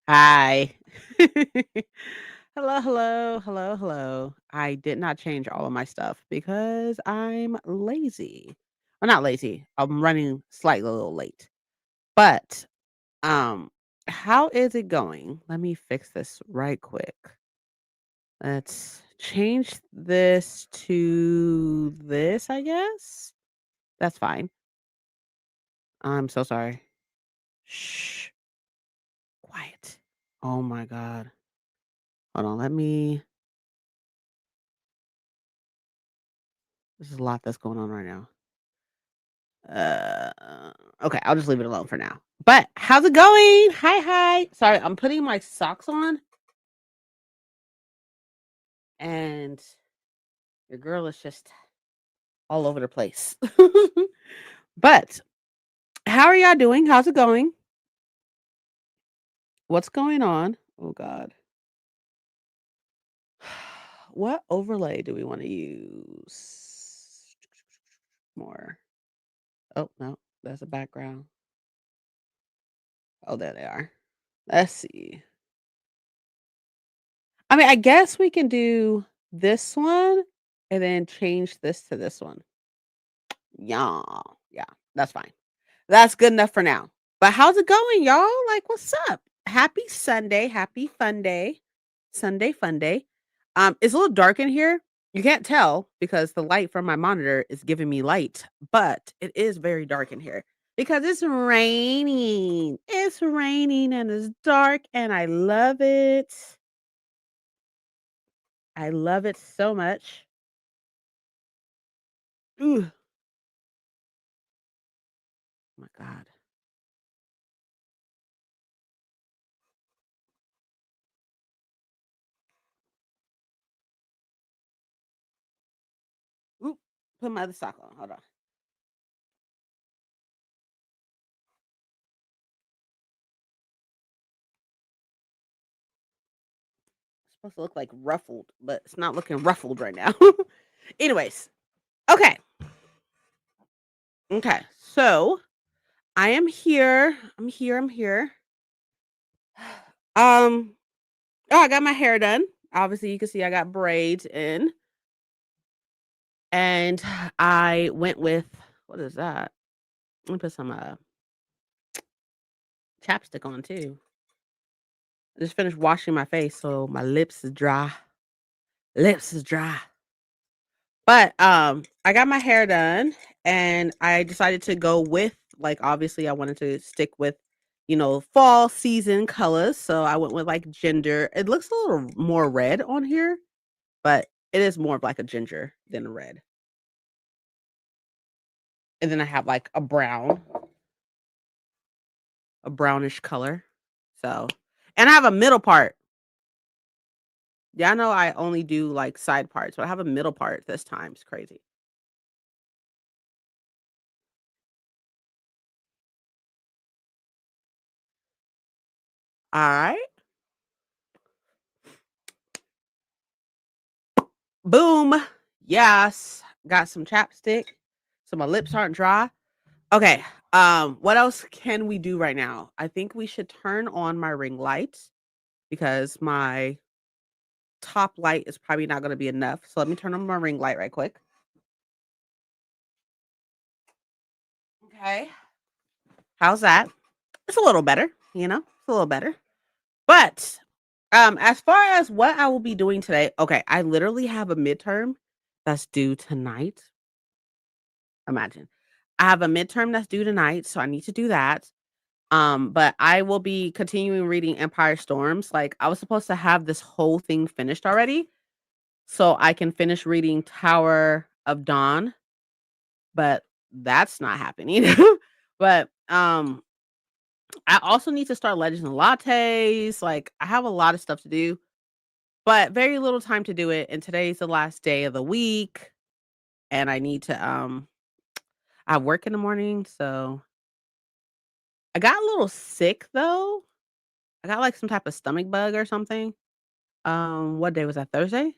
Hi. Hello, hello, hello, hello. I did not change all of my stuff because I'm lazy. Well, not lazy. I'm running slightly a little late. But um how is it going? Let me fix this right quick. Let's change this to this, I guess. That's fine. I'm so sorry. Shh. Quiet. Oh my god. Hold on, let me there's a lot that's going on right now. Uh, okay, I'll just leave it alone for now. But how's it going? Hi, hi. Sorry, I'm putting my socks on, and your girl is just all over the place. But how are y'all doing? How's it going? What's going on? Oh God, what overlay do we want to use more? Oh no, that's a background. Oh, there they are. Let's see. I mean, I guess we can do this one and then change this to this one. Yeah. Yeah, that's fine. That's good enough for now. But how's it going, y'all? Like, what's up? Happy Sunday. Happy fun day. Sunday fun day. It's a little dark in here. You can't tell because the light from my monitor is giving me light, but it is very dark in here because it's raining. It's raining and it's dark and I love it. I love it so much. Ooh, my God. Oop, put my other sock on. Hold on. Supposed to look like ruffled, but it's not looking ruffled right now. Anyways, okay. Okay. So I am here. I'm here. I'm here. Oh, I got my hair done. Obviously, you can see I got braids in. And I went with what is that? Let me put some chapstick on too. I just finished washing my face, so my lips is dry. Lips is dry. But, I got my hair done and I decided to go with like, obviously, I wanted to stick with, fall season colors, so I went with, like, ginger. It looks a little more red on here, but it is more of like a ginger than a red. And then I have, like, a brownish color. So and I have a middle part. Yeah, I know I only do, like, side parts, but I have a middle part this time. It's crazy. Alright. Boom. Yes. Got some chapstick, so my lips aren't dry. Okay. What else can we do right now? I think we should turn on my ring lights because my top light is probably not gonna be enough. So let me turn on my ring light right quick. Okay. How's that? It's a little better, It's a little better. But as far as what I will be doing today, okay, I literally have a midterm that's due tonight. Imagine. I have a midterm that's due tonight, so I need to do that. But I will be continuing reading Empire Storms. Like I was supposed to have this whole thing finished already, so I can finish reading Tower of Dawn, but that's not happening. But I also need to start Legends and Lattes. Like I have a lot of stuff to do, but very little time to do it. And today's the last day of the week, and I need to I work in the morning, so I got a little sick though. I got like some type of stomach bug or something. What day was that? Thursday?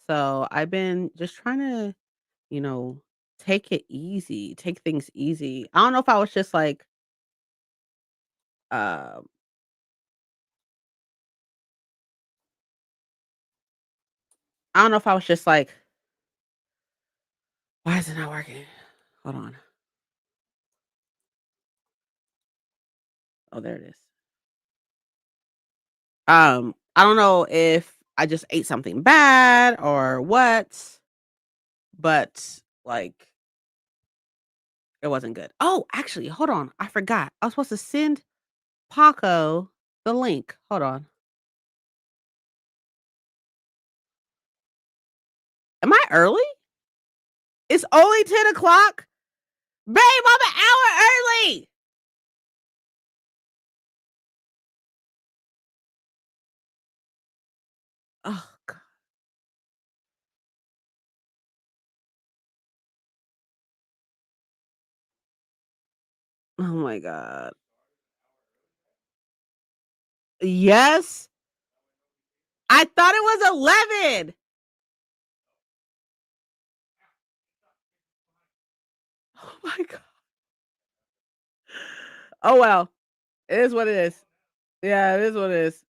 So I've been just trying to, you know, take it easy, take things easy. I don't know if I was just like, uh, I don't know if I was just like, "Why is it not working?" Hold on. Oh, there it is. I don't know if I just ate something bad or what, but, like, it wasn't good. Oh, actually, hold on, I forgot. I was supposed to send Paco the link. Hold on. Am I early? It's only 10 o'clock. Babe, I'm an hour early! Oh, god. Oh my god. Yes? I thought it was 11. Oh my god. Oh, well. It is what it is. Yeah, it is what it is.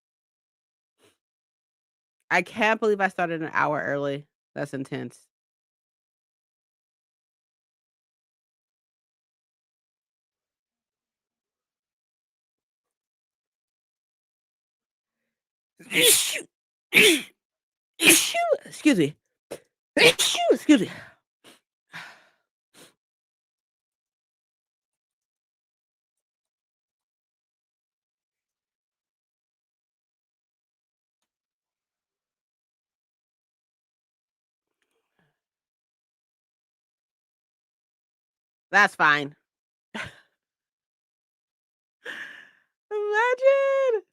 I can't believe I started an hour early. That's intense. Excuse me. Excuse me. That's fine. Imagine.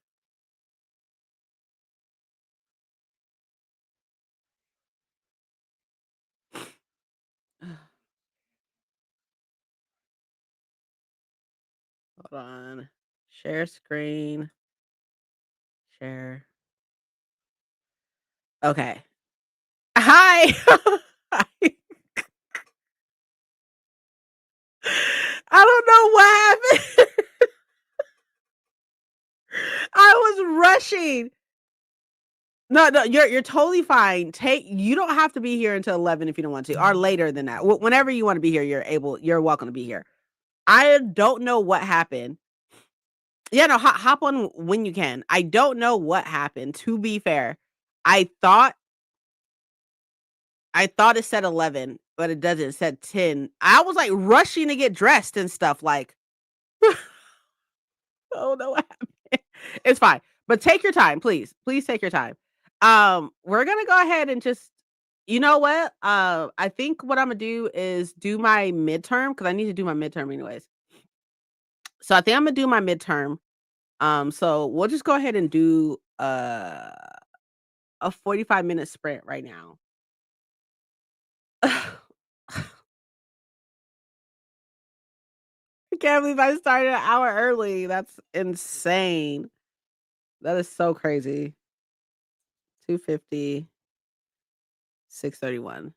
Hold on. Share screen. Share. Okay. Hi. Hi. I don't know what happened. I was rushing. No, no, you're totally fine. You don't have to be here until 11 if you don't want to, or later than that. Whenever you want to be here, you're welcome to be here. I don't know what happened. Yeah, no, hop on when you can. I don't know what happened, to be fair. I thought I thought it said 11, but it doesn't. It said 10. I was, like, rushing to get dressed and stuff, like, "Oh, no, what happened?" It's fine, but take your time, please. Please take your time. We're gonna go ahead and just you know what? I think what Imma do is do my midterm because I need to do my midterm anyways. So I think Imma do my midterm. So we'll just go ahead and do, a 45-minute sprint right now. I can't believe I started an hour early. That's insane. That is so crazy. 2:50, 6:31.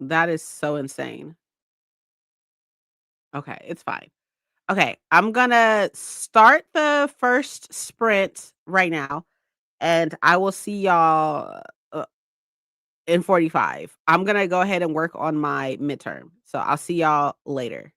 That is so insane. Okay, it's fine. Okay, I'm gonna start the first sprint right now, and I will see y'all in 45. I'm gonna go ahead and work on my midterm. So I'll see y'all later.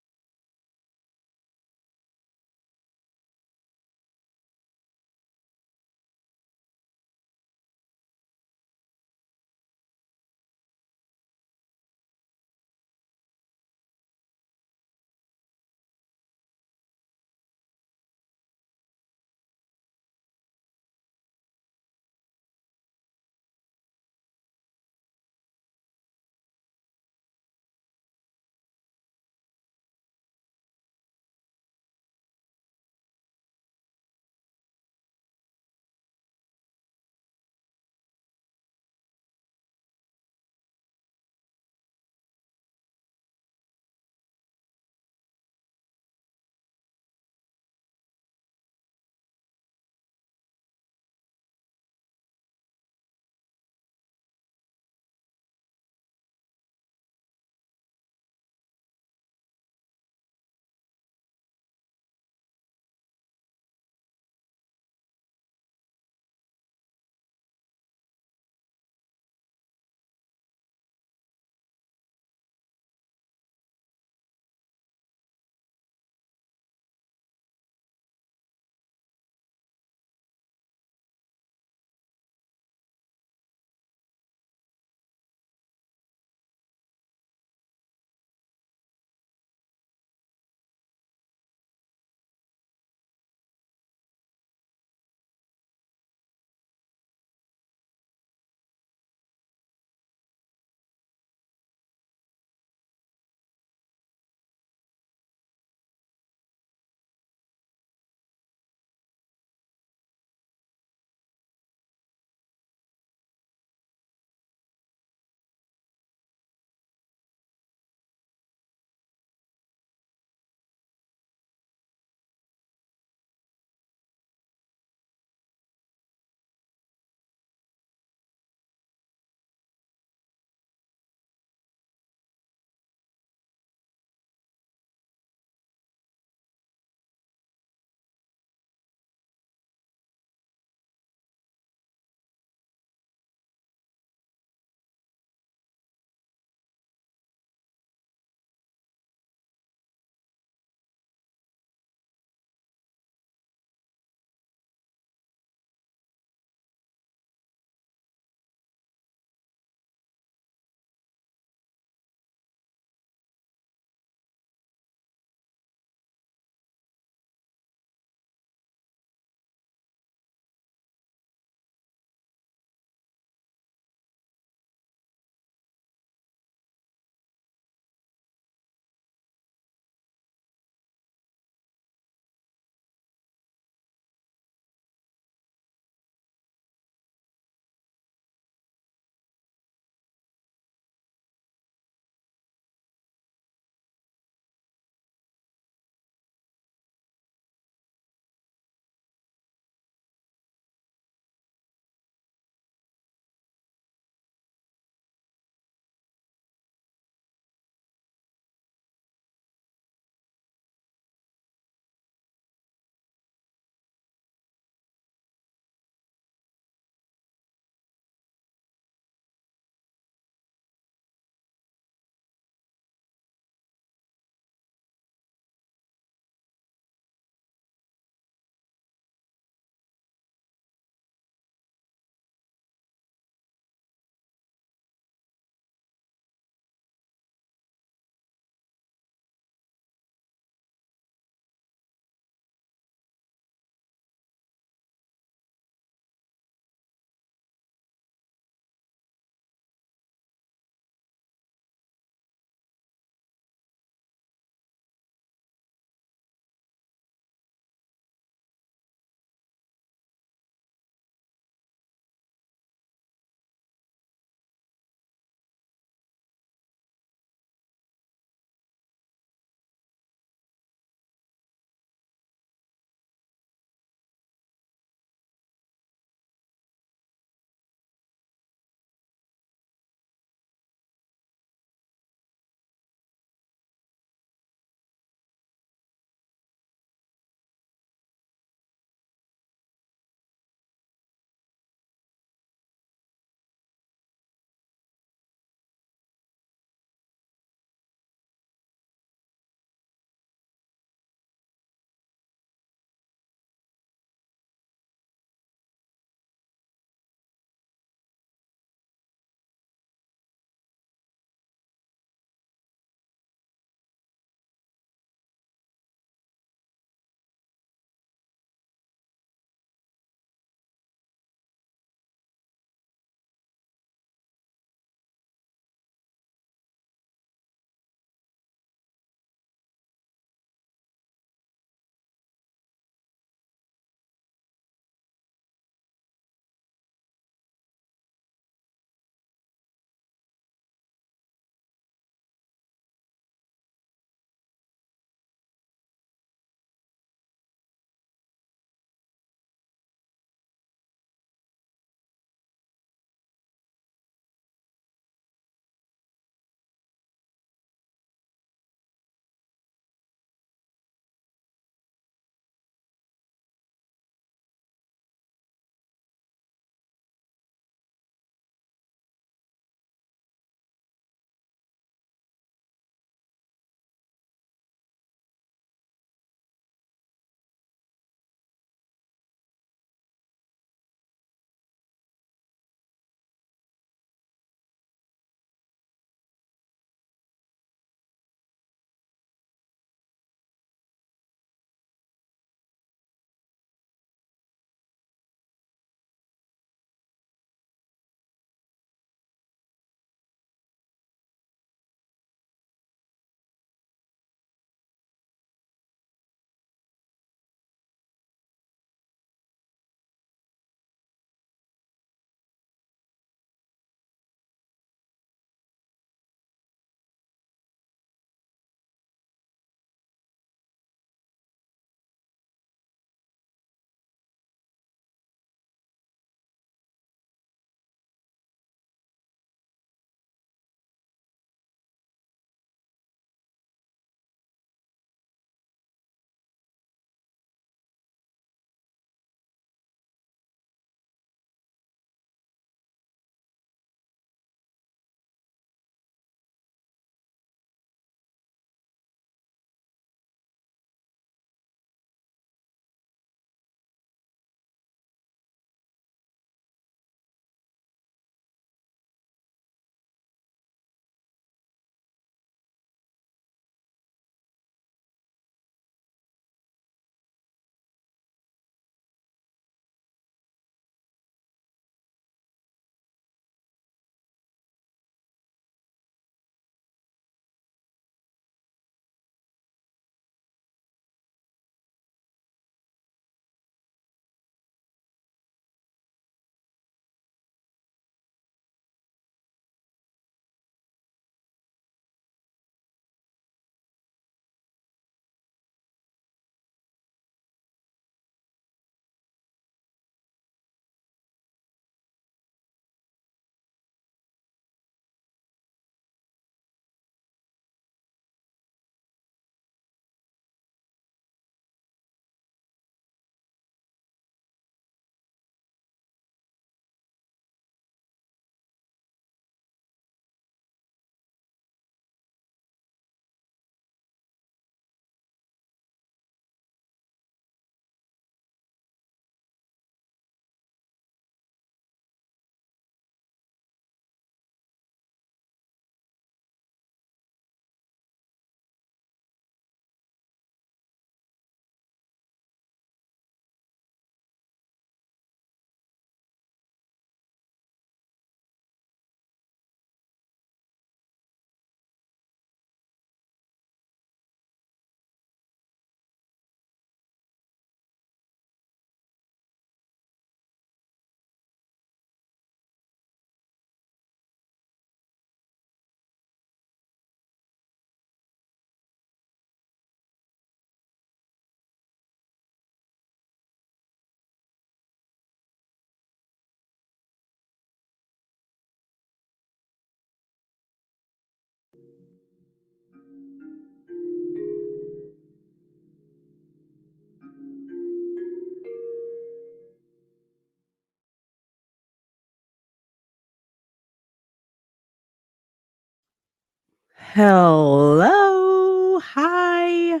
Hello. Hi.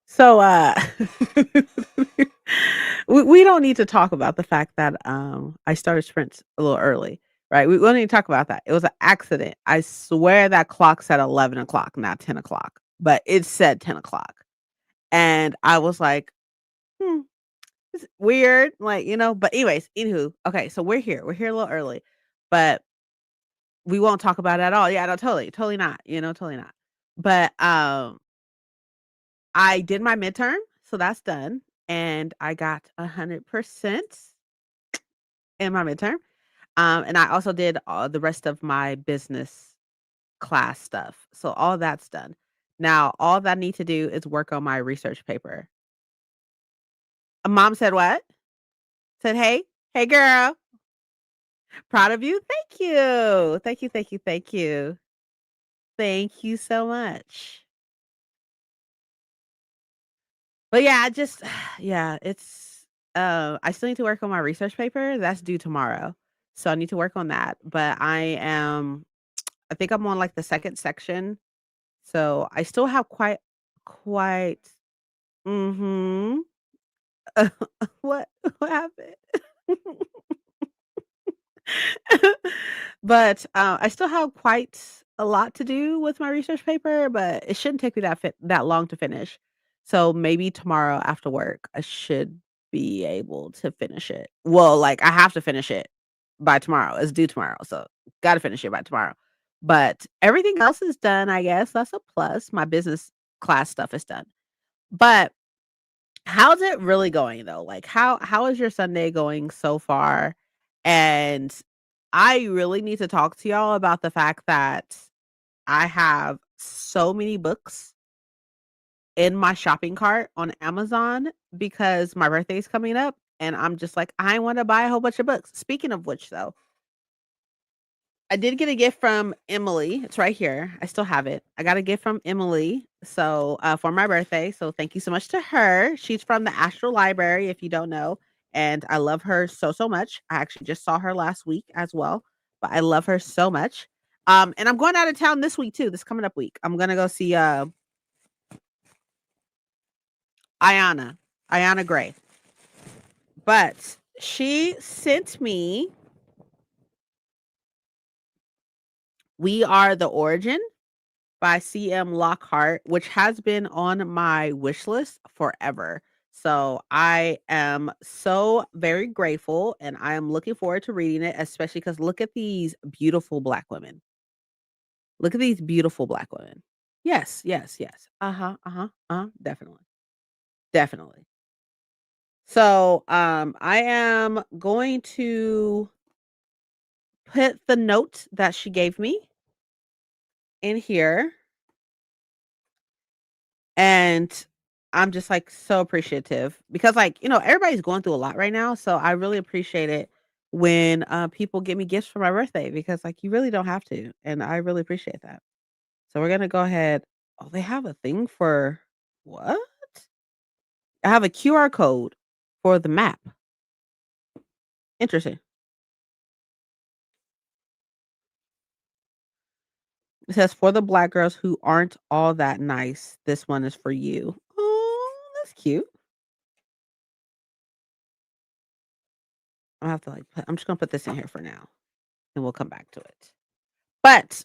So, we don't need to talk about the fact that, I started sprints a little early, right? We don't need to talk about that. It was an accident. I swear that clock said 11 o'clock, not 10 o'clock, but it said 10 o'clock, and I was like, "Hmm, it's weird," like, but anyways, anywho, okay, so we're here. We're here a little early, but we won't talk about it at all. Yeah, no, totally, totally not, totally not. But, I did my midterm, so that's done, and I got 100% in my midterm. And I also did all the rest of my business class stuff. So all that's done. Now, all that I need to do is work on my research paper. Mom said what? Said, "Hey, hey girl, proud of you. Thank you. Thank you, thank you, thank you. Thank you so much." But yeah, I just yeah, it's I still need to work on my research paper. That's due tomorrow. So I need to work on that. But I think I'm on like the second section. So I still have quite mhm. What what happened? But, I still have quite a lot to do with my research paper, but it shouldn't take me that long to finish. So maybe tomorrow after work, I should be able to finish it. Well, like, I have to finish it by tomorrow. It's due tomorrow, so gotta finish it by tomorrow. But everything else is done, I guess. That's a plus. My business class stuff is done. But how's it really going though? Like how is your Sunday going so far? And I really need to talk to y'all about the fact that I have so many books in my shopping cart on Amazon because my birthday is coming up and I'm just like I want to buy a whole bunch of books. Speaking of which though, I did get a gift from Emily. It's right here. I still have it. I got a gift from Emily, so, for my birthday, so thank you so much to her. She's from the Astral Library, if you don't know, and I love her so, so much. I actually just saw her last week as well, but I love her so much. And I'm going out of town this week too, this coming up week. I'm gonna go see, Ayana, Ayana Gray. But she sent me We Are the Origin by CM Lockhart, which has been on my wish list forever. So I am so very grateful and I am looking forward to reading it, especially because look at these beautiful black women. Look at these beautiful black women. Yes, yes, yes. Uh-huh, uh-huh, definitely. Definitely. So I am going to put the note that she gave me in here. And I'm just, like, so appreciative because, like, everybody's going through a lot right now, so I really appreciate it when, people give me gifts for my birthday because, like, you really don't have to, and I really appreciate that. So we're gonna go ahead. Oh, they have a thing for what? I have a QR code for the map. Interesting. It says, "For the black girls who aren't all that nice, this one is for you." Oh, that's cute. I have to, like, I'm just gonna put this in here for now, and we'll come back to it. But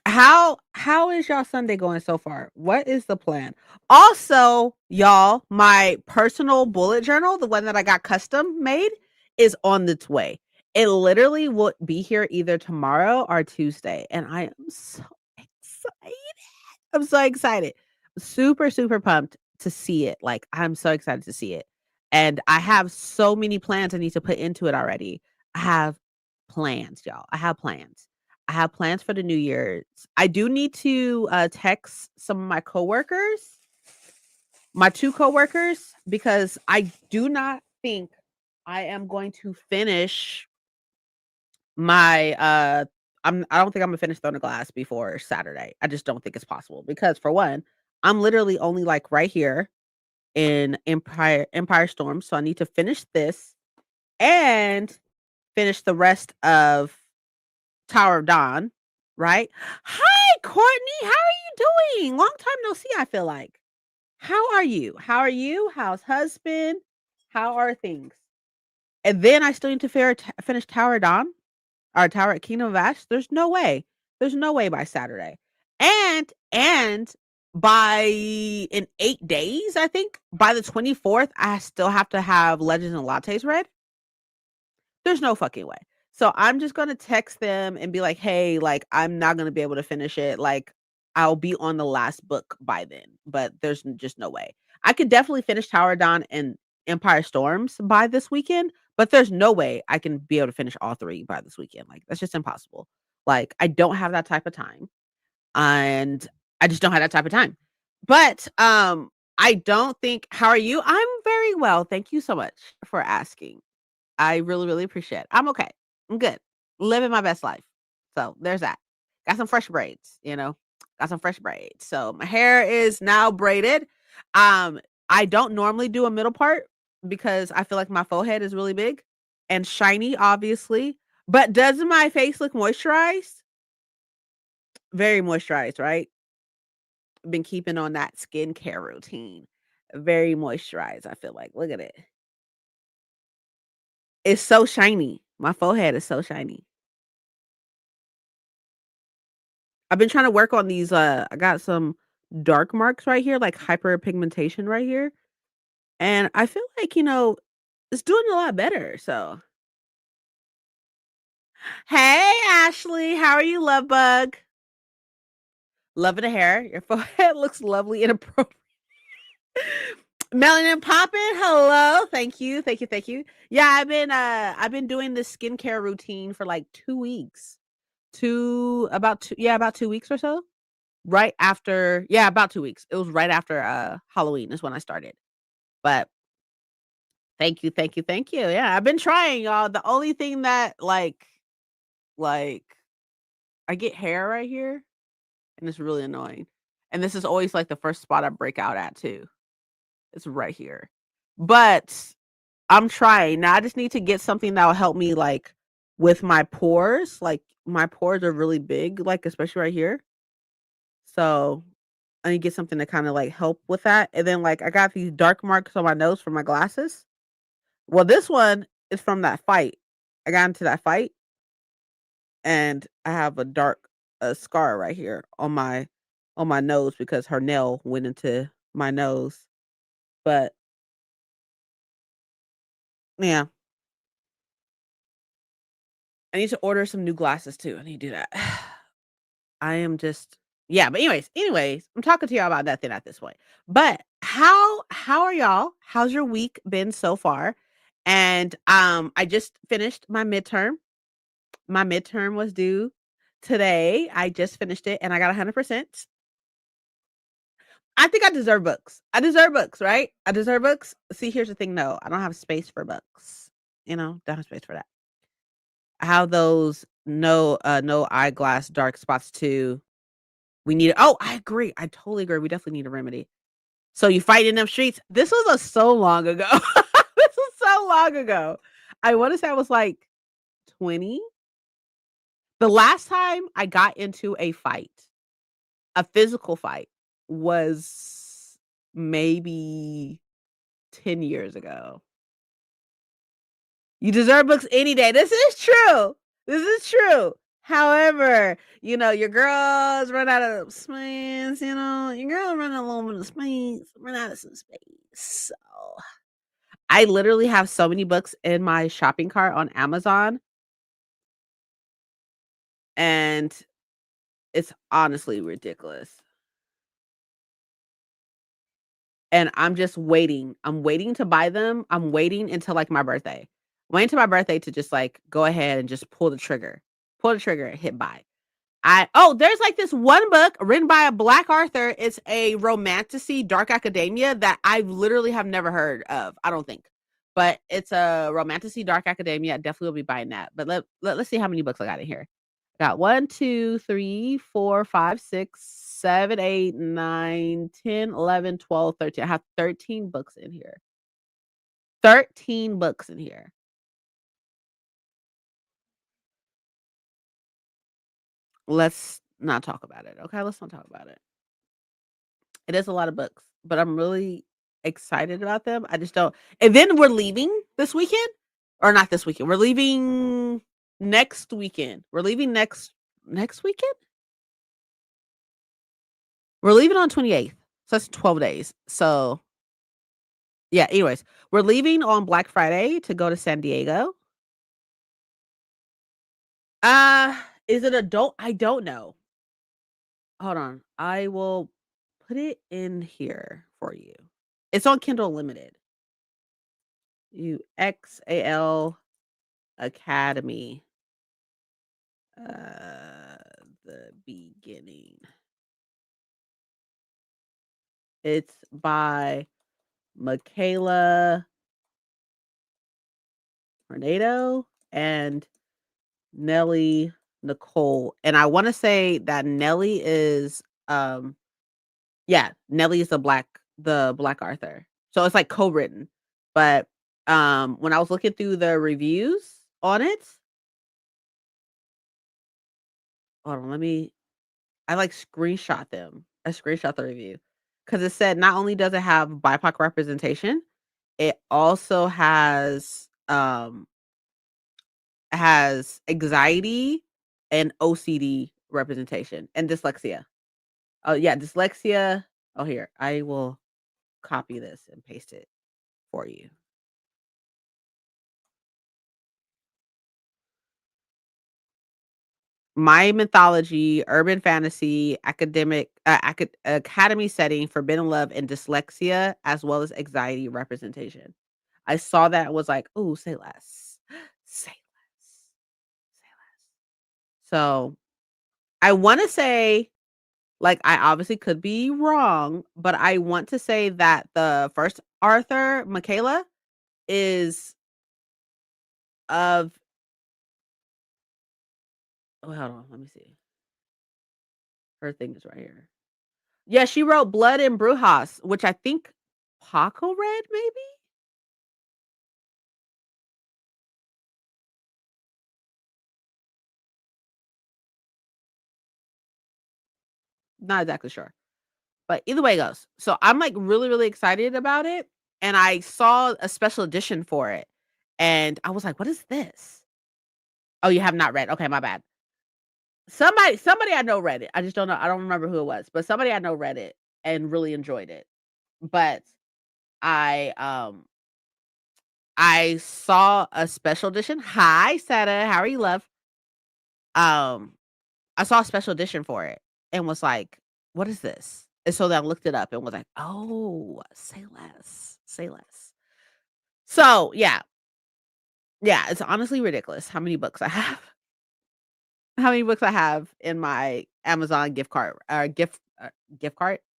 how is y'all Sunday going so far? What is the plan? Also, y'all, my personal bullet journal, the one that I got custom made, is on its way. It literally will be here either tomorrow or Tuesday, and I am so excited. I'm so excited. Super, super pumped to see it. Like, I'm so excited to see it. And I have so many plans I need to put into it already. I have plans, y'all. I have plans. I have plans for the New Year's. I do need to text some of my coworkers, my two coworkers, because I do not think I am going to finish my I don't think I'm gonna finish Throne of Glass before Saturday. I just don't think it's possible because for one, I'm literally only like right here in Empire Storm, so I need to finish this and finish the rest of Tower of Dawn. right? Hi, Courtney. How are you doing? Long time no see, I feel like. How are you? How are you? How's husband? How are things? And then I still need to finish Tower of Dawn or Tower at Kingdom of Ash. There's no way. There's no way by Saturday. And by in 8 days, I think by the 24th, I still have to have Legends and Lattes read. There's no fucking way. So I'm just gonna text them and be like, "Hey, like, I'm not gonna be able to finish it. Like, I'll be on the last book by then, but there's just no way. I could definitely finish Tower of Dawn and Empire Storms by this weekend, but there's no way I can be able to finish all 3 by this weekend. Like, that's just impossible. Like, I don't have that type of time, and I just don't have that type of time. But, I don't think how are you? I'm very well. Thank you so much for asking. I really, really appreciate it. I'm okay. I'm good. Living my best life. So there's that. Got some fresh braids, you know. Got some fresh braids. So my hair is now braided. Um, I don't normally do a middle part because I feel like my forehead is really big and shiny, obviously. But does my face look moisturized? Very moisturized, right? Been keeping on that skincare routine. Very moisturized, I feel like. Look at it. It's so shiny. My forehead is so shiny. I've been trying to work on these, I got some dark marks right here, like hyperpigmentation right here, and I feel like, it's doing a lot better, so Hey, Ashley, how are you, love bug? Loving the hair. Your forehead looks lovely and appropriate. Melanin popping, hello. Thank you, thank you, thank you. Yeah, I've been doing this skincare routine for, like, 2 weeks. 2 about 2 yeah, about 2 weeks or so. Right after yeah, about 2 weeks. It was right after, Halloween is when I started. But thank you, thank you, thank you. Yeah, I've been trying, y'all. The only thing that, like, I get hair right here, and it's really annoying. And this is always, like, the first spot I break out at too. It's right here. But I'm trying. Now I just need to get something that will help me, like, with my pores. Like, my pores are really big, like, especially right here. So I need to get something to kinda, like, help with that, and then, like, I got these dark marks on my nose from my glasses. Well, this one is from that fight. I got into that fight, and I have a dark, scar right here on my nose because her nail went into my nose, but yeah, I need to order some new glasses too. I need to do that. I am just yeah, but anyways, I'm talking to y'all about nothing at this point. But how are y'all? How's your week been so far? And I just finished my midterm. My midterm was due today. I just finished it and I got 100%. I think I deserve books. I deserve books, right? I deserve books. See, here's the thing though. I don't have space for books. Don't have space for that. I have those no eyeglass dark spots too. We need oh, I agree. I totally agree. We definitely need a remedy. So you fight in them streets. This was so long ago. This was so long ago. I want to say I was like 20. The last time I got into a fight, a physical fight, was maybe 10 years ago. You deserve books any day. This is true. This is true. However, your girls run out of space, your girl run a little bit of space, run out of some space. So I literally have so many books in my shopping cart on Amazon, and it's honestly ridiculous. And I'm just waiting. I'm waiting to buy them. I'm waiting until, like, my birthday. Waiting till my birthday to just, like, go ahead and just pull the trigger. Pull the trigger and hit buy. There's, like, this one book written by a Black author. It's a romantasy dark academia that I literally have never heard of, I don't think. But it's a romantasy dark academia. I definitely will be buying that. But let's see how many books I got in here. Got 1, 2, 3, 4, 5, 6, 7, 8, 9, 10, 11, 12, 13. I have 13 books in here. 13 books in here. let's not talk about it, okay? Let's not talk about it. It is a lot of books, but I'm really excited about them. I just don't and then we're leaving this weekend or not this weekend. We're leaving next weekend. We're leaving next weekend? We're leaving on 28th. So that's 12 days. So, yeah, anyways, we're leaving on Black Friday to go to San Diego. Uh, is it adult? I don't know. Hold on. I will put it in here for you. It's on Kindle Limited. UXAL Academy. Uh, the beginning. It's by Michaela Tornado and Nellie Nicole. And I want to say that Nellie is yeah, Nellie is the Black Arthur. So it's like co-written. But when I was looking through the reviews on it, hold on, I like screenshot them. I screenshot the review because it said not only does it have BIPOC representation, it also has anxiety and OCD representation and dyslexia. Oh yeah, dyslexia. Oh here, I will copy this and paste it for you. My mythology, urban fantasy, academy setting, forbidden love, and dyslexia, as well as anxiety representation. I saw that and was like, "Ooh, say less, say less, say less." So I want to say, like, I obviously could be wrong, but I want to say that the first Arthur, Michaela, is of. Oh, hold on, let me see. Her thing is right here. Yeah, she wrote Blood and Brujas, which I think Paco read, maybe? Not exactly sure. But either way it goes. So I'm like really, really excited about it. And I saw a special edition for it. And I was like, what is this? Oh, you have not read. Okay, my bad. Somebody I know read it. I just don't know. I don't remember who it was, but somebody I know read it and really enjoyed it. But I I saw a special edition. Hi, Seta. How are you, love? Um, I saw a special edition for it and was like, "What is this?" And so then I looked it up and was like, "Oh, say less, say less." So, yeah, it's honestly ridiculous how many books I have. How many books I have in my Amazon gift cart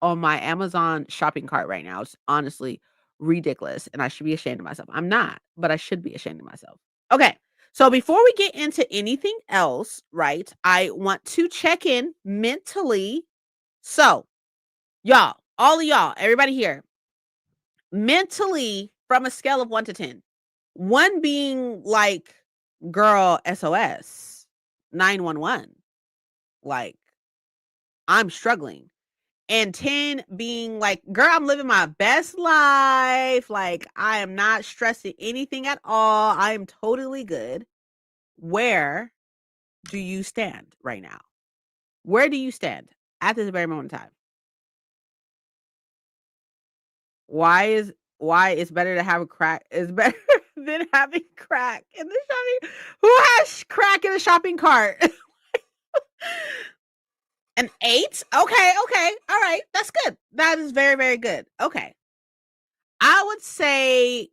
on my Amazon shopping cart right now. It's honestly ridiculous, and I should be ashamed of myself. I'm not, but I should be ashamed of myself. Okay, so before we get into anything else, right, I want to check in mentally. So, y'all, all of y'all, everybody here, mentally from a scale of 1 to 10. 1 being like, girl, SOS, 911, like, I'm struggling. And 10 being like, girl, I'm living my best life. Like, I am not stressing anything at all. I am totally good. Where do you stand right now? Where do you stand at this very moment in time? Why is why it's better to have a crack is better than having crack in the shopping who has crack in a shopping cart? An 8? Okay, okay, alright, that's good. That is very, very good. Okay. I would say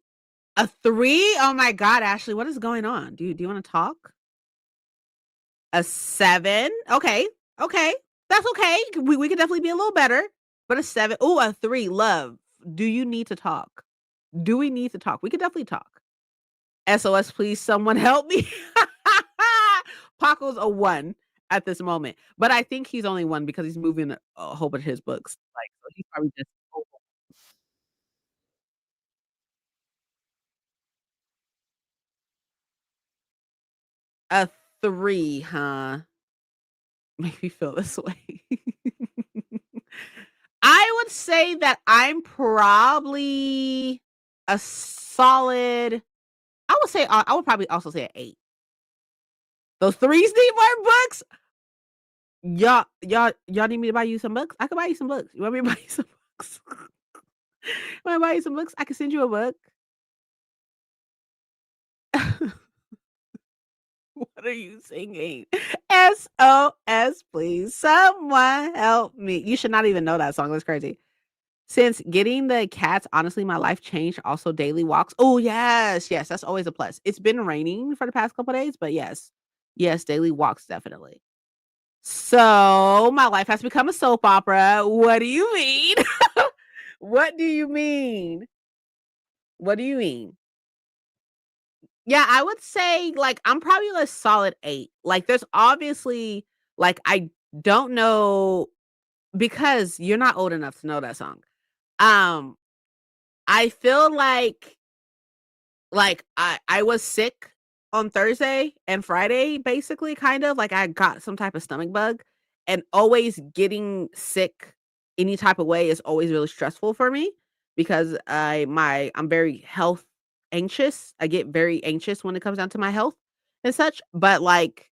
a 3? Oh my god, Ashley, what is going on? Do you wanna talk? A 7? Okay, okay, that's okay. We could definitely be a little better, but a 7. Ooh, a 3, love. Do you need to talk? Do we need to talk? We could definitely talk. SOS, please someone help me. Paco's a 1 at this moment, but I think he's only 1 because he's moving a whole bunch of his books, like, so he's probably just a 3, huh? make me feel this way. I would say that I'm probably a solid I would probably also say an 8. Those 3s need more books? Y'all need me to buy you some books? I can buy you some books. You want me to buy you some books? Want to buy you some books? I can send you a book. What are you singing? SOS, please. Someone help me. You should not even know that song. That's crazy. Since getting the cats, honestly, my life changed. Also, daily walks. Oh, yes. Yes, that's always a plus. It's been raining for the past couple days, but yes. Yes, daily walks, definitely. So, my life has become a soap opera. What do you mean? What do you mean? What do you mean? Yeah, I would say, like, I'm probably a solid 8. Like, there's obviously like, I don't know because you're not old enough to know that song. Um, I feel like, I was sick on Thursday and Friday, basically, kind of, like, I got some type of stomach bug, and always getting sick any type of way is always really stressful for me because I'm very health anxious. I get very anxious when it comes down to my health and such, but, like,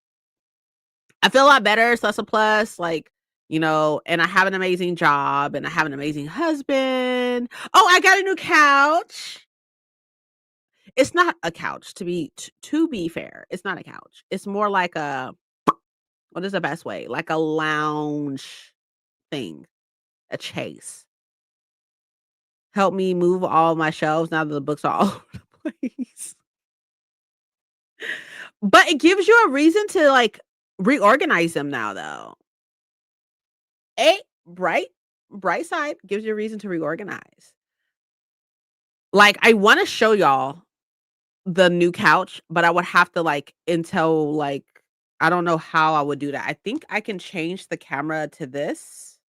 I feel a lot better, so that's a plus, like, and I have an amazing job, and I have an amazing husband. Oh, I got a new couch. It's not a couch to be fair, it's not a couch. It's more like what is the best way? Like a lounge thing, a chase. Help me move all my shelves now that the books are all over the place. But it gives you a reason to, like, reorganize them now, though. A bright side gives you a reason to reorganize. Like, I wanna show y'all the new couch, but I would have to, like, until, like, I don't know how I would do that. I think I can change the camera to this,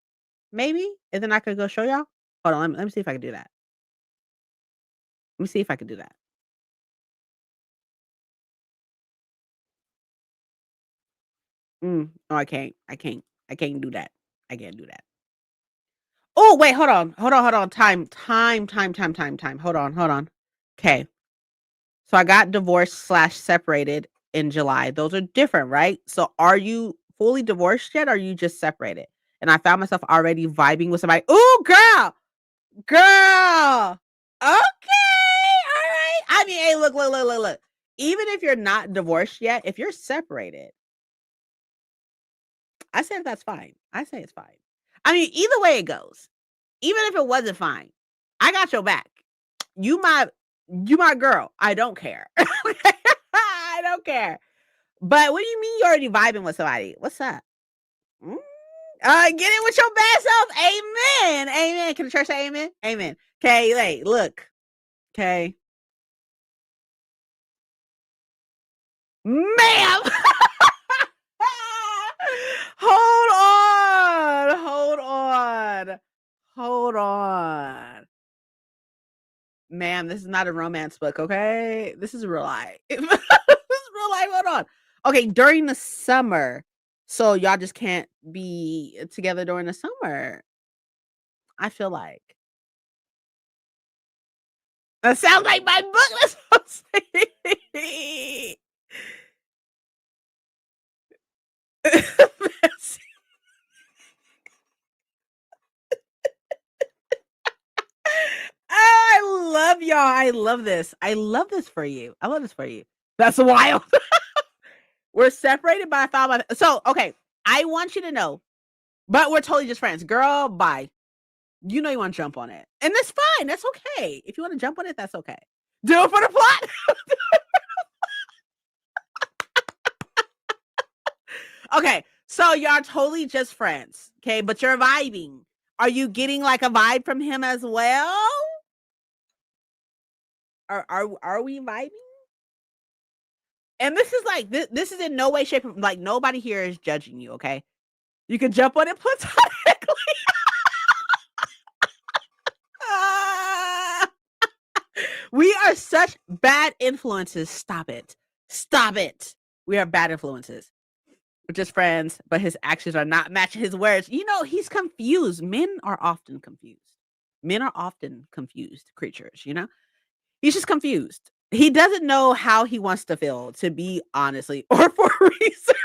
maybe, and then I could go show y'all? Hold on, let me see if I can do that. Let me see if I can do that. No, I can't. I can't do that. I can't do that. Oh, wait, hold on. Hold on. Time. Hold on. Okay. So I got divorced/separated in July. Those are different, right? So are you fully divorced yet, or are you just separated? And I found myself already vibing with somebody. Ooh, girl! Girl! Okay, alright. I mean, hey, look. Even if you're not divorced yet, if you're separated, I said that's fine. I say it's fine. I mean, either way it goes, even if it wasn't fine, I got your back. You my you my girl. I don't care. I don't care. But what do you mean you're already vibing with somebody? What's up? Mm, get it with your bad self. Amen. Amen. Can the church say amen? Amen. Okay, hey, look. Okay. Ma'am. Hold on. Hold on. Ma'am, this is not a romance book, okay? This is real life. This is real life. Hold on. Okay, during the summer. So y'all just can't be together during the summer. I feel like. That sounds like my book. That's what I'm saying. Oh, I love y'all. I love this. I love this for you. I love this for you. That's wild. We're separated, but I found my so okay. I want you to know, but we're totally just friends. Girl, bye. You know you want to jump on it. And that's fine. That's okay. If you want to jump on it, that's okay. Do it for the plot. Okay. So y'all totally just friends. Okay, but you're vibing. Are you getting like a vibe from him as well? Are we vibing? And this is like this is in no way, shape, like nobody here is judging you, okay? You can jump on it platonically. Ah, we are such bad influences. Stop it. Stop it. We are bad influences. We're just friends, but his actions are not matching his words. You know, he's confused. Men are often confused. Men are often confused creatures, you know? He's just confused. He doesn't know how he wants to feel, to be honestly, or for research.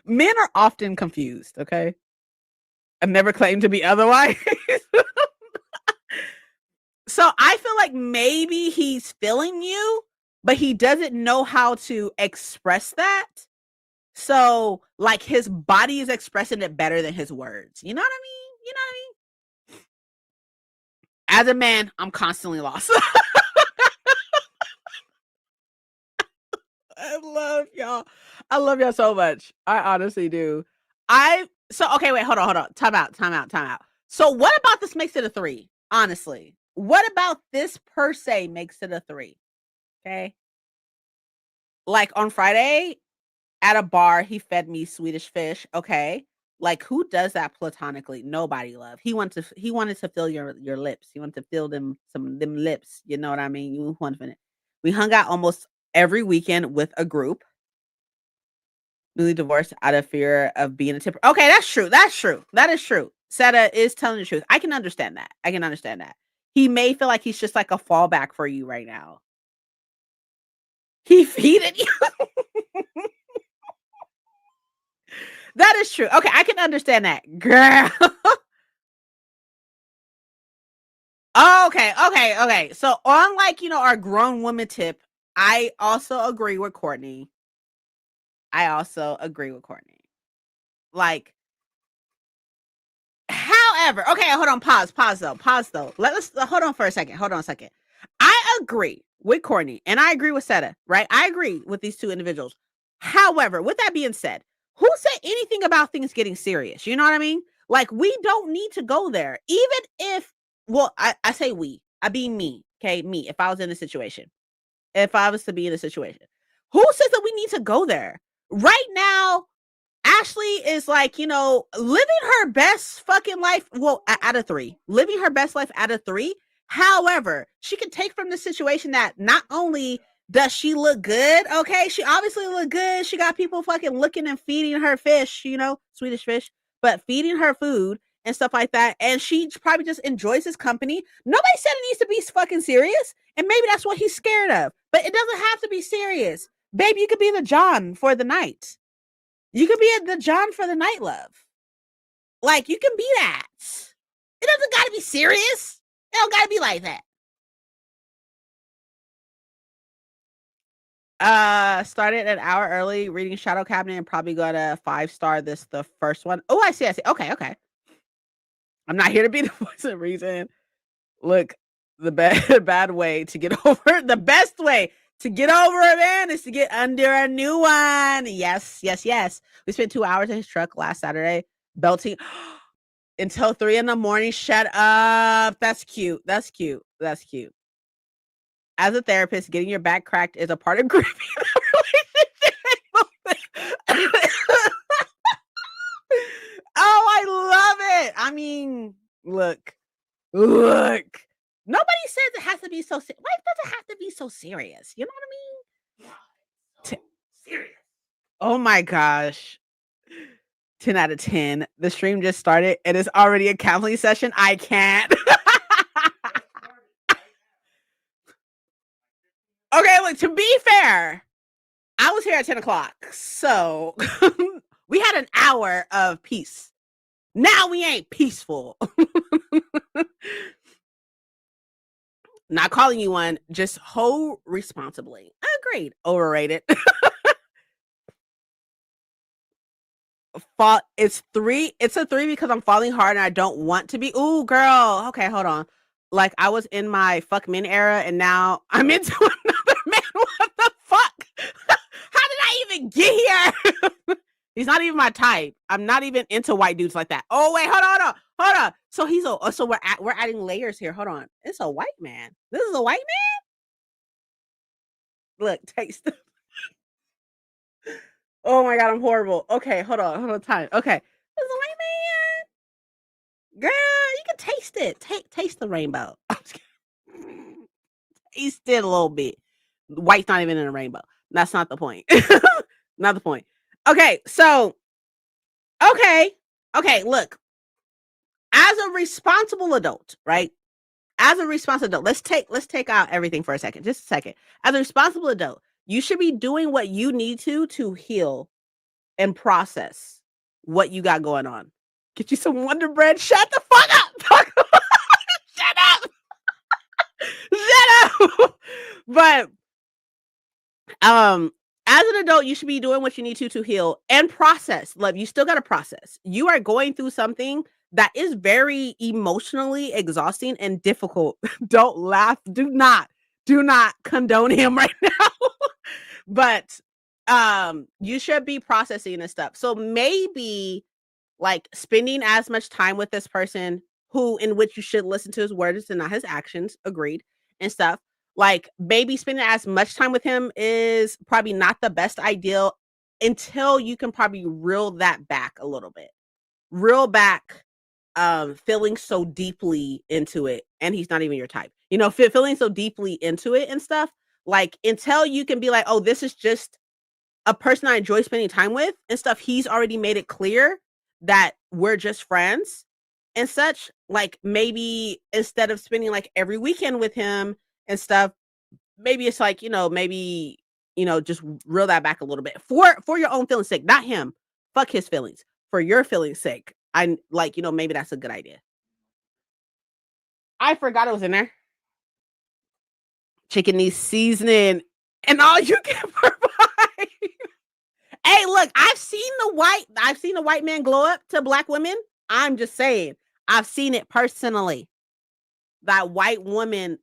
Men are often confused, okay? I never claimed to be otherwise. So I feel like maybe he's feeling you, but he doesn't know how to express that. So like his body is expressing it better than his words. You know what I mean? You know what I mean? As a man, I'm constantly lost. I love y'all. I love y'all so much. I honestly do. Okay, wait, hold on. Time out. So what about this makes it a 3? Honestly. What about this per se makes it a 3? Okay. Like on Friday at a bar, he fed me Swedish fish. Okay. Like who does that platonically? Nobody, love. He wanted to feel your lips. He wanted to feel them lips. You know what I mean? You want to. We hung out almost every weekend with a group. Newly divorced out of fear of being a tipper. Okay, that's true. That's true. That is true. Seta is telling the truth. I can understand that. I can understand that. He may feel like he's just like a fallback for you right now. He feeded you. That is true. Okay, I can understand that. Girl. Okay. So on like, our grown woman tip, I also agree with Courtney. Like, however, okay, hold on, pause though. Let's hold on for a second. Hold on a second. I agree with Courtney and I agree with Seta, right? I agree with these two individuals. However, with that being said, who said anything about things getting serious? You know what I mean? Like, we don't need to go there. Even if, well, I say we, I mean me, okay? Me, if I was in a situation, if I was to be in a situation, who says that we need to go there? Right now, Ashley is like, living her best fucking life. Well, out of 3, living her best life out of 3. However, she can take from the situation that not only does she look good, okay, she obviously look good. She got people fucking looking and feeding her fish, Swedish fish, but feeding her food and stuff like that. And she probably just enjoys his company. Nobody said it needs to be fucking serious. And maybe that's what he's scared of. But it doesn't have to be serious. Baby, you could be the John for the night. You can be the John for the night, love. Like, you can be that. It doesn't gotta be serious. It don't gotta be like that. Started an hour early reading Shadow Cabinet and probably gonna 5-star this the first one. Oh, I see. Okay. I'm not here to be the voice of reason. Look, the bad way to get over the best way to get over it, man, is to get under a new one. Yes. We spent 2 hours in his truck last Saturday belting until 3 in the morning. Shut up. That's cute. As a therapist, getting your back cracked is a part of grieving a relationship. Oh, I love it. I mean, look. Nobody says it has to be so. Life doesn't have to be so serious. You know what I mean? Serious. Oh my gosh. 10 out of 10. The stream just started. It is already a counseling session. I can't. Okay, look, to be fair, I was here at 10 o'clock. So we had an hour of peace. Now we ain't peaceful. Not calling you one, just hoe responsibly. Agreed. Overrated. It's 3. It's a 3 because I'm falling hard and I don't want to be. Ooh, girl. Okay, hold on. Like, I was in my fuck men era and now I'm into another man. What the fuck? How did I even get here? He's not even my type. I'm not even into white dudes like that. Oh wait, hold on. So we're adding layers here. Hold on. It's a white man. This is a white man. Look, taste. Oh my god, I'm horrible. Okay, hold on, time. Okay, this is a white man. Girl, you can taste it. Taste the rainbow. Taste it a little bit. White's not even in a rainbow. That's not the point. Not the point. Okay, so okay, okay, look, as a responsible adult, right? As a responsible adult, let's take out everything for a second, just a second. As a responsible adult, you should be doing what you need to heal and process what you got going on. Get you some Wonder Bread. Shut the fuck up. Shut up. Shut up. But um as an adult, you should be doing what you need to heal and process. Love, you still got to process. You are going through something that is very emotionally exhausting and difficult. Don't laugh. Do not condone him right now. But you should be processing and stuff. So maybe like spending as much time with this person who in which you should listen to his words and not his actions, agreed, and stuff. Like maybe spending as much time with him is probably not the best ideal until you can probably reel that back a little bit. Reel back feeling so deeply into it and he's not even your type. You know, feeling so deeply into it and stuff. Like until you can be like, "Oh, this is just a person I enjoy spending time with and stuff." He's already made it clear that we're just friends and such. Like maybe instead of spending like every weekend with him and stuff, maybe it's like, maybe, just reel that back a little bit for your own feelings sake, not him. Fuck his feelings. For your feelings sake. I like, maybe that's a good idea. I forgot it was in there. Chicken needs seasoning and all you can provide. Hey, look, I've seen the white man glow up to black women. I'm just saying. I've seen it personally. That white woman,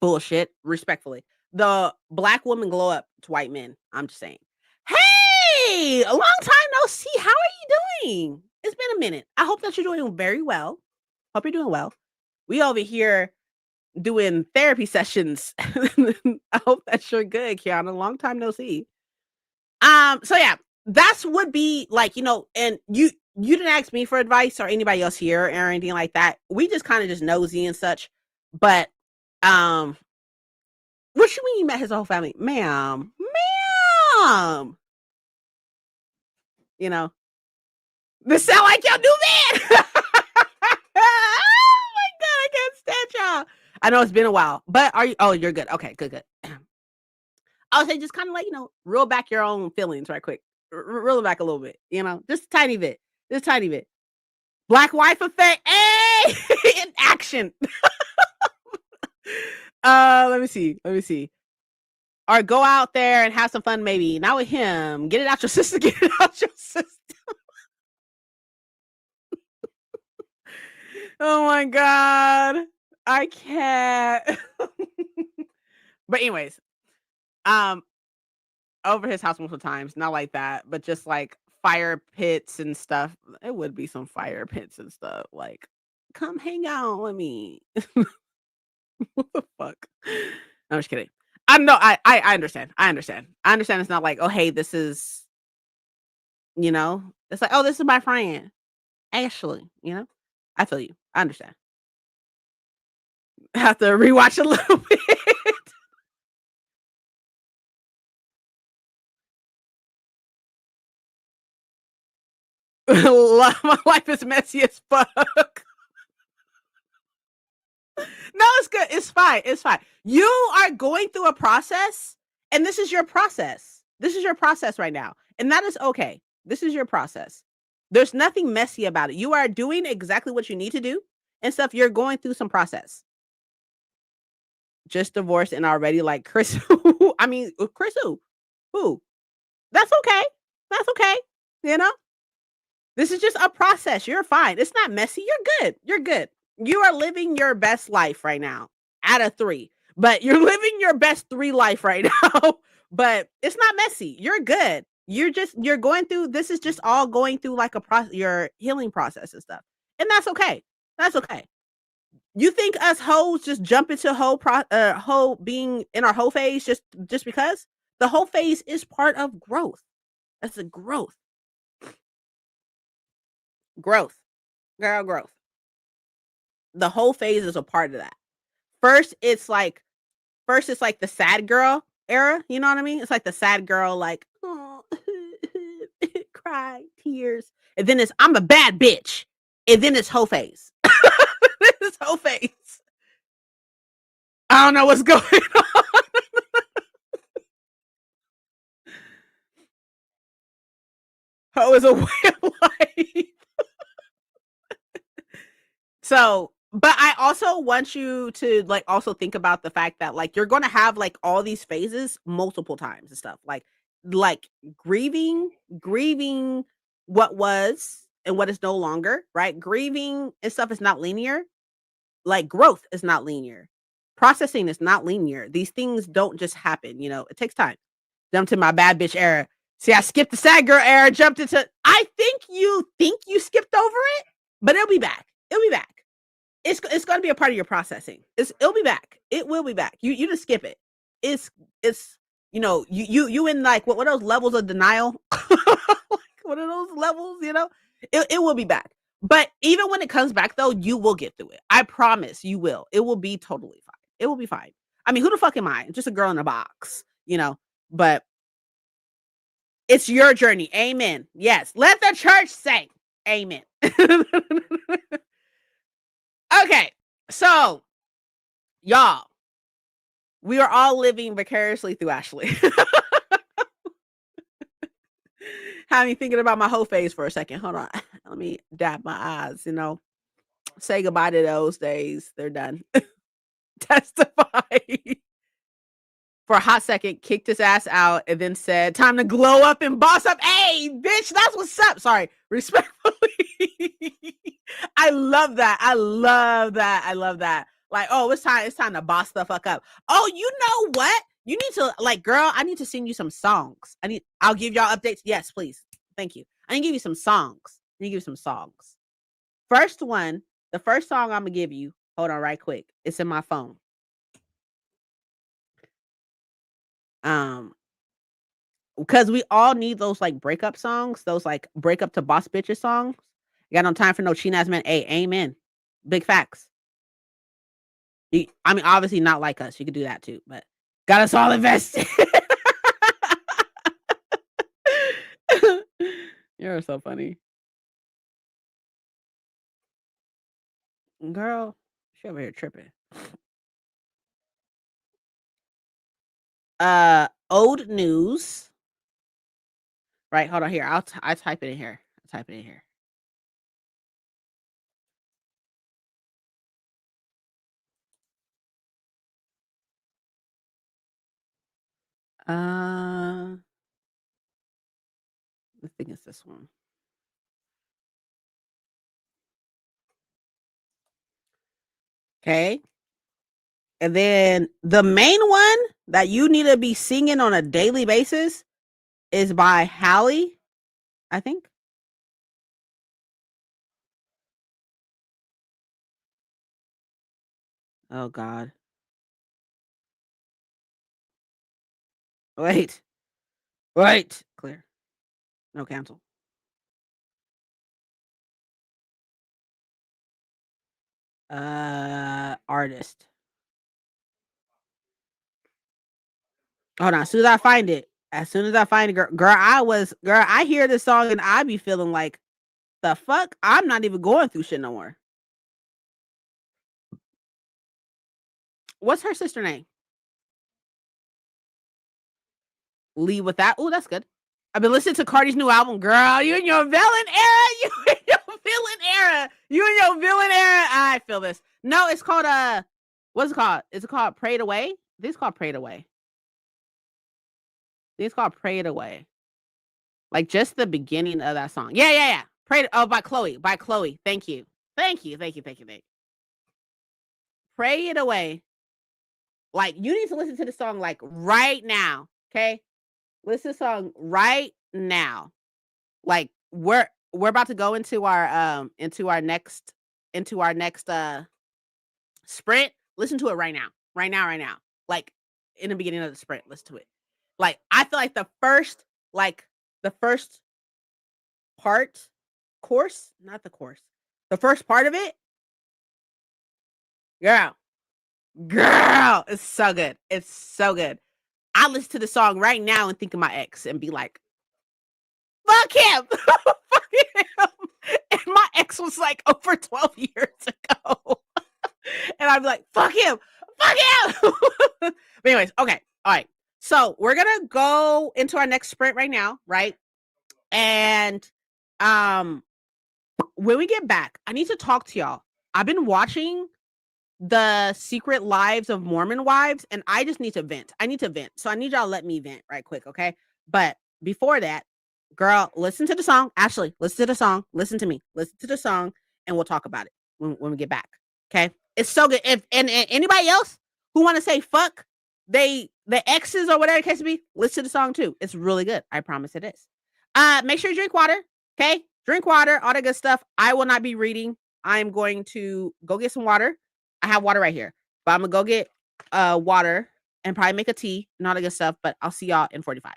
bullshit, respectfully. The black woman glow up to white men. I'm just saying. Hey, a long time no see. How are you doing? It's been a minute. I hope that you're doing very well. Hope you're doing well. We over here doing therapy sessions. I hope that you're good, Kiana. Long time no see. So yeah, that's would be like, and you didn't ask me for advice or anybody else here or anything like that. We just kind of just nosy and such. But um what you mean you met his whole family? Ma'am. Ma'am. You know, this sound like your new man. Oh my god, I can't stand y'all. I know it's been a while, but are you you're good. Okay, good, good. I would say just kind of like, reel back your own feelings right quick. Reel it back a little bit, just a tiny bit. Just a tiny bit. Black wife effect. Hey! In action. Let me see. Let me see. Or go out there and have some fun, maybe. Not with him. Get it out your system. Get it out your system. Oh my god. I can't. But anyways, um, over his house multiple times. Not like that, but just like fire pits and stuff. It would be some fire pits and stuff. Like, come hang out with me. What the fuck? I'm just kidding. I know. I understand. I understand. I understand. It's not like, oh, hey, this is, it's like, oh, this is my friend Ashley. I feel you. I understand. Have to rewatch a little bit. My life is messy as fuck. No, it's good. It's fine. It's fine. You are going through a process, and this is your process. This is your process right now. And that is okay. This is your process. There's nothing messy about it. You are doing exactly what you need to do and stuff. You're going through some process. Just divorced and already like Chris. I mean, Chris who? Who? That's okay. That's okay. You know? This is just a process. You're fine. It's not messy. You're good. You're good. You are living your best life right now out of 3. But you're living your best 3 life right now. But it's not messy. You're good. You're going through this is just all going through like a process, your healing process and stuff. And that's okay. That's okay. You think us hoes just jump into whole being in our whole phase just because? The whole phase is part of growth. That's a growth. Growth. Girl, growth. The whole phase is a part of that. First, it's like the sad girl era. You know what I mean? It's like the sad girl, like, oh, cry, tears, and then it's I'm a bad bitch, and then it's hoe face. It's hoe face. I don't know what's going on. Hoe is a way of life. So, but I also want you to like also think about the fact that like you're going to have like all these phases multiple times and stuff. Like grieving what was and what is no longer, right? Grieving and stuff is not linear. Like growth is not linear. Processing is not linear. These things don't just happen, you know. It takes time. Jump to my bad bitch era. See, I skipped the sad girl era, jumped into I think you skipped over it, but it'll be back. It'll be back. It's gonna be a part of your processing. It'll be back. It will be back. You just skip it. It's you know, you in like what are those levels of denial? Like what are those levels, you know? It will be back. But even when it comes back though, you will get through it. I promise you will. It will be totally fine. It will be fine. I mean, who the fuck am I? Just a girl in a box, you know. But it's your journey. Amen. Yes. Let the church say amen. Okay. So, y'all, we are all living vicariously through Ashley. Had me thinking about my whole face for a second. Hold on. Let me dab my eyes, you know. Say goodbye to those days. They're done. Testify. For a hot second, kicked his ass out, and then said, time to glow up and boss up. Hey, bitch, that's what's up. Sorry. Respectfully. I love that. I love that. I love that. Like, oh, it's time to boss the fuck up. Oh, you know what? You need to, like, girl, I need to send you some songs. I'll give y'all updates. Yes, please. Thank you. I need to give you some songs. I need to give you some songs. First one, the first song I'm gonna give you, hold on right quick. It's in my phone. Because we all need those like breakup songs, those like breakup to boss bitches songs. You got no time for no cheating ass man. Hey, amen. Big facts. I mean, obviously not like us. You could do that too, but got us all invested. You're so funny. Girl, she over here tripping. Old news. Right, hold on here. I type it in here. I'll type it in here. I think it's this one. Okay. And then the main one that you need to be singing on a daily basis is by Hallie, I think. Oh God. Wait. Wait. Clear. No cancel. Artist. Hold on. As soon as I find it, girl, I hear this song and I be feeling like the fuck? I'm not even going through shit no more. What's her sister name? Lead with that. Oh, that's good. I've been listening to Cardi's new album, girl. You in your villain era. You in your villain era. You in your villain era. I feel this. No, it's called what's it called? Is it called Prayed Away? This is called Prayed Away. This is called Prayed Away. Like just the beginning of that song. Yeah. Prayed by Chloe. By Chloe. Thank you. Thank you. Pray It Away. Like you need to listen to the song like right now. Okay. Listen to the song right now. Like we're about to go into our next sprint. Listen to it right now. Right now. Like in the beginning of the sprint, listen to it. Like I feel like the first part course, not the course. The first part of it, girl, it's so good. It's so good. I listen to the song right now and think of my ex and be like, fuck him. Fuck him. And my ex was like over 12 years ago. And I'd be like, fuck him. Fuck him. But anyways, okay. All right. So we're gonna go into our next sprint right now, right? And um when we get back, I need to talk to y'all. I've been watching the Secret Lives of Mormon Wives, and I just need to vent. I need to vent. So I need y'all to let me vent right quick, okay? But before that, girl, listen to the song. Ashley, listen to the song. Listen to me. Listen to the song, and we'll talk about it when we get back. Okay? It's so good. If and anybody else who want to say fuck the exes or whatever the case may be, listen to the song too. It's really good. I promise it is. Make sure you drink water. Okay? Drink water, all that good stuff. I will not be reading. I'm going to go get some water. I have water right here, but I'm gonna go get water and probably make a tea and all that good stuff. But I'll see y'all in 45.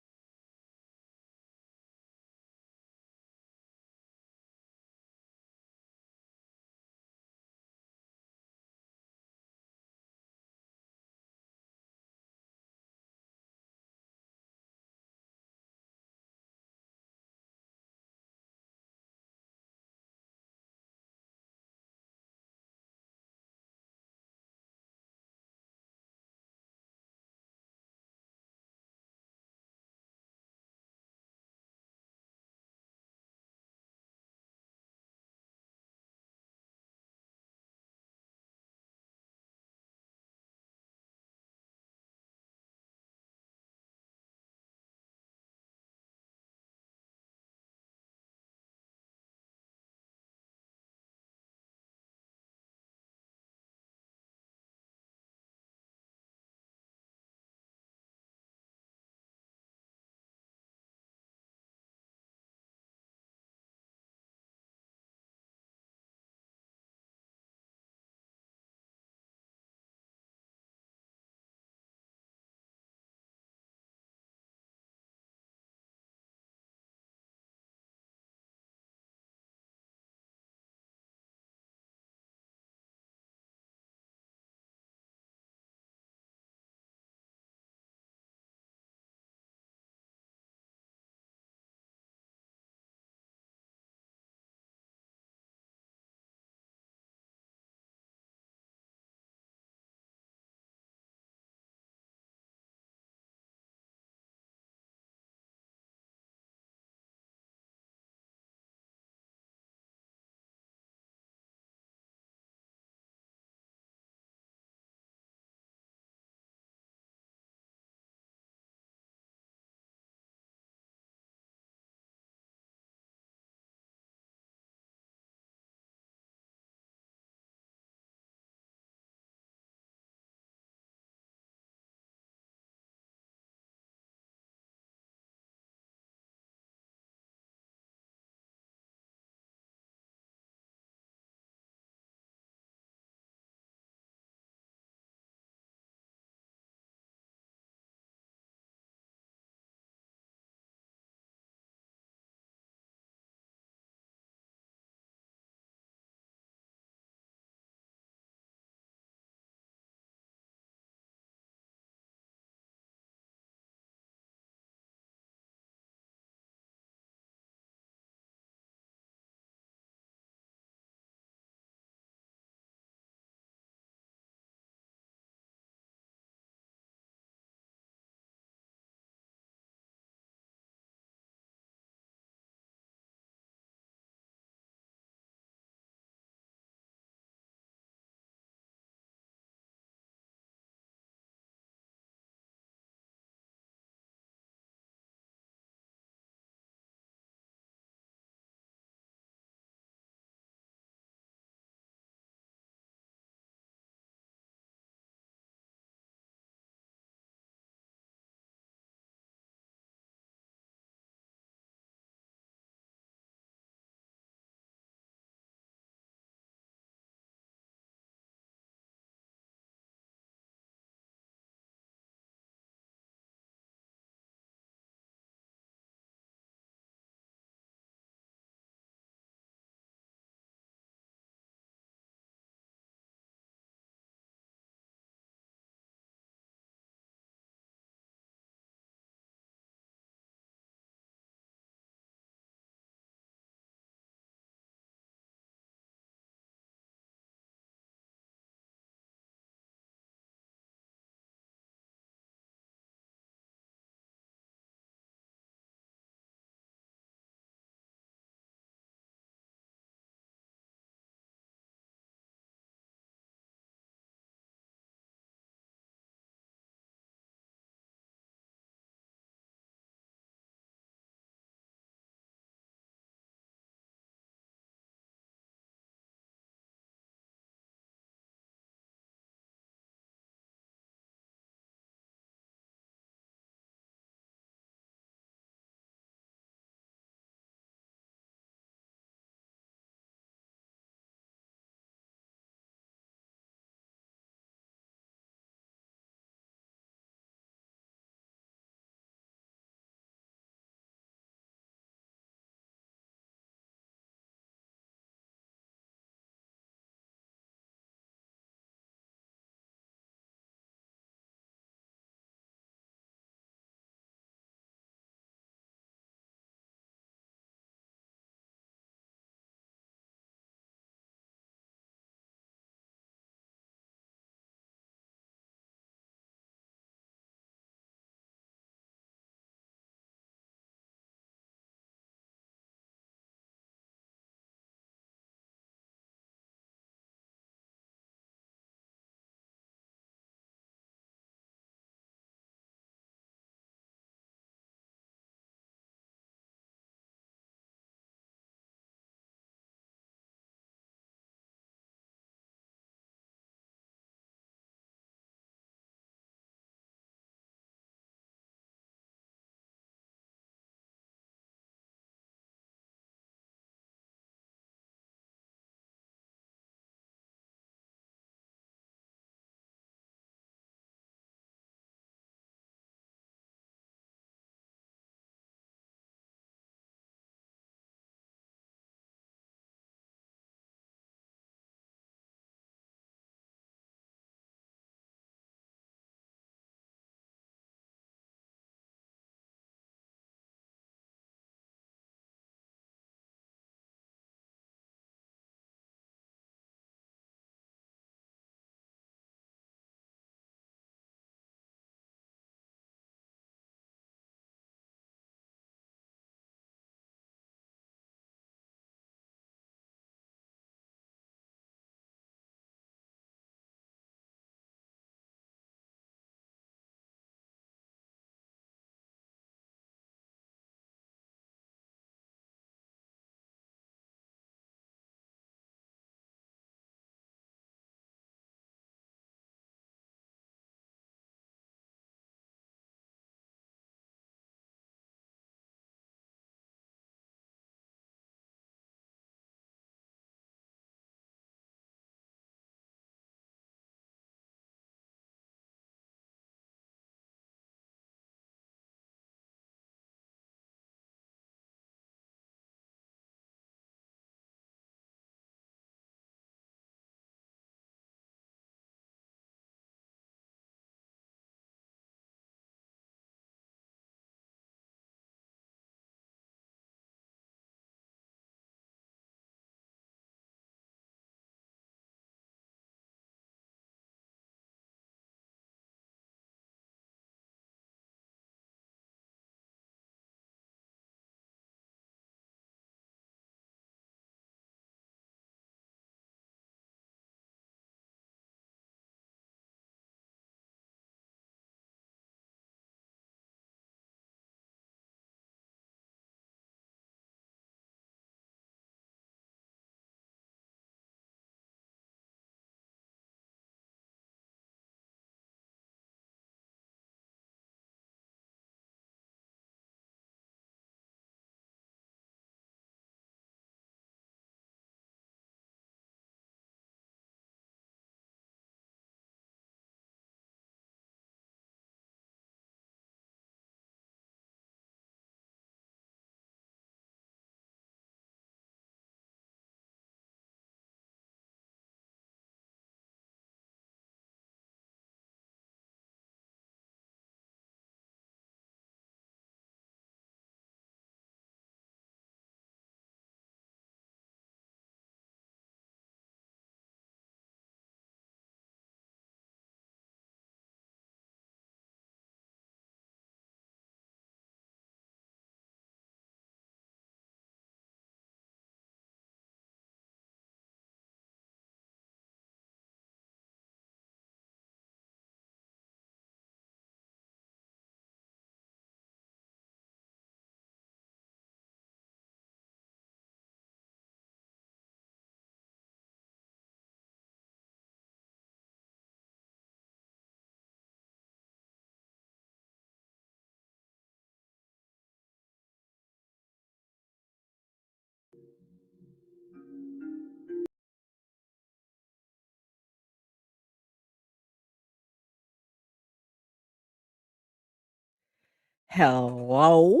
Hello?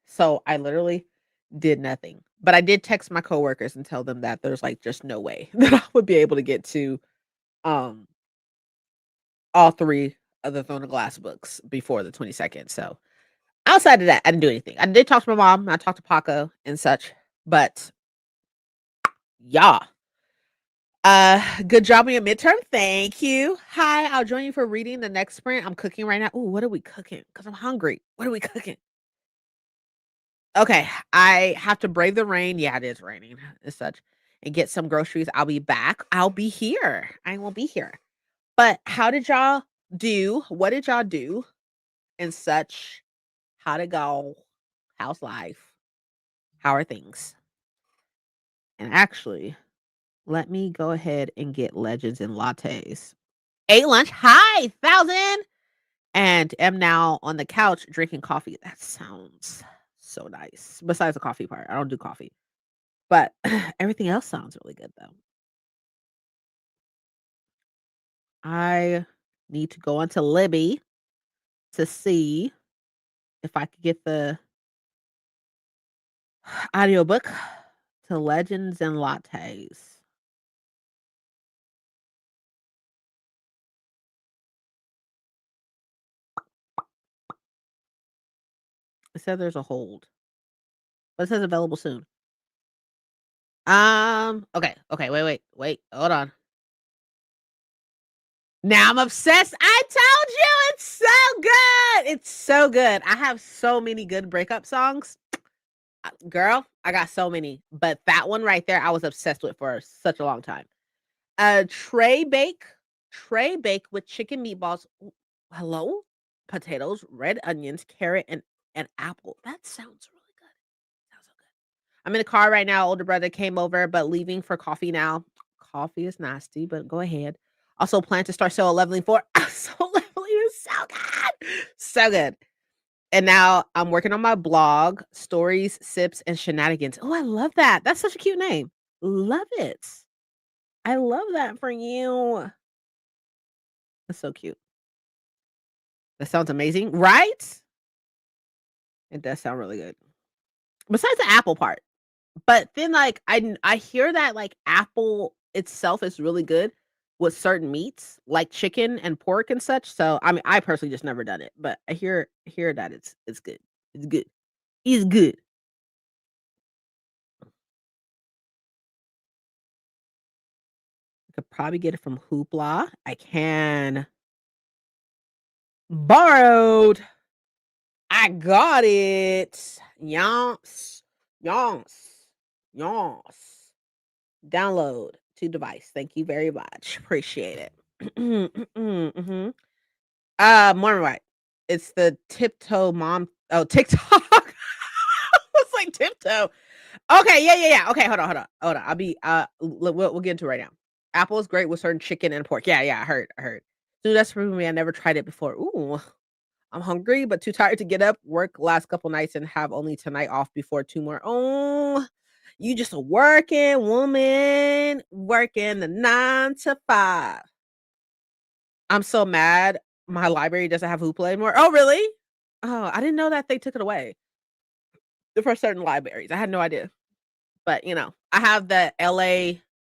So, I literally did nothing, but I did text my coworkers and tell them that there's, like, just no way that I would be able to get to, um, all 3 of the Throne of Glass books before the 22nd, so outside of that, I didn't do anything. I did talk to my mom, I talked to Paco and such, but yeah. Good job on your midterm. Thank you. Hi, I'll join you for reading the next sprint. I'm cooking right now. Ooh, what are we cooking? Because I'm hungry. What are we cooking? Okay, I have to brave the rain. Yeah, it is raining as such. And get some groceries. I'll be back. I'll be here. I will be here. But how did y'all do? What did y'all do and such? How'd it go? How's life? How are things? And actually, let me go ahead and get legends and lattes. Ate lunch. Hi, 1,000. And am now on the couch drinking coffee. That sounds so nice. Besides the coffee part, I don't do coffee. But everything else sounds really good though. I need to go onto Libby to see if I could get the audiobook to Legends and Lattes. It said there's a hold, but it says available soon. Okay, wait, hold on. Now I'm obsessed. I told you it's so good. It's so good. I have so many good breakup songs. Girl, I got so many, but that one right there, I was obsessed with for such a long time. Tray bake, tray bake with chicken meatballs. Hello, potatoes, red onions, carrot, and apple. That sounds really good. Sounds so good. I'm in the car right now. Older brother came over, but leaving for coffee now. Coffee is nasty, but go ahead. Also, plan to start solo leveling for. Solo leveling is so good, so good. And now I'm working on my blog, stories, sips, and shenanigans. Oh, I love that. That's such a cute name. Love it. I love that for you. That's so cute. That sounds amazing, right? It does sound really good. Besides the apple part. But then, like, I hear that, like, apple itself is really good with certain meats, like chicken and pork and such. So, I mean, I personally just never done it, but I hear that it's good. It's good. It's good. I could probably get it from Hoopla. I can borrowed. I got it. Yonks. Yonks. Yonks. Download to device. Thank you very much. Appreciate it. Mhm. Morning right. It's the tiptoe mom. Oh, TikTok. It's like tiptoe. Okay, yeah. Okay, hold on. I'll be we'll get into it right now. Apple is great with certain chicken and pork. Yeah, I heard. Dude, that's for me. I never tried it before. Ooh, I'm hungry, but too tired to get up. Work last couple nights and have only tonight off before 2 more. Oh, you just a working woman, working the 9 to 5. I'm so mad my library doesn't have Hoopla anymore. Oh, really? Oh, I didn't know that they took it away for certain libraries. I had no idea. But, I have the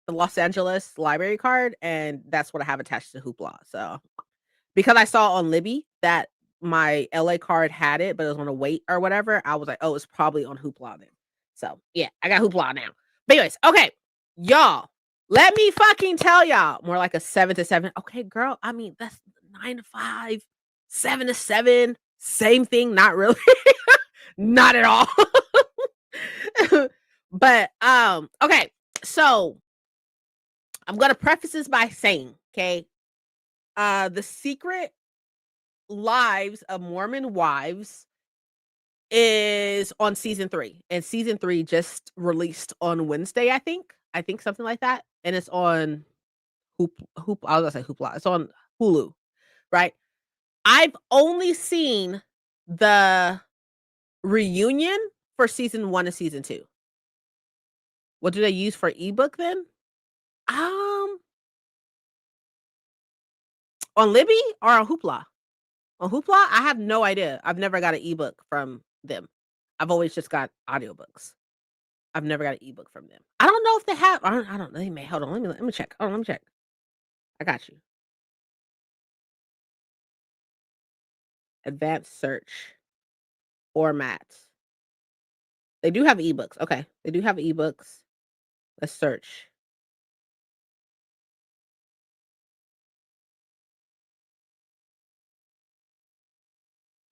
Los Angeles library card, and that's what I have attached to Hoopla. So, because I saw on Libby that my LA card had it, but it was on a wait or whatever, I was like, "Oh, it's probably on Hoopla then." So, yeah, I got Hoopla now. But anyways, okay, y'all, let me fucking tell y'all more like a 7 to 7. Okay, girl, I mean, that's 9 to 5, 7 to 7, same thing, not really. Not at all. But, okay, so I'm gonna preface this by saying, okay, The Secret Lives of Mormon Wives is on season 3, and season 3 just released on Wednesday, I think. I think something like that, and it's on Hoop I was gonna say Hoopla. It's on Hulu, right? I've only seen the reunion for season 1 and season 2. What do they use for ebook then? Um, on Libby or on Hoopla? On Hoopla, I have no idea. I've never got an ebook from them. I've always just got audiobooks. I've never got an ebook from them. I don't know if they have. I don't know. They may. Hold on. Let me check. Hold on. Let me check. I got you. Advanced search formats. They do have ebooks. Okay. They do have ebooks. Let's search.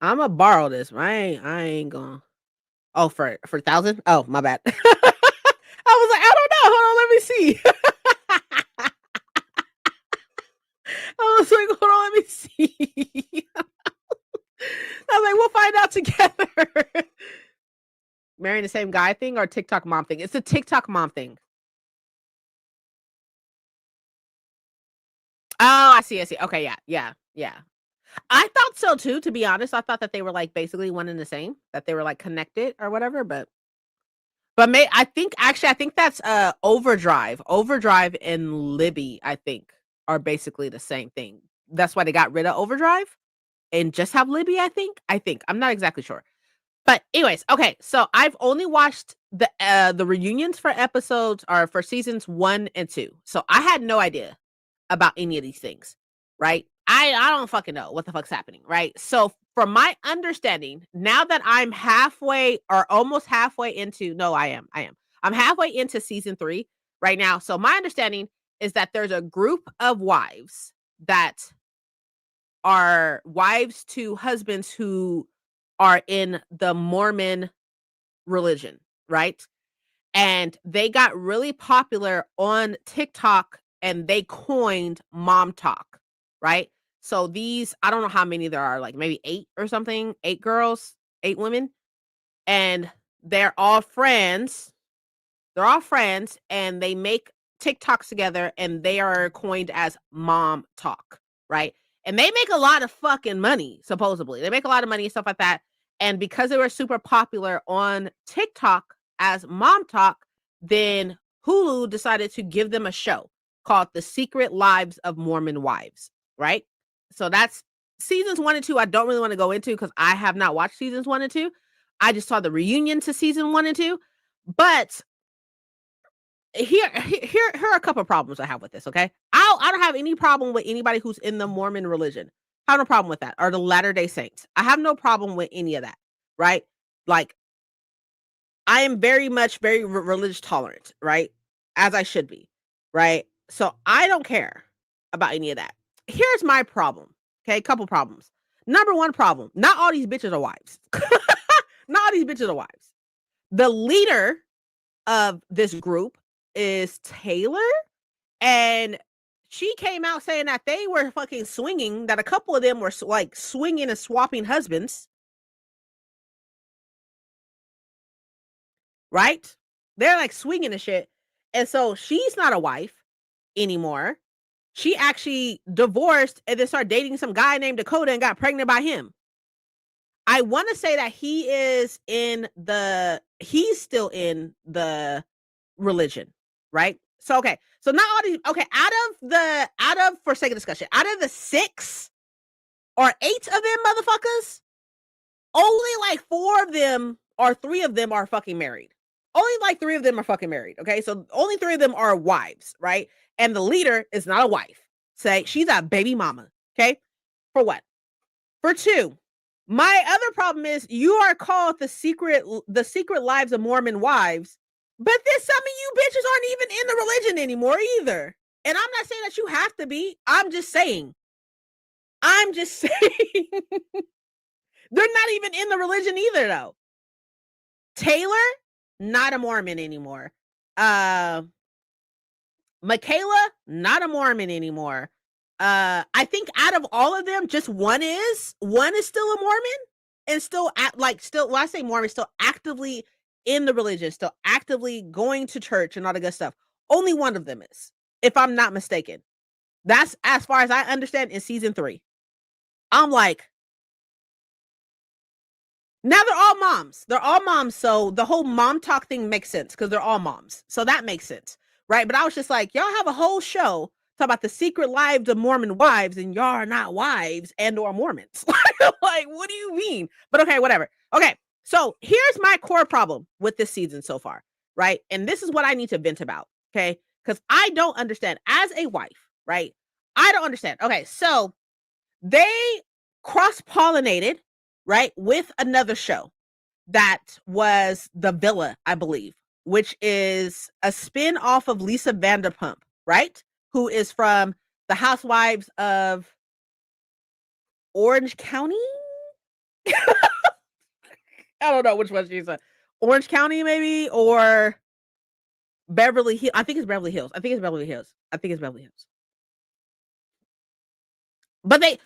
I'm gonna borrow this. I ain't gonna. Oh, for 1,000. Oh, my bad. I was like, I don't know. Hold on. Let me see. I was like, hold on. Let me see. I was like, we'll find out together. Marrying the same guy thing or TikTok mom thing? It's a TikTok mom thing. Oh, I see. I see. Okay. Yeah. Yeah. Yeah. I thought so too, to be honest. I thought that they were like basically one and the same, that they were like connected or whatever, but I think that's Overdrive. Overdrive and Libby, I think, are basically the same thing. That's why they got rid of Overdrive and just have Libby, I think. I'm not exactly sure. But anyways, okay, so I've only watched the reunions for episodes or for seasons 1 and 2. So I had no idea about any of these things, right? I don't fucking know what the fuck's happening, right? So from my understanding, now that I'm halfway or almost halfway into no, I am. I'm halfway into season 3 right now. So my understanding is that there's a group of wives that are wives to husbands who are in the Mormon religion, right? And they got really popular on TikTok and they coined mom talk, right? So these, I don't know how many there are, like maybe 8 or something, 8 girls, 8 women, and they're all friends. They're all friends and they make TikToks together and they are coined as mom talk, right? And they make a lot of fucking money, supposedly. They make a lot of money and stuff like that. And because they were super popular on TikTok as mom talk, then Hulu decided to give them a show called The Secret Lives of Mormon Wives, right? So that's seasons 1 and 2. I don't really want to go into because I have not watched seasons 1 and 2. I just saw the reunion to season 1 and 2. But here are a couple of problems I have with this, okay? I don't have any problem with anybody who's in the Mormon religion. I have no problem with that. Or the Latter-day Saints. I have no problem with any of that, right? Like, I am very much very religious tolerant, right? As I should be, right? So I don't care about any of that. Here's my problem, okay? Couple problems. Number one problem, not all these bitches are wives. Not all these bitches are wives. The leader of this group is Taylor, and she came out saying that they were fucking swinging, that a couple of them were like swinging and swapping husbands, right? They're like swinging and shit. And so she's not a wife anymore. She actually divorced and then started dating some guy named Dakota and got pregnant by him. I want to say that he's still in the religion, right? So okay, so not all these. Okay, out of for sake of discussion, out of the 6 or 8 of them motherfuckers, only like 4 of them or 3 of them are fucking married. Only like 3 of them are fucking married. Okay, so only 3 of them are wives, right? And the leader is not a wife. Say she's a baby mama. Okay, for what? For 2. My other problem is you are called the secret lives of Mormon wives, but then some of you bitches aren't even in the religion anymore either. And I'm not saying that you have to be. I'm just saying. They're not even in the religion either, though. Taylor, not a Mormon anymore. Michaela, not a Mormon anymore. I think out of all of them, just one is still a Mormon and still when I say Mormon, still actively in the religion, still actively going to church and all the good stuff. Only one of them is, if I'm not mistaken. That's as far as I understand in season 3. I'm like, now they're all moms. They're all moms. So the whole mom talk thing makes sense because they're all moms. So that makes sense. Right. But I was just like, y'all have a whole show talk about the secret lives of Mormon wives, and y'all are not wives and or Mormons. Like, what do you mean? But okay, whatever. Okay, so here's my core problem with this season so far, right? And this is what I need to vent about, okay? Because I don't understand as a wife, right? I don't understand. Okay, so they cross-pollinated, right, with another show that was The Villa, I believe, which is a spin off of Lisa Vanderpump, right? Who is from the Housewives of Orange County? I don't know which one she's a Orange County, maybe, or Beverly Hills. I think it's Beverly Hills. I think it's Beverly Hills. I think it's Beverly Hills. But they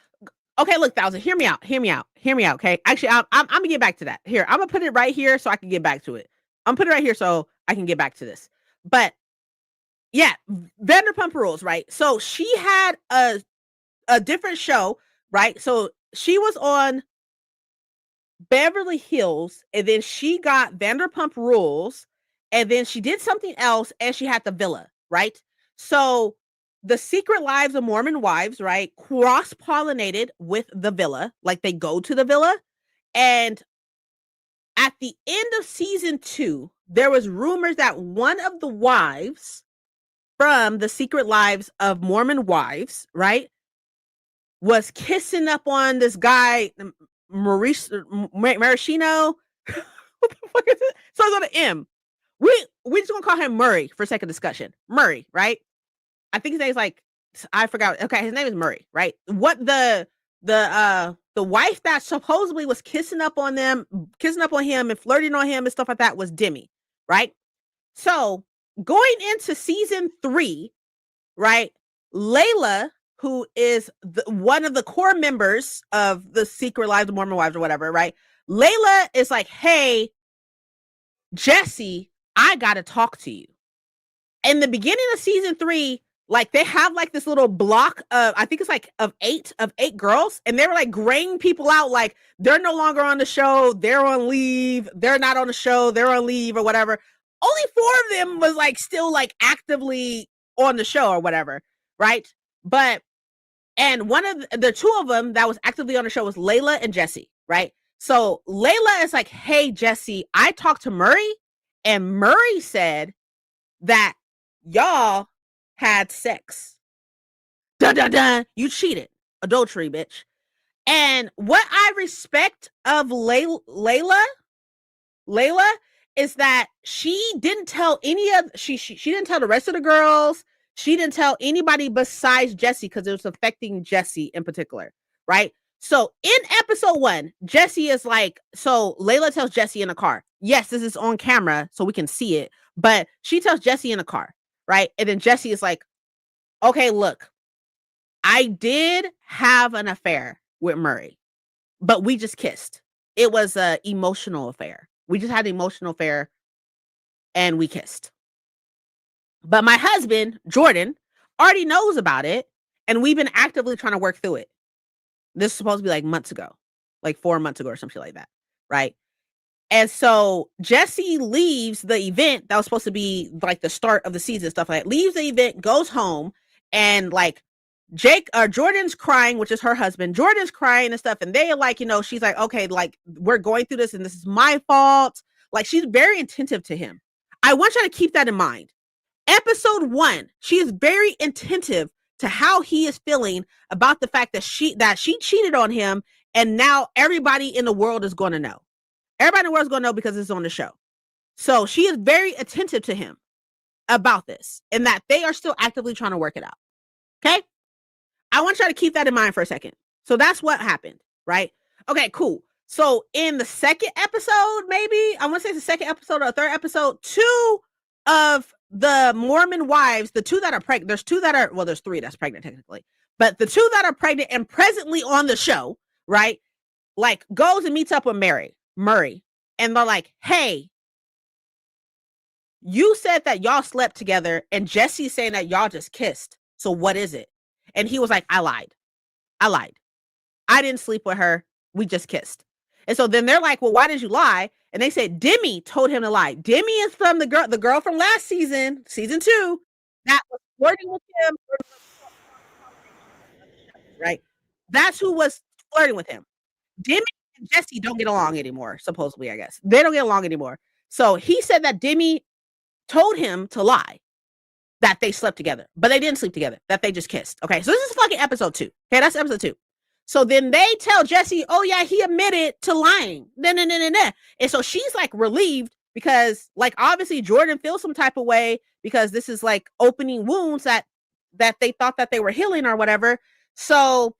okay, look, Thousand, hear me out. Hear me out. Hear me out. Okay. Actually, I'm gonna get back to that. Here, I'm gonna put it right here so I can get back to it. I'm put it right here so I can get back to this. But yeah, Vanderpump Rules, right? So she had a different show, right? So she was on Beverly Hills, and then she got Vanderpump Rules, and then she did something else, and she had The Villa, right? So the Secret Lives of Mormon Wives, right, cross-pollinated with The Villa, like they go to The Villa, and at the end of season 2, there was rumors that one of the wives from the Secret Lives of Mormon Wives, right, was kissing up on this guy, Maraschino. What the fuck is it? So I go to M. We just gonna call him Murray for sake of discussion. Murray, right? I think his name's like, I forgot. Okay, his name is Murray, right? What the wife that supposedly was kissing up on him and flirting on him and stuff like that was Demi, right? So going into season 3, right? Layla, who is one of the core members of the Secret Lives of Mormon Wives or whatever, right? Layla is like, hey, Jesse, I gotta talk to you. In the beginning of season 3, like they have like this little block of, I think it's like of eight girls, and they were like graying people out, like they're no longer on the show, they're on leave, they're not on the show, they're on leave or whatever. Only 4 of them was like still like actively on the show or whatever, right? But and one of the 2 of them that was actively on the show was Layla and Jesse, right? So Layla is like, hey, Jesse, I talked to Murray, and Murray said that y'all had sex. Dun dun dun. You cheated. Adultery, bitch. And what I respect of Layla is that she didn't tell any of she didn't tell the rest of the girls. She didn't tell anybody besides Jesse because it was affecting Jesse in particular, right? So in episode 1, Jesse is like, so Layla tells Jesse in the car, yes, this is on camera so we can see it, but she tells Jesse in the car, right? And then Jesse is like, okay, look, I did have an affair with Murray, but we just kissed. It was an emotional affair. We just had an emotional affair and we kissed. But my husband, Jordan, already knows about it, and we've been actively trying to work through it. This is supposed to be like months ago, like 4 months ago or something like that, right? And so Jesse leaves the event that was supposed to be like the start of the season, stuff like that, leaves the event, goes home, and like Jordan's crying, which is her husband. Jordan's crying and stuff, and they are like, she's like, okay, like we're going through this and this is my fault. Like she's very attentive to him. I want you to keep that in mind. Episode 1, she is very attentive to how he is feeling about the fact that she cheated on him, and now everybody in the world is going to know. Everybody in the world is going to know because it's on the show. So she is very attentive to him about this, and that they are still actively trying to work it out. Okay? I want you to keep that in mind for a second. So that's what happened, right? Okay, cool. So in the second episode, maybe, I want to say the second episode or the third episode, 2 of the Mormon wives, the 2 that are pregnant, there's 2 that are, well, there's 3 that's pregnant technically, but the 2 that are pregnant and presently on the show, right, like goes and meets up with Murray, and they're like, hey, you said that y'all slept together, and Jesse's saying that y'all just kissed. So what is it? And he was like, I lied. I didn't sleep with her. We just kissed. And so then they're like, well, why did you lie? And they said Demi told him to lie. Demi is from the girl from last season 2, that was flirting with him. right? That's who was flirting with him. Demi and Jesse don't get along anymore, supposedly, I guess. They don't get along anymore. So he said that Demi told him to lie that they slept together, but they didn't sleep together, that they just kissed. Okay, so this is fucking episode 2. Okay, that's episode 2. So then they tell Jesse, oh yeah, he admitted to lying. And so she's like relieved because like obviously Jordan feels some type of way because this is like opening wounds that they thought that they were healing or whatever. So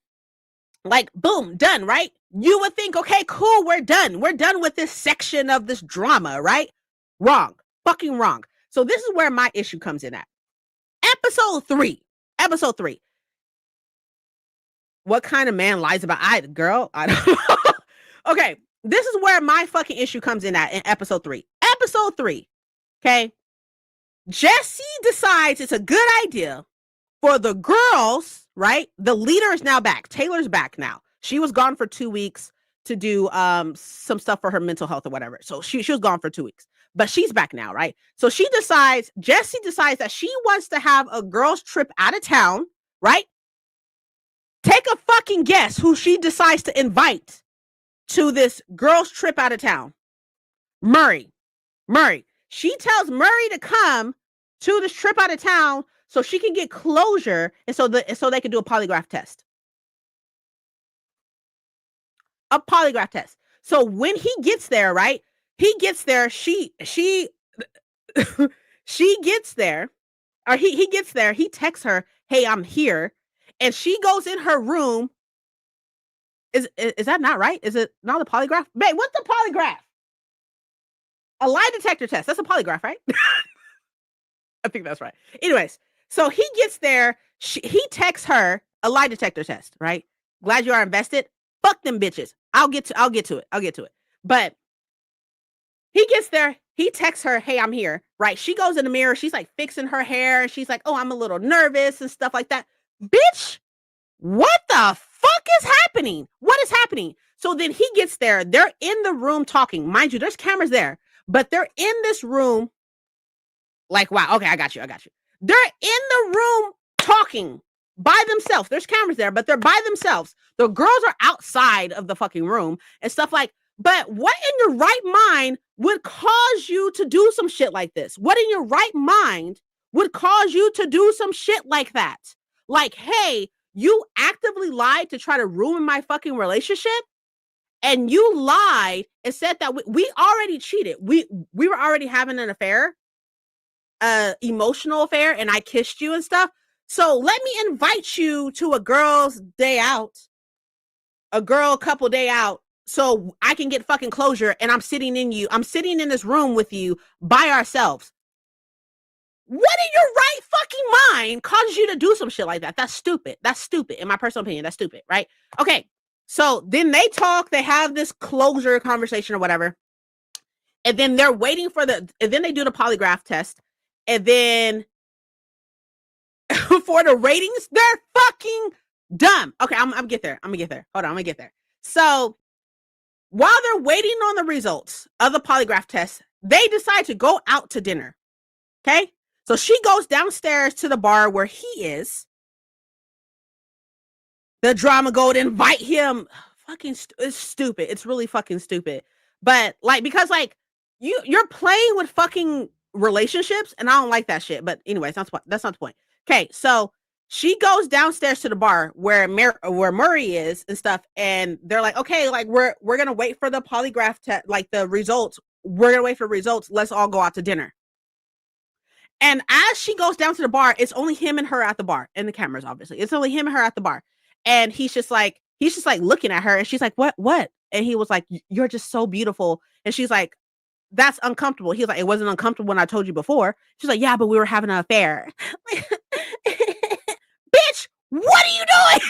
like boom, done, right? You would think, okay, cool, we're done. We're done with this section of this drama, right? Wrong. Fucking wrong. So this is where my issue comes in at. Episode 3. What kind of man lies about I don't know. Okay, this is where my fucking issue comes in at in episode 3. Episode 3. Okay. Jesse decides it's a good idea for the girls, right? The leader is now back. Taylor's back now. She was gone for 2 weeks to do some stuff for her mental health or whatever. So she was gone for 2 weeks. But she's back now, right? So Jesse decides that she wants to have a girls' trip out of town, right? Take a fucking guess who she decides to invite to this girls' trip out of town. Murray. She tells Murray to come to this trip out of town so she can get closure and so they can do a polygraph test. A polygraph test. So when he gets there, right? He gets there, she gets there, or he gets there, he texts her, hey, I'm here. And she goes in her room. Is that not right? Is it not a polygraph? Babe, what's the polygraph? A lie detector test. That's a polygraph, right? I think that's right. Anyways, so he gets there. He texts her a lie detector test, right? Glad you are invested. Fuck them bitches. I'll get to it. But he gets there. He texts her, hey, I'm here, right? She goes in the mirror. She's like fixing her hair. She's like, oh, I'm a little nervous and stuff like that. Bitch, what the fuck is happening? What is happening? So then he gets there. They're in the room talking. Mind you, there's cameras there, but they're in this room. Like, wow, okay, I got you. They're in the room talking by themselves. There's cameras there, but they're by themselves. The girls are outside of the fucking room and stuff like, but what in your right mind would cause you to do some shit like this? What in your right mind would cause you to do some shit like that? Like, hey, you actively lied to try to ruin my fucking relationship, and you lied and said that we already cheated. We were already having an affair, emotional affair, and I kissed you and stuff. So let me invite you to a girl's day out, a girl couple day out, so I can get fucking closure. And I'm sitting in this room with you by ourselves. What in your right fucking mind causes you to do some shit like that? That's stupid. In my personal opinion, that's stupid, right? Okay. So then they talk, they have this closure conversation or whatever. And then they're waiting and then they do the polygraph test. And then for the ratings, they're fucking dumb. Okay, I'm gonna get there. Hold on, I'm gonna get there. So while they're waiting on the results of the polygraph test, they decide to go out to dinner. Okay? So she goes downstairs to the bar where he is. The drama go to invite him. Fucking it's stupid. It's really fucking stupid. But like, because like you're playing with fucking relationships, and I don't like that shit. But anyways, that's not the point. Okay, so she goes downstairs to the bar where Murray is and stuff, and they're like, okay, like we're gonna wait for the polygraph test, like the results. We're gonna wait for results. Let's all go out to dinner. And as she goes down to the bar, it's only him and her at the bar, and the cameras, obviously. It's only him and her at the bar. And he's just like looking at her, and she's like, what? And he was like, you're just so beautiful. And she's like, that's uncomfortable. He's like, it wasn't uncomfortable when I told you before. She's like, yeah, but we were having an affair. Bitch, what are you doing?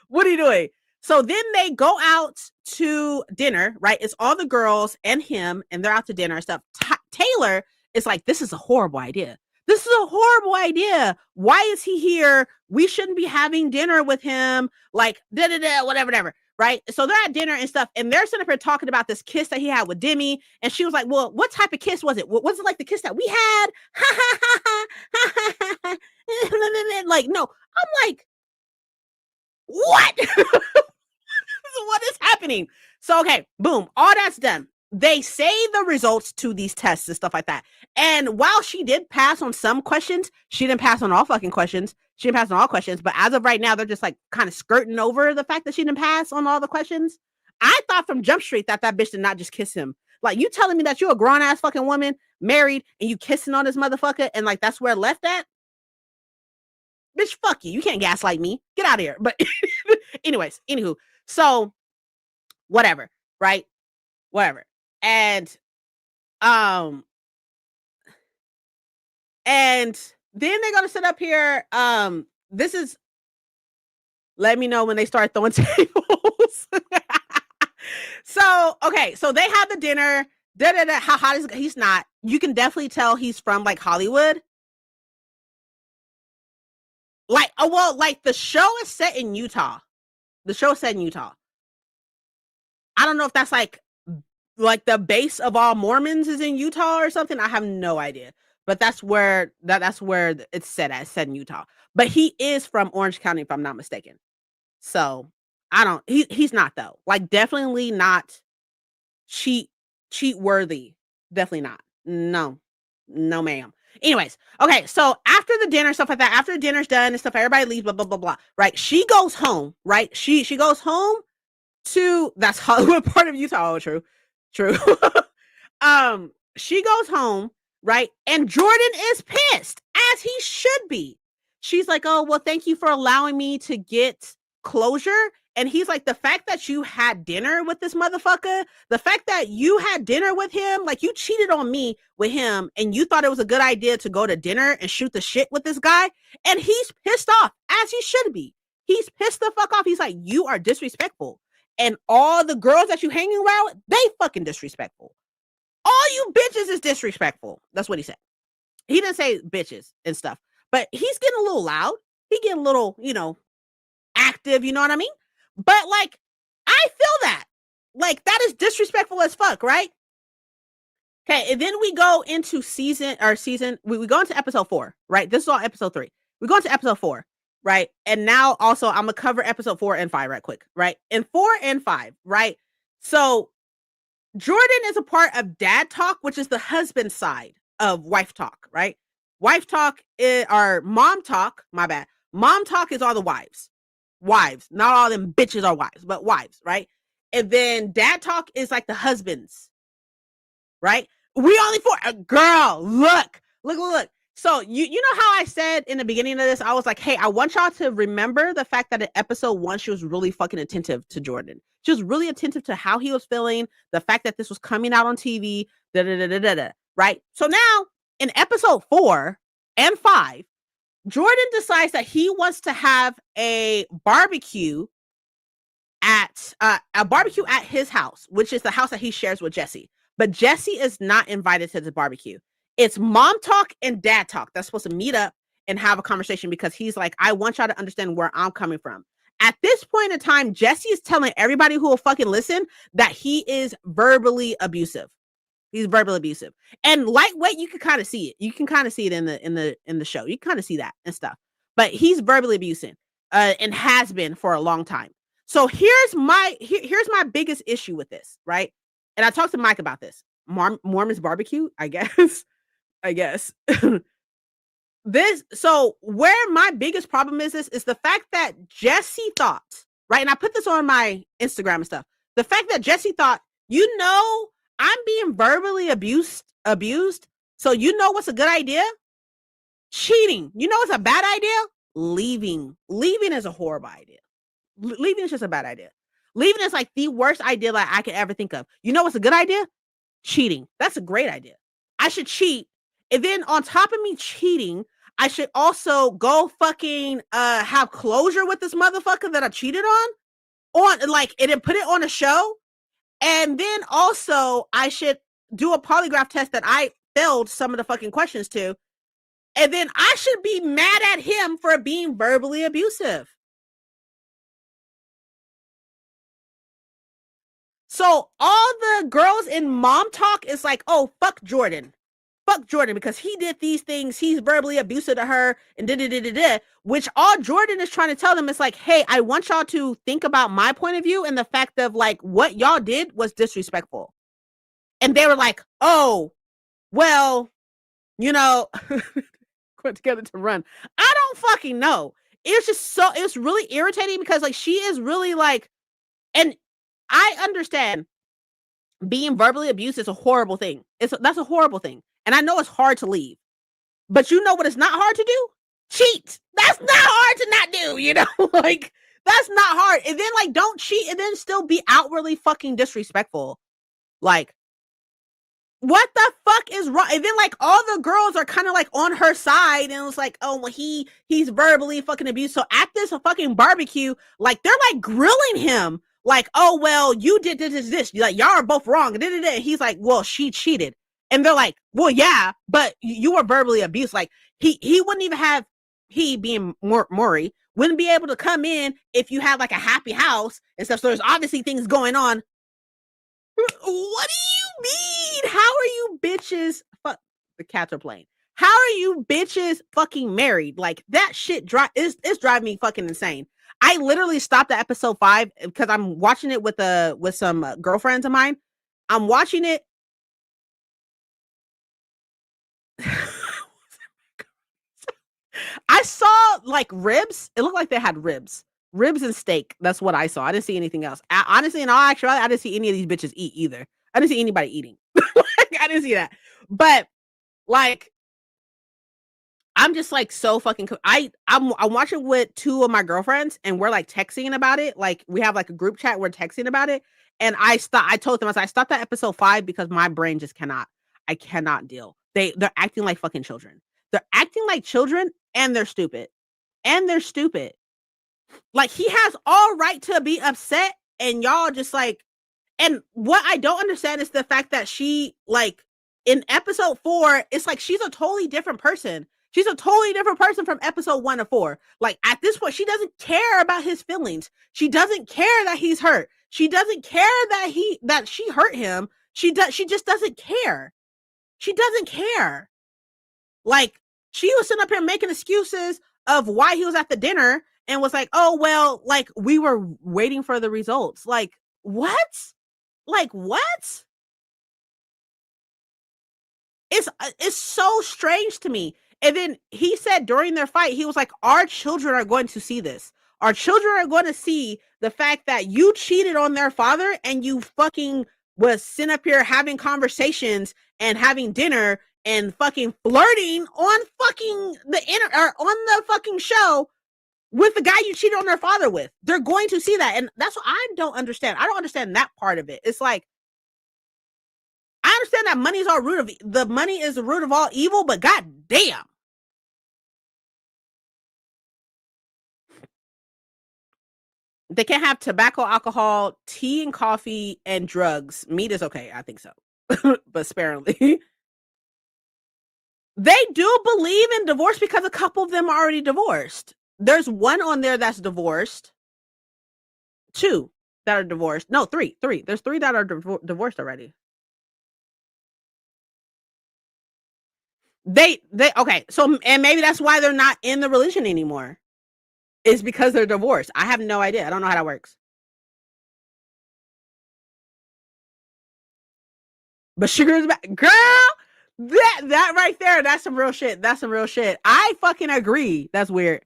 What are you doing? So then they go out to dinner, right? It's all the girls and him, and they're out to dinner and stuff. Taylor is like, this is a horrible idea. Why is he here? We shouldn't be having dinner with him. Like, whatever. right? So they're at dinner and stuff, and they're sitting up here talking about this kiss that he had with Demi, and she was like, "Well, what type of kiss was it? Was it like the kiss that we had?" Like, no, I'm like, what? What is happening? So, okay, boom, all that's done. They say the results to these tests and stuff like that. And while she did pass on some questions, she didn't pass on all fucking questions. She didn't pass on all questions. But as of right now, they're just like kind of skirting over the fact that she didn't pass on all the questions. I thought from Jump Street that that bitch did not just kiss him. Like, you telling me that you're a grown ass fucking woman, married, and you kissing on this motherfucker, and like that's where it left at? Bitch, fuck you. You can't gaslight me. Get out of here. But anyways, anywho, so whatever, right? Whatever. And um and then they're gonna sit up here. This is, let me know when they start throwing tables. So okay, so they have the dinner. Da, da, da, how hot is he's not. You can definitely tell he's from like Hollywood. Like, oh well, like the show is set in Utah. The show is set in Utah. I don't know if that's like the base of all Mormons is in Utah or something. I have no idea. But that's where it's set at. It's set in Utah. But he is from Orange County, if I'm not mistaken. So I don't he's not though. Like, definitely not cheat worthy. Definitely not. No. No, ma'am. Anyways, okay, so after the dinner, stuff like that, after the dinner's done and stuff, everybody leaves, blah, blah, blah, blah. Right. She goes home, right? She goes home to, that's Hollywood part of Utah. Oh, true. True. She goes home, right? And Jordan is pissed, as he should be. She's like, "Oh, well, thank you for allowing me to get closure." And he's like, "The fact that you had dinner with this motherfucker, the fact that you had dinner with him, like you cheated on me with him, and you thought it was a good idea to go to dinner and shoot the shit with this guy." And he's pissed off, as he should be. He's pissed the fuck off. He's like, "You are disrespectful. And all the girls that you hanging around with, they fucking disrespectful. All you bitches is disrespectful." That's what he said. He didn't say bitches and stuff, but he's getting a little loud. He getting a little, active, you know what I mean? But like, I feel that. Like, that is disrespectful as fuck, right? Okay, and then we go into we go into episode 4, right? This is all episode 3. We go into episode 4, right? And now also I'm gonna cover episode 4 and 5 right quick, right? In 4 and 5, right? So Jordan is a part of dad talk, which is the husband side of wife talk, right? Wife talk or mom talk, my bad. Mom talk is all the wives. Wives. Not all them bitches are wives, but wives, right? And then dad talk is like the husbands, right? We only for girl, look. So you know how I said in the beginning of this, I was like, hey, I want y'all to remember the fact that in episode 1, she was really fucking attentive to Jordan. She was really attentive to how he was feeling, the fact that this was coming out on TV, right? So now in episode 4 and 5, Jordan decides that he wants to have a barbecue at his house, which is the house that he shares with Jesse. But Jesse is not invited to the barbecue. It's mom talk and dad talk that's supposed to meet up and have a conversation, because he's like, I want y'all to understand where I'm coming from. At this point in time, Jesse is telling everybody who will fucking listen that he is verbally abusive. He's verbally abusive. And lightweight, you can kind of see it. You can kind of see it in the show. You kind of see that and stuff. But he's verbally abusing and has been for a long time. So here's my biggest issue with this, right? And I talked to Mike about this. Mormon's barbecue, I guess. So where my biggest problem is the fact that Jesse thought, right? And I put this on my Instagram and stuff. The fact that Jesse thought, I'm being verbally abused. So what's a good idea? Cheating. What's a bad idea? Leaving. Leaving is a horrible idea. Leaving is just a bad idea. Leaving is like the worst idea that I could ever think of. What's a good idea? Cheating. That's a great idea. I should cheat. And then on top of me cheating, I should also go fucking have closure with this motherfucker that I cheated on like, and then put it on a show. And then also I should do a polygraph test that I failed some of the fucking questions to. And then I should be mad at him for being verbally abusive. So all the girls in mom talk is like, oh, fuck Jordan. Fuck Jordan because he did these things. He's verbally abusive to her and da. Which all Jordan is trying to tell them is like, hey, I want y'all to think about my point of view and the fact of like what y'all did was disrespectful. And they were like, oh, well, you know, put together to run. I don't fucking know. It's just so, it's really irritating because like she is really like, and I understand being verbally abused is a horrible thing. That's a horrible thing. And I know it's hard to leave. But you know what it's not hard to do? Cheat. That's not hard to not do, you know? Like that's not hard. And then like don't cheat and then still be outwardly fucking disrespectful. Like what the fuck is wrong? And then like all the girls are kind of like on her side and it's like, oh well, he's verbally fucking abused. So at this fucking barbecue, like they're like grilling him, like, oh well, you did this. Like y'all are both wrong. And he's like, well, she cheated. And they're like, well, yeah, but you were verbally abused. Like he wouldn't even have he being Maury wouldn't be able to come in if you had like a happy house and stuff. So there's obviously things going on. What do you mean? How are you bitches? Fuck, the cats are playing. How are you bitches fucking married? Like that shit it's driving me fucking insane. I literally stopped at episode 5 because I'm watching it with some girlfriends of mine. I'm watching it. I saw like ribs. It looked like they had ribs and steak. That's what I saw. I didn't see anything else. Honestly, in all actuality, I didn't see any of these bitches eat either. I didn't see anybody eating. Like, I didn't see that. But like, I'm just like so fucking. I'm watching with 2 of my girlfriends, and we're like texting about it. Like we have like a group chat. We're texting about it, and I told them I stopped at episode 5 because my brain just cannot. I cannot deal. They're acting like fucking children. They're acting like children, and they're stupid. Like he has all right to be upset, and y'all just like. And what I don't understand is the fact that she like in episode 4, it's like she's a totally different person. She's a totally different person from episode 1 to 4. Like at this point, she doesn't care about his feelings. She doesn't care that he's hurt. She doesn't care that she hurt him. She just doesn't care. She doesn't care. Like she was sitting up here making excuses of why he was at the dinner and was like, oh well, like we were waiting for the results. Like what? Like what? It's so strange to me. And then he said during their fight, he was like, our children are going to see this. Our children are going to see the fact that you cheated on their father and you fucking was sitting up here having conversations and having dinner and fucking flirting on fucking or on the fucking show with the guy you cheated on their father with. They're going to see that. And that's what I don't understand. I don't understand that part of it. It's like, I understand that money is the root of all evil, but goddamn. They can't have tobacco, alcohol, tea and coffee, and drugs. Meat is okay. I think so. But sparingly. They do believe in divorce because a couple of them are already divorced. There's one on there that's divorced. 2 that are divorced. No, 3. There's 3 that are divorced already. They okay. So and maybe that's why they're not in the religion anymore. Is because they're divorced. I have no idea. I don't know how that works. But sugar's back, girl. That right there, that's some real shit. That's some real shit. I fucking agree. That's weird.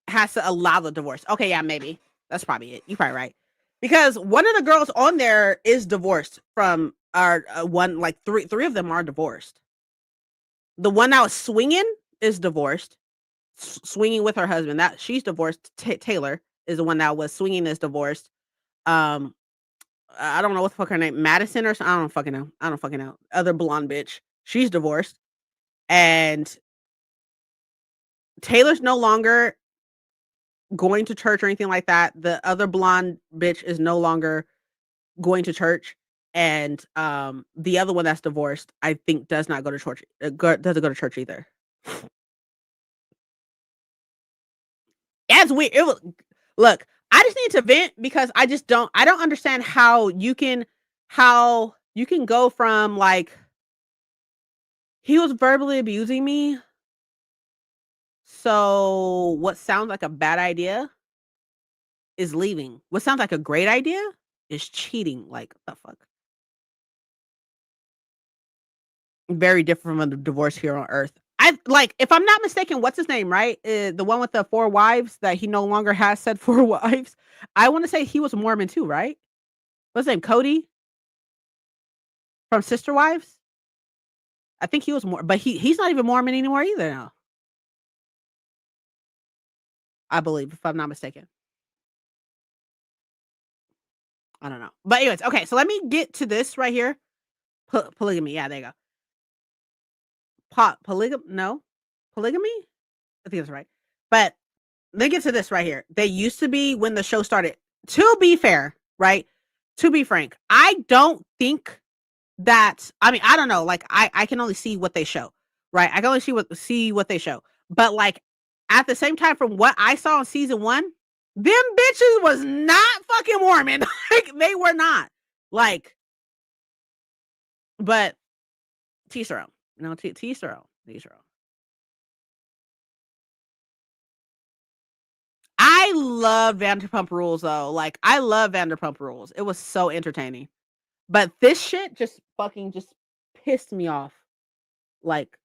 Has to allow the divorce. Okay, yeah, maybe. That's probably it. You're probably right. Because one of the girls on there is divorced from our one, like three of them are divorced. The one that was swinging is divorced, swinging with her husband. That she's divorced. Taylor is the one that was swinging is divorced. I don't know what the fuck her name, Madison or something. I don't fucking know. Other blonde bitch. She's divorced, and Taylor's no longer going to church or anything like that. The other blonde bitch is no longer going to church, and the other one that's divorced, I think, does not go to church. Doesn't go to church either. That's weird. Look, I just need to vent because I don't understand how you can go from, like, he was verbally abusing me, so what sounds like a bad idea is leaving. What sounds like a great idea is cheating, like, the fuck? Very different from a divorce here on Earth. I like, if I'm not mistaken, what's his name, right? The one with the 4 wives that he no longer has said 4 wives. I wanna say he was Mormon too, right? What's his name, Cody from Sister Wives? I think he was more, but he's not even Mormon anymore either now, I believe, if I'm not mistaken. I don't know. But anyways, okay, so let me get to this right here. Polygamy, yeah, there you go. No? Polygamy? I think that's right. But let me get to this right here. They used to be when the show started. To be fair, right? To be frank, I don't think that, I mean, I don't know, like, I can only see what they show, right? I can only see what they show. But, like, at the same time, from what I saw in season 1, them bitches was not fucking Mormon. Like, they were not. Like, but to each their own. You know, to each their own. To each their own. I love Vanderpump Rules, though. Like, I love Vanderpump Rules. It was so entertaining. But this shit just fucking just pissed me off. Like,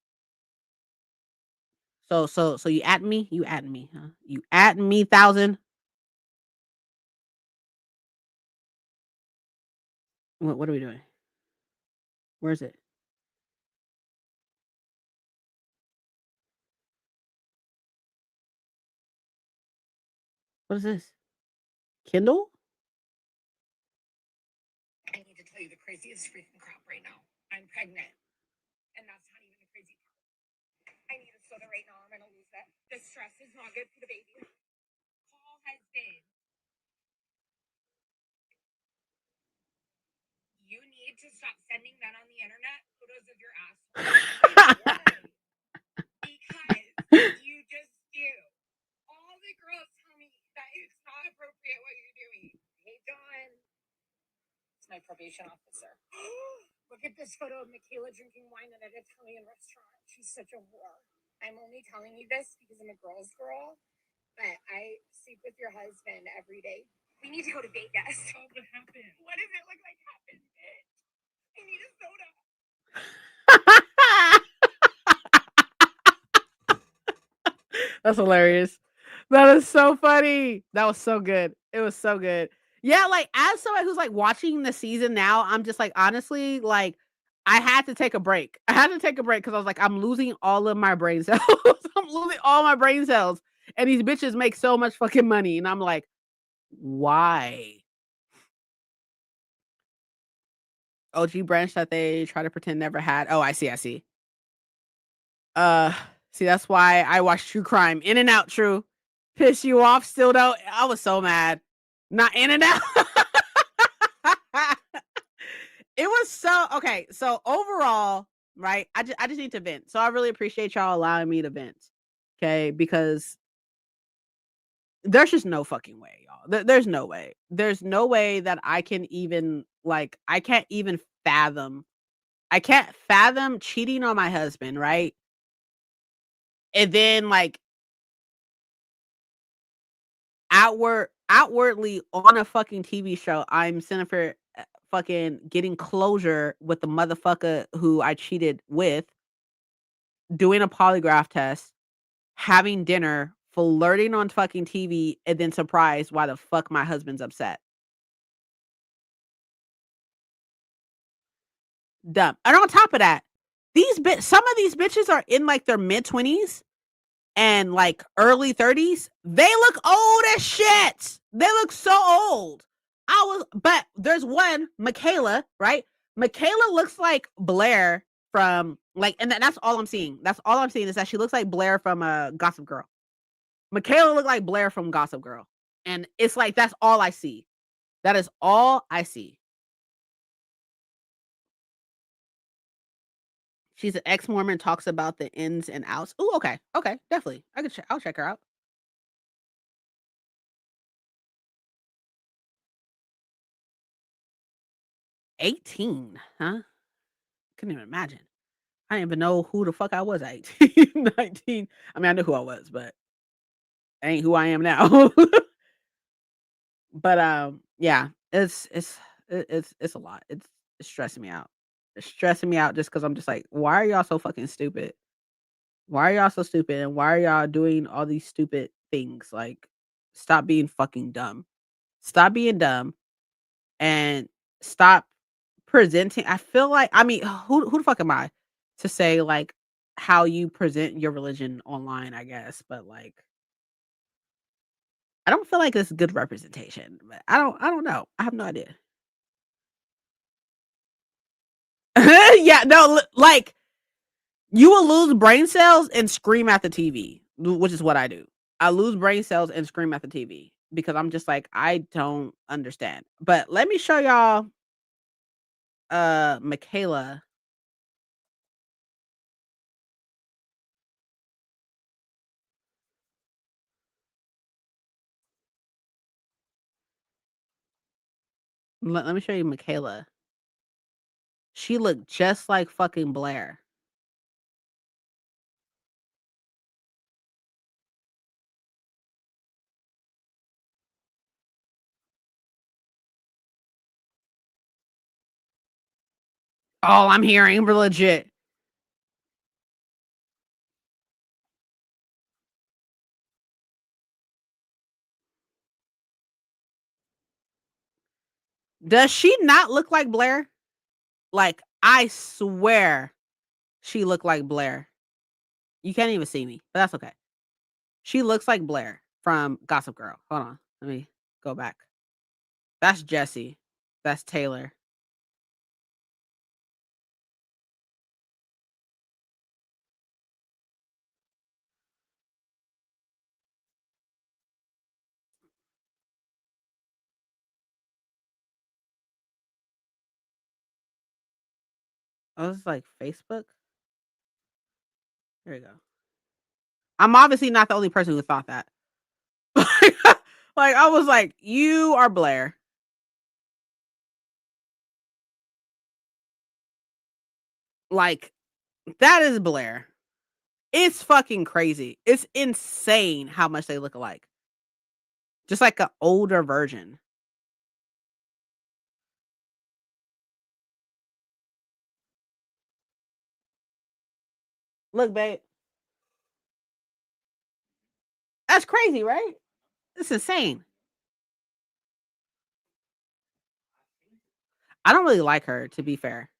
so you at me? You at me, huh? You at me 1,000? What are we doing? Where is it? What is this? Kindle? I need to tell you the craziest freaking crap right now. I'm pregnant, and that's not even the crazy part. I need a soda right now. I'm gonna lose it. The stress is not good for the baby. Paul has been. You need to stop sending men on the internet photos of your asshole. Because you just do. All the girls tell me that it's not appropriate what you're doing. Hey, John. It's my probation officer. Look at this photo of Michaela drinking wine at an Italian restaurant. She's such a whore. I'm only telling you this because I'm a girl's girl, but I sleep with your husband every day. We need to go to Vegas. Oh, what happened? What does it look like happened, bitch? I need a soda. That's hilarious. That is so funny. That was so good. It was so good. Yeah, like, as someone who's, like, watching the season now, I'm just like, honestly, like, I had to take a break. I had to take a break because I was like, I'm losing all of my brain cells. I'm losing all my brain cells. And these bitches make so much fucking money. And I'm like, why? OG branch that they try to pretend never had. Oh, I see. I see. Uh, See, that's why I watch true crime. In and Out, true. Piss you off still though? I was so mad. Not In and Out. It was so okay. So overall, right? I just need to vent. So I really appreciate y'all allowing me to vent. Okay, because there's just no fucking way, y'all. There's no way. There's no way that I can even, like, I can't even fathom. I can't fathom cheating on my husband, right? And then, like, outwardly on a fucking TV show, I'm sitting for fucking getting closure with the motherfucker who I cheated with, doing a polygraph test, having dinner, flirting on fucking TV, and then surprised why the fuck my husband's upset. Dumb. And on top of that, some of these bitches are in like their mid-20s and like early 30s. They look old as shit. They look so old. But there's one, Michaela, right? Michaela looks like Blair from, like, and that's all I'm seeing. That's all I'm seeing is that she looks like Blair from Gossip Girl. Michaela looked like Blair from Gossip Girl. And it's like, that's all I see. That is all I see. She's an ex-Mormon, talks about the ins and outs. Ooh, okay. Okay, definitely. I'll check her out. 18, huh? Couldn't even imagine. I didn't even know who the fuck I was at 18, 19. I mean, I knew who I was, but ain't who I am now. But, yeah, it's a lot. It's stressing me out. It's stressing me out just because 'cause I'm just like, "Why are y'all so fucking stupid? Why are y'all so stupid, and why are y'all doing all these stupid things? Like, stop being fucking dumb. Stop being dumb and stop presenting." I feel like I mean, who the fuck am I to say, like, how you present your religion online, I guess, but, like, I don't feel like it's good representation, but I don't know. I have no idea. Yeah, no, like, you will lose brain cells and scream at the TV, which is what I do. I lose brain cells and scream at the TV because I'm just like, I don't understand. But let me show y'all Michaela. Let me show you Michaela. She looked just like fucking Blair. Oh, I'm hearing legit. Does she not look like Blair? Like, I swear she looked like Blair. You can't even see me, but that's okay. She looks like Blair from Gossip Girl. Hold on. Let me go back. That's Jesse. That's Taylor. Oh, this is like Facebook? There you go. I'm obviously not the only person who thought that. Like, I was like, "You are Blair." Like, that is Blair. It's fucking crazy. It's insane how much they look alike. Just like an older version. Look, babe. That's crazy, right? It's insane. I don't really like her, to be fair.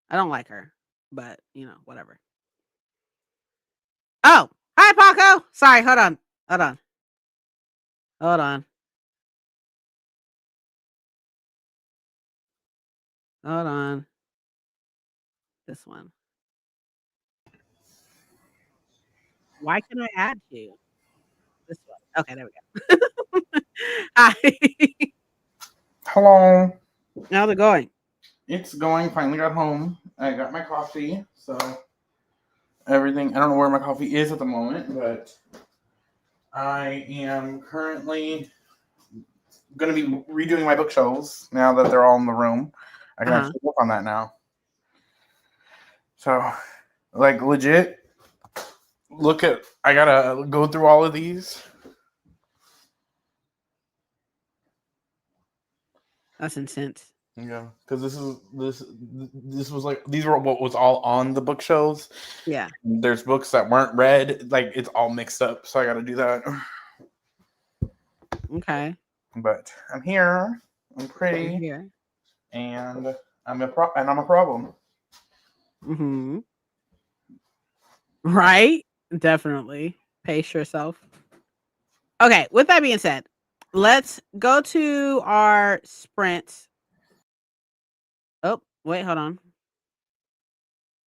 I don't like her, but, whatever. Oh, hi, Paco. Sorry, hold on. Hold on. Hold on. Hold on. This one. Why can I add you? This one. Okay, there we go. Hi. Hello. How's it going? It's going. Finally got home. I got my coffee. So everything. I don't know where my coffee is at the moment, but I am currently going to be redoing my bookshelves now that they're all in the room. I can Uh-huh. actually work on that now. So, like, legit, look at. I gotta go through all of these. That's intense. Yeah, because this was like these were what was all on the bookshelves. Yeah. There's books that weren't read. Like it's all mixed up, so I got to do that. Okay. But I'm here. I'm You're pretty, here. and I'm a problem. Mhm. Right? Definitely. Pace yourself. Okay, with that being said, let's go to our sprint. Oh, wait, hold on.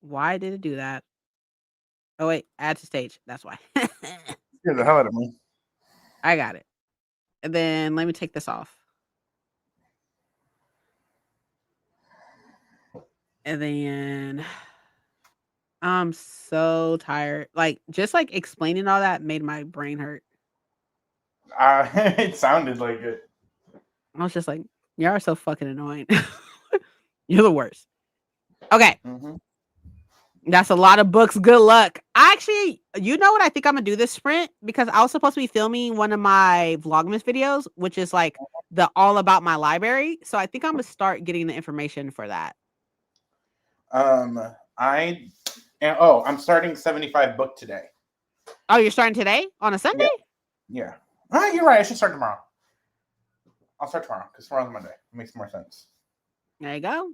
Why did it do that? Oh, wait, add to stage. That's why. Scared the hell out of me. I got it. And then let me take this off. And then I'm so tired. Like, just like explaining all that made my brain hurt. It sounded like it. I was just like, "You are so fucking annoying. You're the worst." Okay, Hmm. that's a lot of books. Good luck. Actually, you know what? I think I'm gonna do this sprint because I was supposed to be filming one of my Vlogmas videos, which is like the all about my library. So I think I'm gonna start getting the information for that. I oh, I'm starting 75 book today. Oh, you're starting today on a Sunday? Yeah, yeah. Ah, you're right. I should start tomorrow. I'll start tomorrow because tomorrow's Monday. It makes more sense. There you go.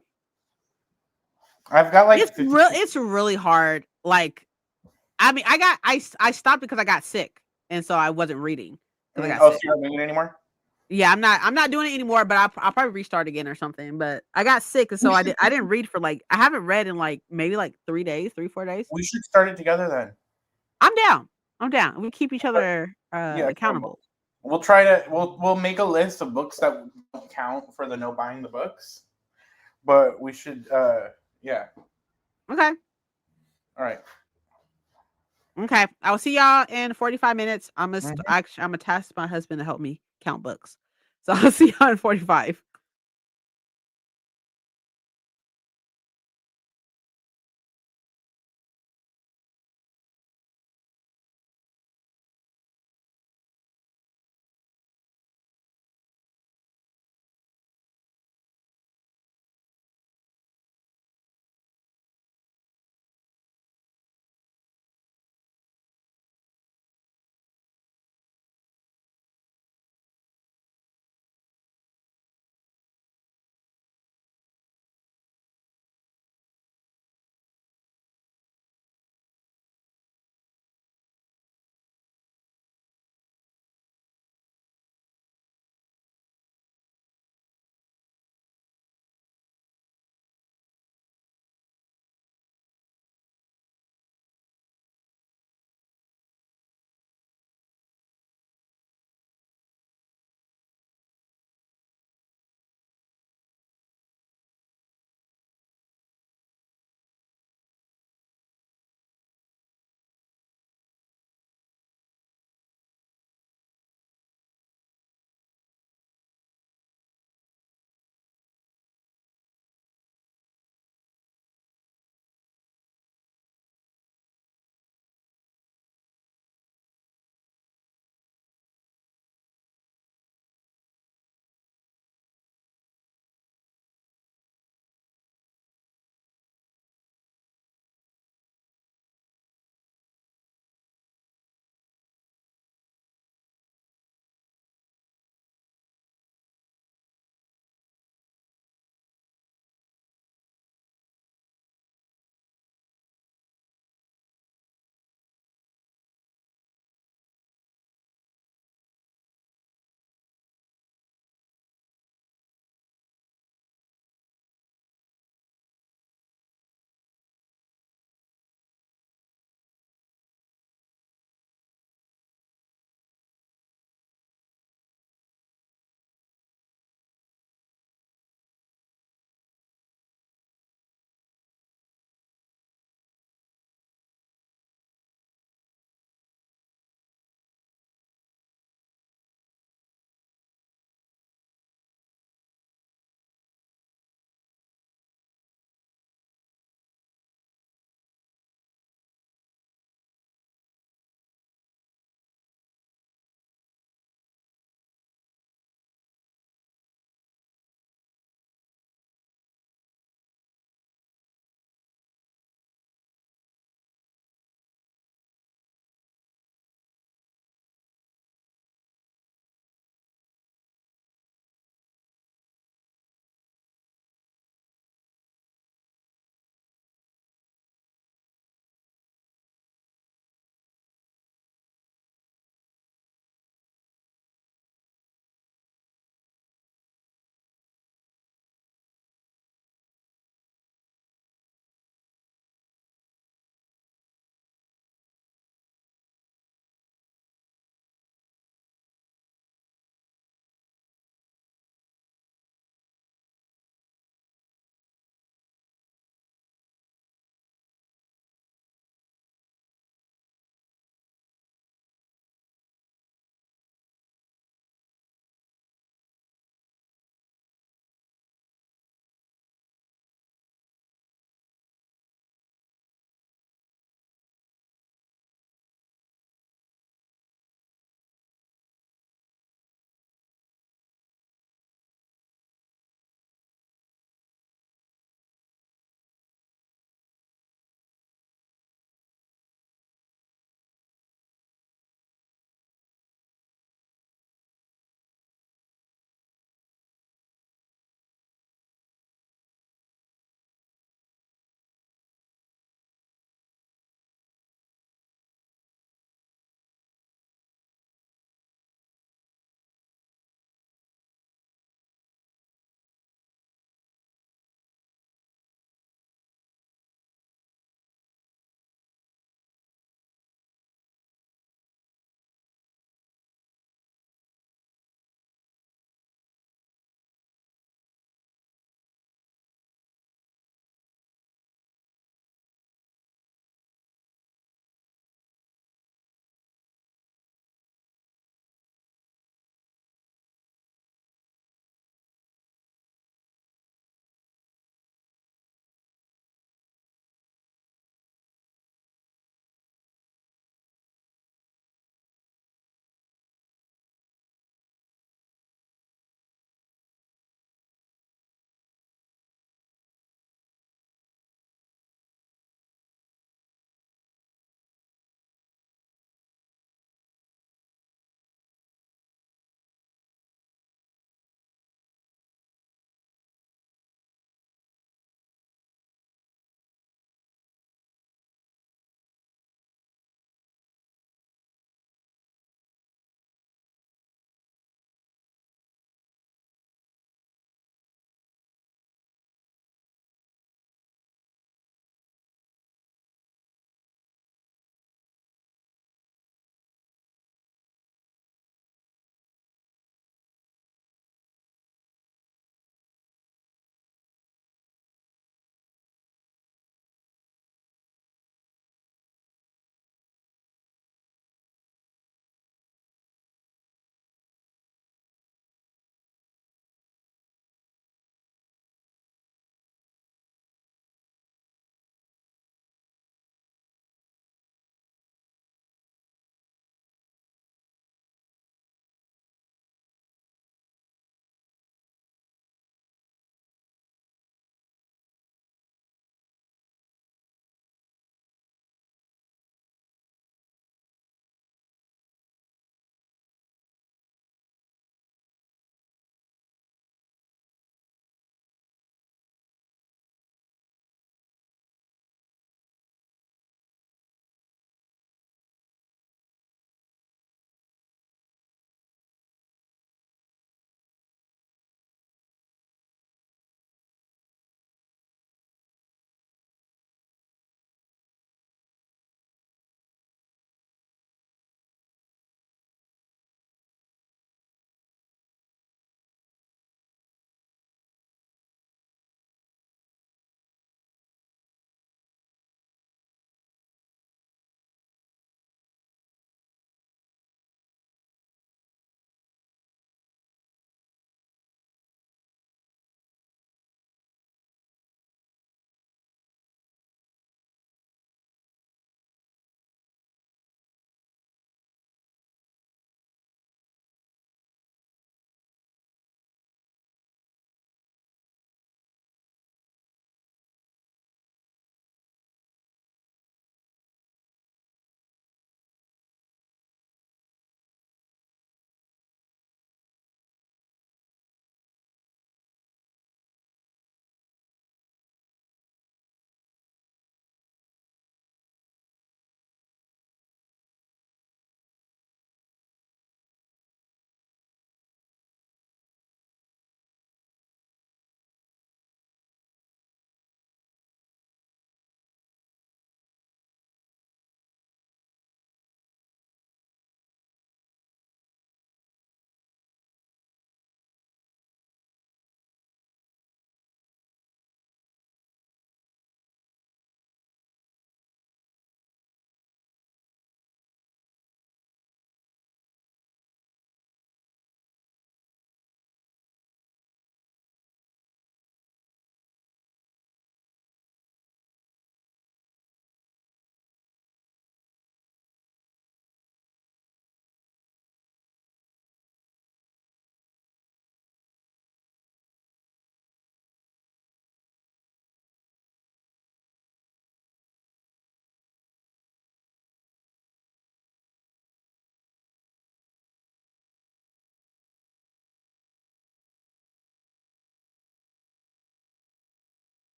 I've got It's like 50. real. It's really hard. Like, I mean, I stopped because I got sick, and so I wasn't reading because I got Oh, so sick. you're not doing it anymore? Yeah, I'm not doing it anymore, but I'll probably restart again or something. But I got sick, and so I didn't read for like I haven't read in like maybe like 3 days, 3 4 days. We should start it together then. I'm down. I'm down. We keep each other Yeah, accountable. we'll try to we'll make a list of books that don't count for the no buying the books, but we should yeah. Okay. All right. Okay. I will see y'all in 45 minutes. Mhm. Actually I'm gonna task my husband to help me count books. So I'll see y'all in 45.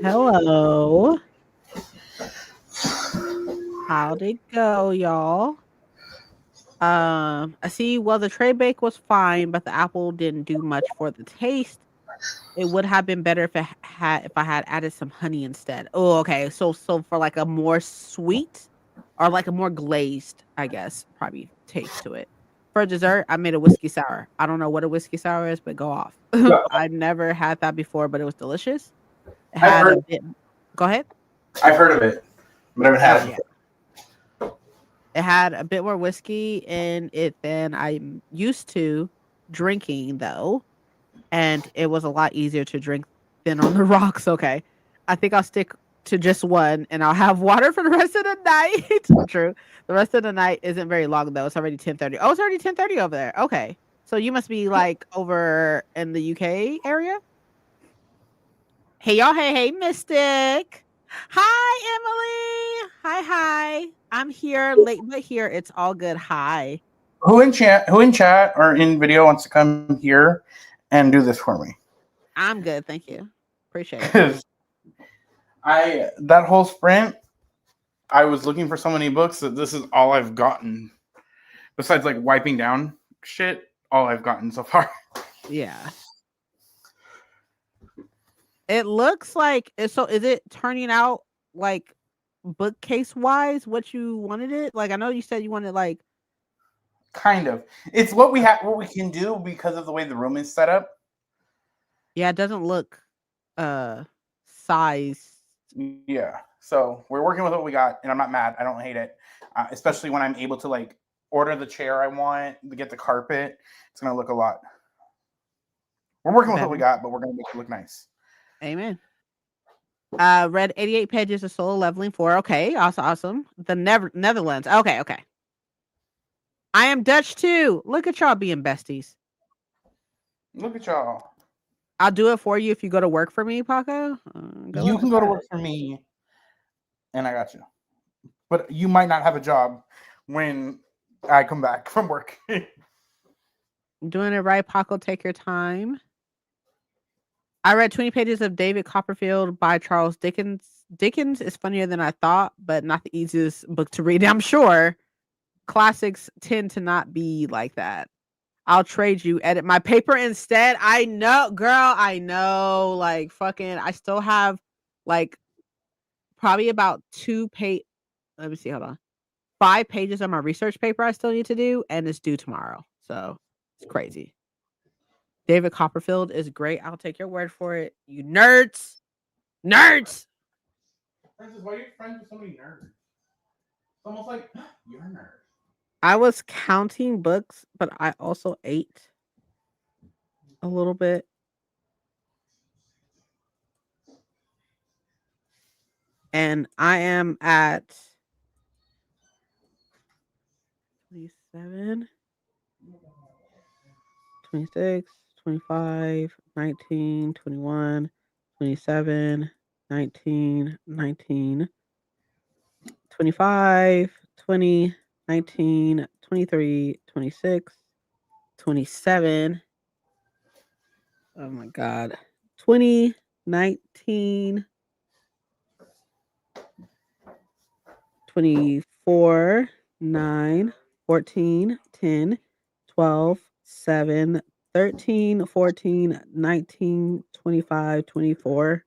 Hello. How'd it go, y'all? I see. Well, the tray bake was fine, but the apple didn't do much for the taste. It would have been better if I had added some honey instead. Oh, okay. So for like a more sweet or like a more glazed, I guess, probably taste to it. For dessert, I made a whiskey sour. I don't know what a whiskey sour is, but go off. Yeah, I never had that before, but it was delicious. It I've had a heard. bit. Go ahead. I've heard of it, but I haven't Oh had it yeah. before. It had a bit more whiskey in it than I'm used to drinking, though, and it was a lot easier to drink than on the rocks. Okay, I think I'll stick to just one, and I'll have water for the rest of the night. True, the rest of the night isn't very long though. It's already 10:30. Oh, it's already 10:30 over there. Okay, so you must be like over in the UK area. Hey y'all, hey Mystic. Hi Emily. Hi. I'm here late but here. It's all good. Hi. Who in chat or in video wants to come here and do this for me? I'm good, thank you. Appreciate it. Because that whole sprint, I was looking for so many books that this is all I've gotten. Besides like wiping down shit, all I've gotten so far. Yeah. It looks like so is it turning out like bookcase wise what you wanted it? Like I know you said you wanted like Kind of. It's what what we can do because of the way the room is set up. yeah, it doesn't look size. Yeah. So we're working with what we got, and I'm not mad. I don't hate it, especially when I'm able to like order the chair I want, to get the carpet. It's gonna look a lot. We're working with what we Better. got, but we're gonna make it look nice. Amen. Read 88 pages of solo leveling 4. Okay, awesome. The Netherlands. Okay. I am Dutch too. Look at y'all being besties. Look at y'all. I'll do it for you if you go to work for me, Paco. You can go to work for me, and I got you. But you might not have a job when I come back from work. Doing it right, Paco. Take your time. I read 20 pages of David Copperfield by Charles Dickens. Dickens is funnier than I thought, but not the easiest book to read. I'm sure classics tend to not be like that. I'll trade you. Edit my paper instead. I know, girl. I know. Like fucking. I still have like probably about 2 page. Let me see. Hold on. 5 pages of my research paper I still need to do, and it's due tomorrow. So it's crazy. David Copperfield is great. I'll take your word for it. You nerds. Nerds. Francis, why are you friends with so many nerds? It's almost like you're a nerd. I was counting books, but I also ate a little bit. And I am at 27, 26, 25, 19, 21, 27, 19, 19, 25, 20, 19, 23, 26, 27. Oh my God. 20, 19, 24, 9, 14, 10, 12, 7, 13, 14, 19, 25, 24,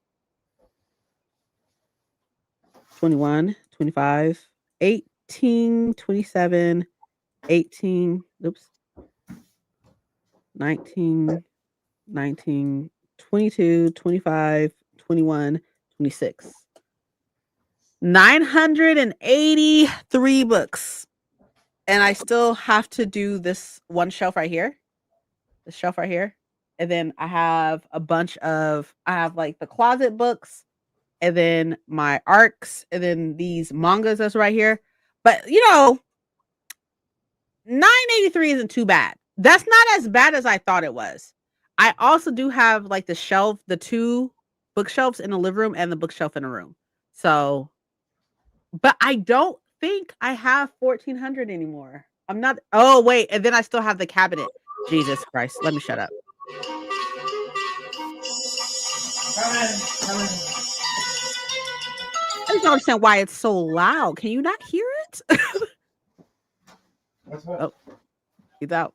21, 25, 18, 27, 18, oops, 19, 19, 22, 25, 21, 26. 983 books. And I still have to do this one shelf right here. This shelf right here. And then I have I have like the closet books and then my arcs and then these mangas that's right here. But 983 isn't too bad. That's not as bad as I thought it was. I also do have like the 2 bookshelves in the living room and the bookshelf in the room. So, but I don't think I have 1400 anymore. I'm not. Oh, wait. And then I still have the cabinet. Jesus Christ. Let me shut up. Come in. just don't understand why it's so loud. Can you not hear it? What's up? Oh, he's out.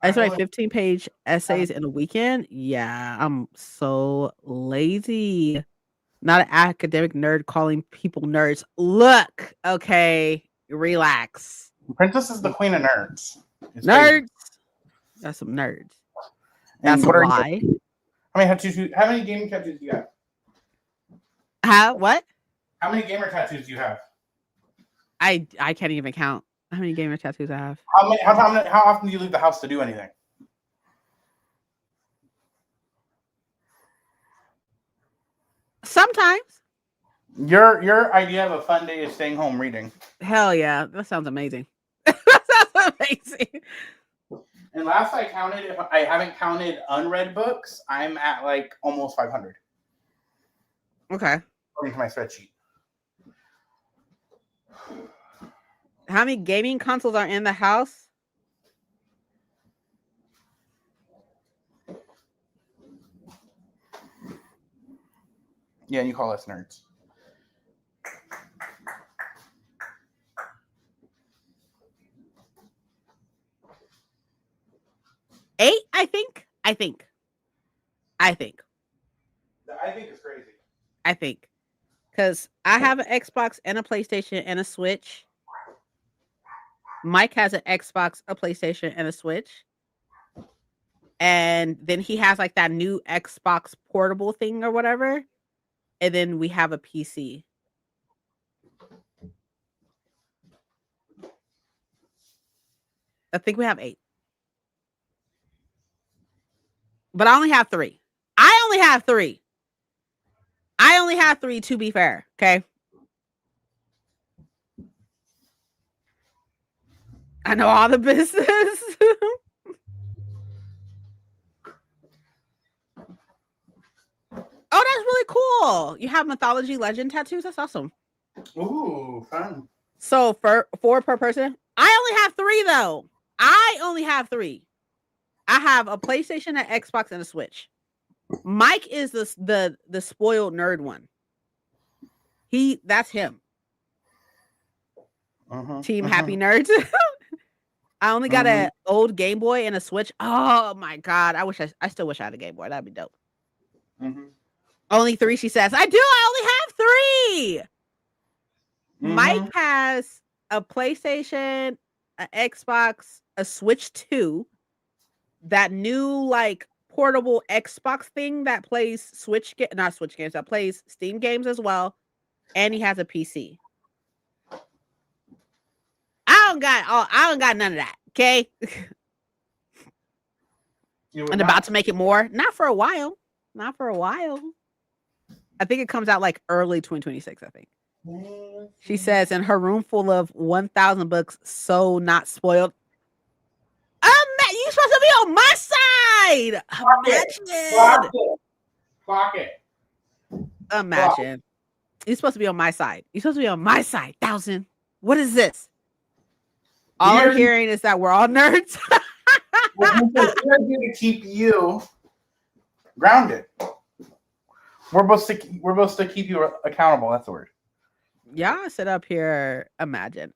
I just write 15-page essays in a weekend. Yeah, I'm so lazy. Not an academic nerd calling people nerds. Look, okay, relax. Princess is the queen of nerds. It's Nerds. crazy. That's some nerds. And That's a what are lie. you? How many gaming tattoos do you have? What? How many gamer tattoos do you have? I can't even count how many gamer tattoos I have. How often do you leave the house to do anything? Sometimes. Your idea of a fun day is staying home reading. Hell yeah, that sounds amazing. That sounds amazing. And last I counted, if I haven't counted unread books, I'm at like almost 500. Okay. According to my spreadsheet. How many gaming consoles are in the house? Yeah, and you call us nerds. Eight, I think. I think it's crazy. I think. Because I have an Xbox and a PlayStation and a Switch. Mike has an Xbox, a PlayStation, and a Switch. And then he has like that new Xbox portable thing or whatever. And then we have a PC. I think we have 8. But I only have 3. I only have 3 to be fair. Okay. I know all the business. Oh, that's really cool. You have mythology legend tattoos? That's awesome. Ooh, fun. So for 4 per person. I only have 3 though. I only have 3. I have a PlayStation, an Xbox, and a Switch. Mike is the spoiled nerd one. That's him. Team Happy Nerds. I only got an old Game Boy and a Switch. Oh my god! I still wish I had a Game Boy. That'd be dope. Only 3, she says. I do. I only have 3. Mike has a PlayStation, an Xbox, a Switch 2, that new like portable Xbox thing that plays not Switch games, that plays Steam games as well, and he has a PC. I don't got none of that. Okay. And about to make it more. Not for a while. I think it comes out like early 2026, I think. She says in her room full of 1,000 books, so not spoiled. Matt, you supposed to be on my side. Clock it. Imagine. You're supposed to be on my side. You're supposed to be on my side. 1,000. What is this? All I'm hearing is that we're all nerds. We're here to keep you grounded. We're supposed to keep you accountable. That's the word. Y'all sit up here. Imagine.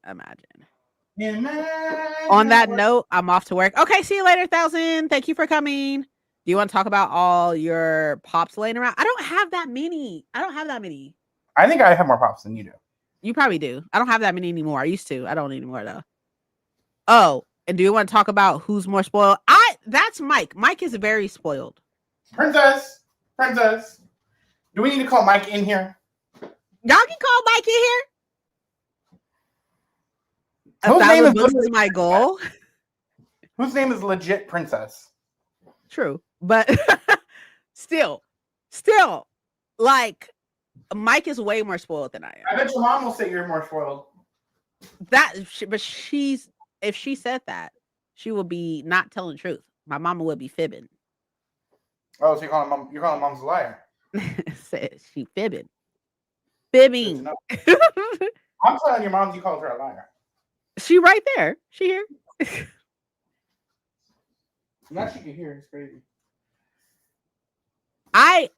On that note, I'm off to work. Okay, see you later, 1,000. Thank you for coming. Do you want to talk about all your pops laying around? I don't have that many. I think I have more pops than you do. You probably do. I don't have that many anymore. I used to. I don't anymore though. Oh, and do you want to talk about who's more spoiled? That's Mike. Mike is very spoiled. Princess. Do we need to call Mike in here? Y'all can call Mike in here. Whose name is 1,000 books is my goal. Whose name is legit Princess? True, but still, like Mike is way more spoiled than I am. I bet your mom will say you're more spoiled. But if she said that, she will be not telling the truth. My mama would be fibbing. Oh, so you're calling mom's a liar? Says she fibbing. I'm telling your mom you called her a liar. She right there. She here. Now she can hear. It's crazy. I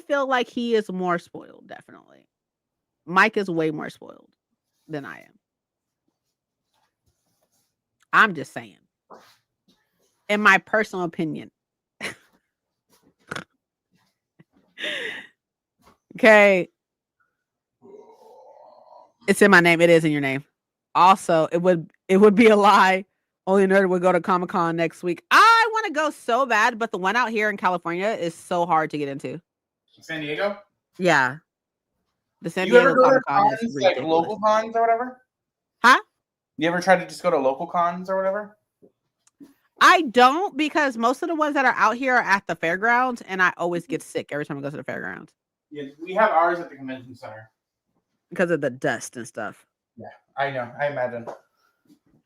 feel like he is more spoiled, definitely. Mike is way more spoiled than I am. I'm just saying. In my personal opinion. Okay. It's in my name. It is in your name. Also, it would be a lie. Only nerd would go to Comic-Con next week. I want to go so bad, but the one out here in California is so hard to get into. San Diego? Yeah. The San You ever Diego go to Comic-Con is cons, like ridiculous. local cons or whatever? Huh? You ever try to just go to local cons or whatever? I don't, because most of the ones that are out here are at the fairgrounds, and I always get sick every time I go to the fairgrounds Yeah, we have ours at the convention center. because of the dust and stuff. Yeah, I know. I imagine.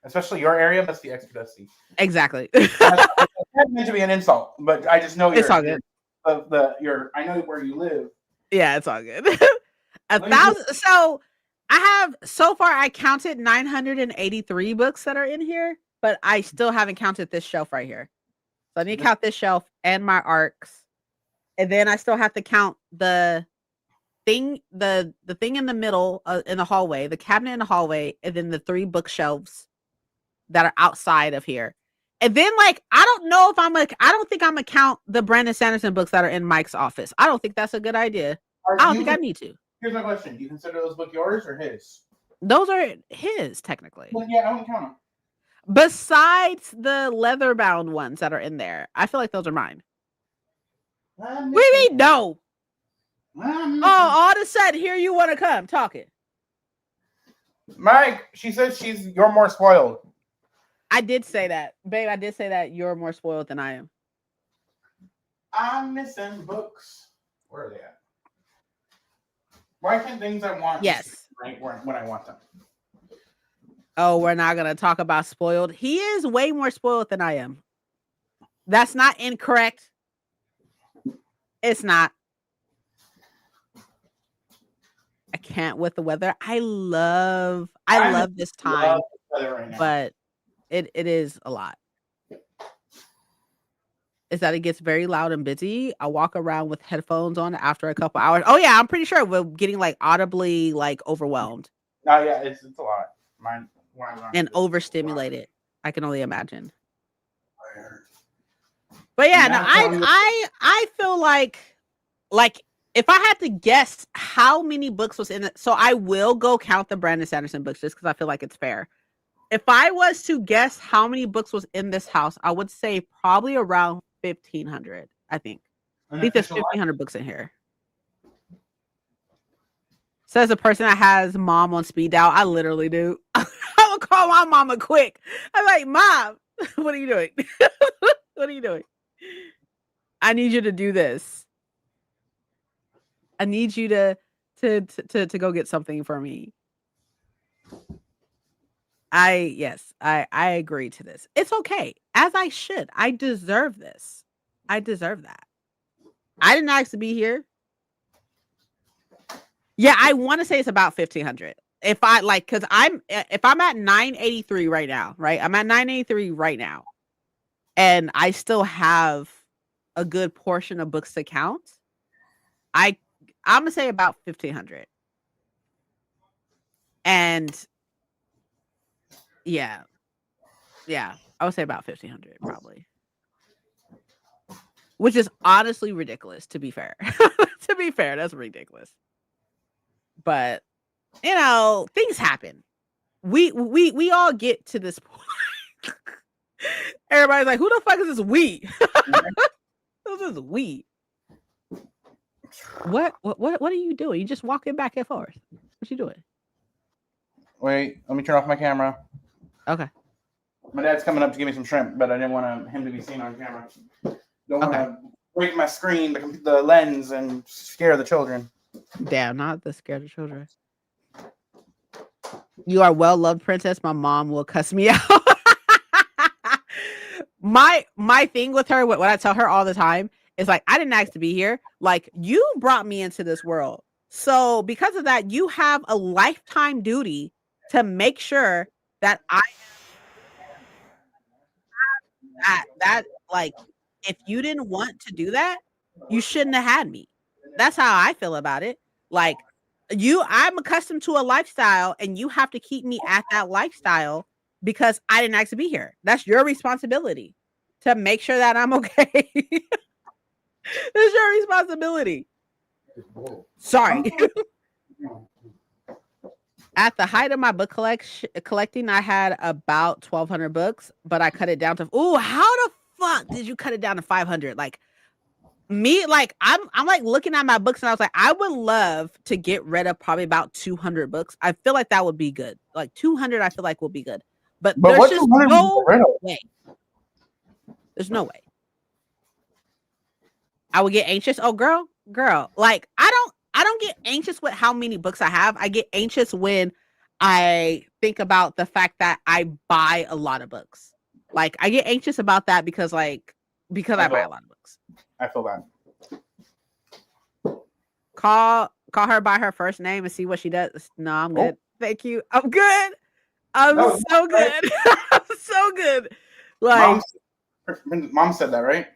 Especially your area must be extra dusty. Exactly. It's not meant to be an insult, but I just know It's all good. I know where you live. Yeah, it's all good. 1,000. So I have so far I counted 983 books that are in here, but I still haven't counted this shelf right here. So I need to count this shelf and my arcs, and then I still have to count the thing, the thing in the middle in the hallway, the cabinet in the hallway, and then the 3 bookshelves that are outside of here. And then, like, I don't know if I don't think I'm gonna count the Brandon Sanderson books that are in Mike's office. I don't think that's a good idea. I don't think I need to. Here's my question: do you consider those books yours or his? Those are his, technically. Well, yeah, I wouldn't count them. Besides the leather bound ones that are in there, I feel like those are mine. What do you mean no? Oh, all of a sudden, here you want to come talking. Mike, she says you're more spoiled. I did say that, babe. I did say that you're more spoiled than I am. I'm missing books. Where are they at? Why can't things I want Yes. right when I want them? Oh, we're not gonna talk about spoiled. He is way more spoiled than I am. That's not incorrect. It's not. I can't with the weather. I love this time, Right now. but it is a lot. Is that it gets very loud and busy. I walk around with headphones on after a couple hours. Oh yeah, I'm pretty sure we're getting like audibly like overwhelmed. Oh yeah, it's a lot. Mine and overstimulated. I can only imagine. But yeah, no, I feel like if I had to guess how many books was in it, so I will go count the Brandon Sanderson books just because I feel like it's fair. If I was to guess how many books was in this house, I would say probably around 1,500. I think there's 1,500 books in here. Says the person that has mom on speed dial. I literally do. I would call my mama quick. I'm like, Mom, what are you doing? What are you doing? I need you to do this. I need you to go get something for me. I agree to this. It's okay. As I should. I deserve this. I deserve that. I didn't ask to be here. Yeah, I want to say it's about 1,500. If I like, because if I'm at 983 right now, right? I'm at 983 right now, and I still have a good portion of books to count. I'm gonna say about 1,500, and yeah, I would say about 1,500 probably, which is honestly ridiculous. To be fair, that's ridiculous. But things happen. We all get to this point. Everybody's like, who the fuck is this we? This is we. What are you doing? You just walking back and forth. What you doing? Wait, let me turn off my camera. Okay. My dad's coming up to give me some shrimp, but I didn't want him to be seen on camera. Don't want to break my screen, the lens, and scare the children. Damn, not the scare the children. You are well loved, princess. My mom will cuss me out. My thing with her, what I tell her all the time is like, I didn't ask to be here. Like, you brought me into this world. So because of that, you have a lifetime duty to make sure that I that like, if you didn't want to do that, you shouldn't have had me. That's how I feel about it. Like, I'm accustomed to a lifestyle, and you have to keep me at that lifestyle because I didn't ask to be here. That's your responsibility to make sure that I'm okay. It's your responsibility. Sorry. At the height of my book collecting, I had about 1,200 books, but I cut it down to. Ooh, how the fuck did you cut it down to 500? Like me, like I'm like looking at my books, and I was like, I would love to get rid of probably about 200 books. I feel like that would be good. Like 200, I feel like will be good. But there's what just 200 no way. There's no way. I would get anxious. Oh, girl. Like I don't get anxious with how many books I have. I get anxious when I think about the fact that I buy a lot of books. Like I get anxious about that because I buy a lot of books. I feel bad. Call her by her first name and see what she does. No, I'm good. Thank you. I'm good. I'm so good. I'm so good. Like Mom said that, right?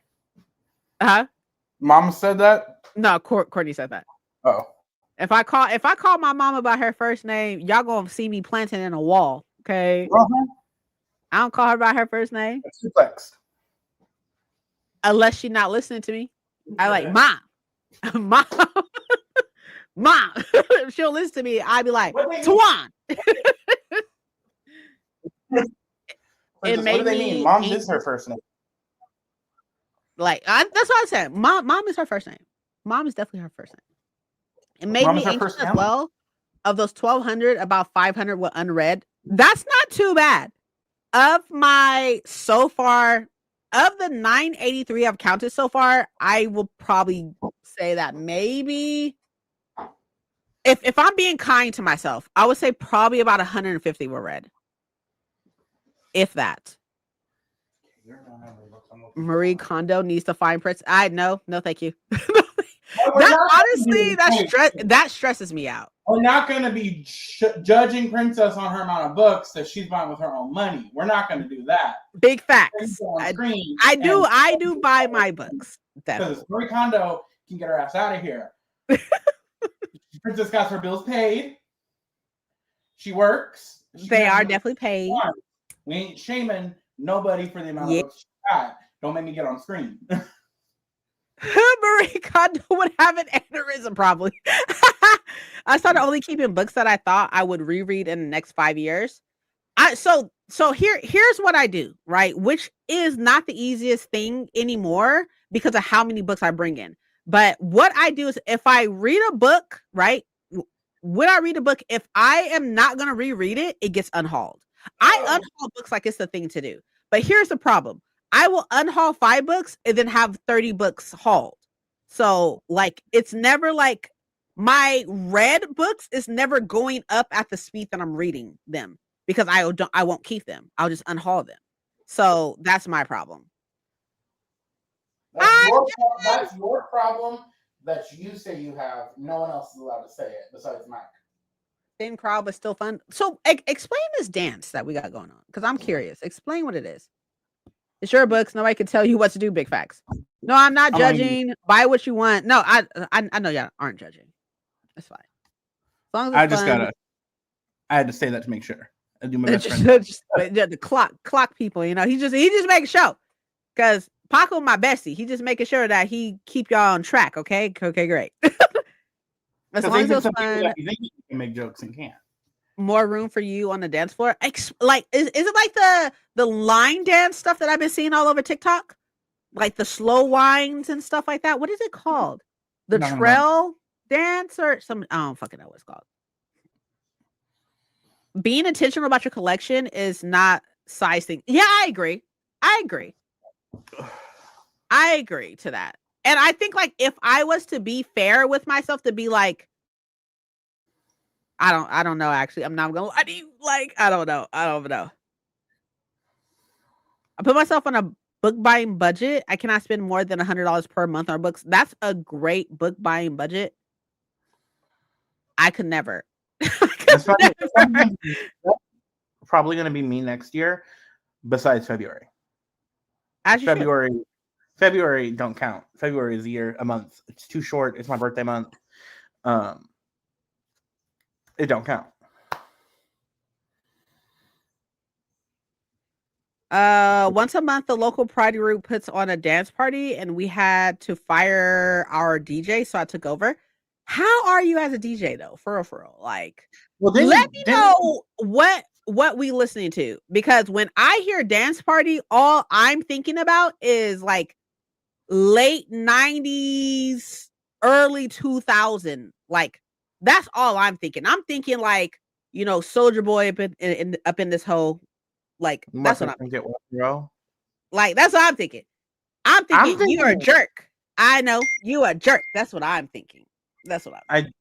huh? Mom said that? No, Courtney said that. Oh. If I call my mama by her first name, y'all gonna see me planting in a wall. Okay. I don't call her by her first name. Suplex. Unless she's not listening to me. I like mom. Mom. She'll listen to me. I'd be like, Tawan. What do they mean? Mom is her first name. Like that's what I said. Mom is her first name. Mom is definitely her first name. It made me anxious as well. Of those 1,200, about 500 were unread. That's not too bad. Of my so far, of the 983 I've counted so far, I will probably say that maybe, if I'm being kind to myself, I would say probably about 150 were read. If that. Marie Kondo needs to find Prince. No, thank you. That stresses me out. We're not going to be judging Princess on her amount of books that she's buying with her own money. We're not going to do that. Big facts. I do buy my books. Because Marie Kondo can get her ass out of here. Princess got her bills paid. She works. They are definitely paid. We ain't shaming nobody for the amount of books she got. Don't make me get on screen. Marie Kondo would have an aneurysm probably. I started only keeping books that I thought I would reread in the next 5 years. So here's what I do, right? Which is not the easiest thing anymore because of how many books I bring in. But what I do is if I read a book, right? When I read a book, if I am not going to reread it, it gets unhauled. I unhaul books like it's the thing to do. But here's the problem. I will unhaul 5 books and then have 30 books hauled. So like, it's never like my read books is never going up at the speed that I'm reading them because I won't keep them. I'll just unhaul them. So that's my problem. That's your problem that you say you have. No one else is allowed to say it besides Mike. Thin crowd, but still fun. So explain this dance that we got going on because I'm curious. Explain what it is. It's your books. Nobody can tell you what to do. Big facts. No, I'm not judging. Buy what you want. No, I know y'all aren't judging. That's fine. As long as it's fun. I had to say that to make sure. I do my best. The clock people. You know, he just makes show because Paco, my bestie, he just making sure that he keep y'all on track. Okay, great. As long as it's fun. You think you can make jokes and can't. More room for you on the dance floor. Like, is it like the line dance stuff that I've been seeing all over TikTok? Like the slow winds and stuff like that. What is it called? The trail dance or some? I don't fucking know what it's called. Being intentional about your collection is not size thing. Yeah, I agree to that. And I think like if I was to be fair with myself to be like, I don't know actually. I'm not gonna lie to you. Like, I don't know. I put myself on a book buying budget. I cannot spend more than $100 per month on books. That's a great book buying budget. I could never. That's probably going to be me next year, besides February. February don't count. February is a month. It's too short. It's my birthday month. It don't count. Once a month, the local pride group puts on a dance party, and we had to fire our DJ, so I took over. How are you as a DJ though? For real. Like, Well, let then, me know what we listening to, because when I hear dance party, all I'm thinking about is like late 90s, early 2000. Like, that's all I'm thinking. I'm thinking like, Soldier Boy up in this hole. Like, that's what Marcus I'm can thinking. get one, bro. Like, that's what I'm thinking. I'm I'm thinking you're a thinking jerk. I know you a jerk. That's what I'm thinking. That's what I'm thinking.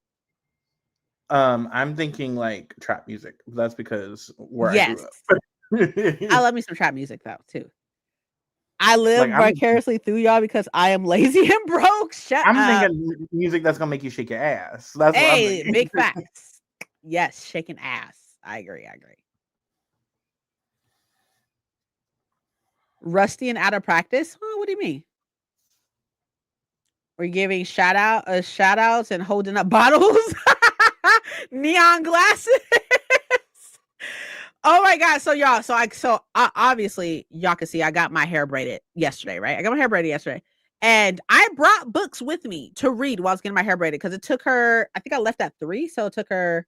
I'm thinking like trap music. That's because where I grew Yes. up. I love me some trap music though too. I live Like vicariously through y'all because I am lazy and broke. Shut I'm up. thinking music that's gonna make you shake your ass. That's what I'm Hey, thinking. big facts. Yes, shaking ass. I agree. Rusty and out of practice? Huh, what do you mean? We're giving shout outs and holding up bottles. Neon glasses. Oh my god! So y'all, obviously y'all can see I got my hair braided yesterday, right? I got my hair braided yesterday, and I brought books with me to read while I was getting my hair braided because it took her. I think I left at 3, so it took her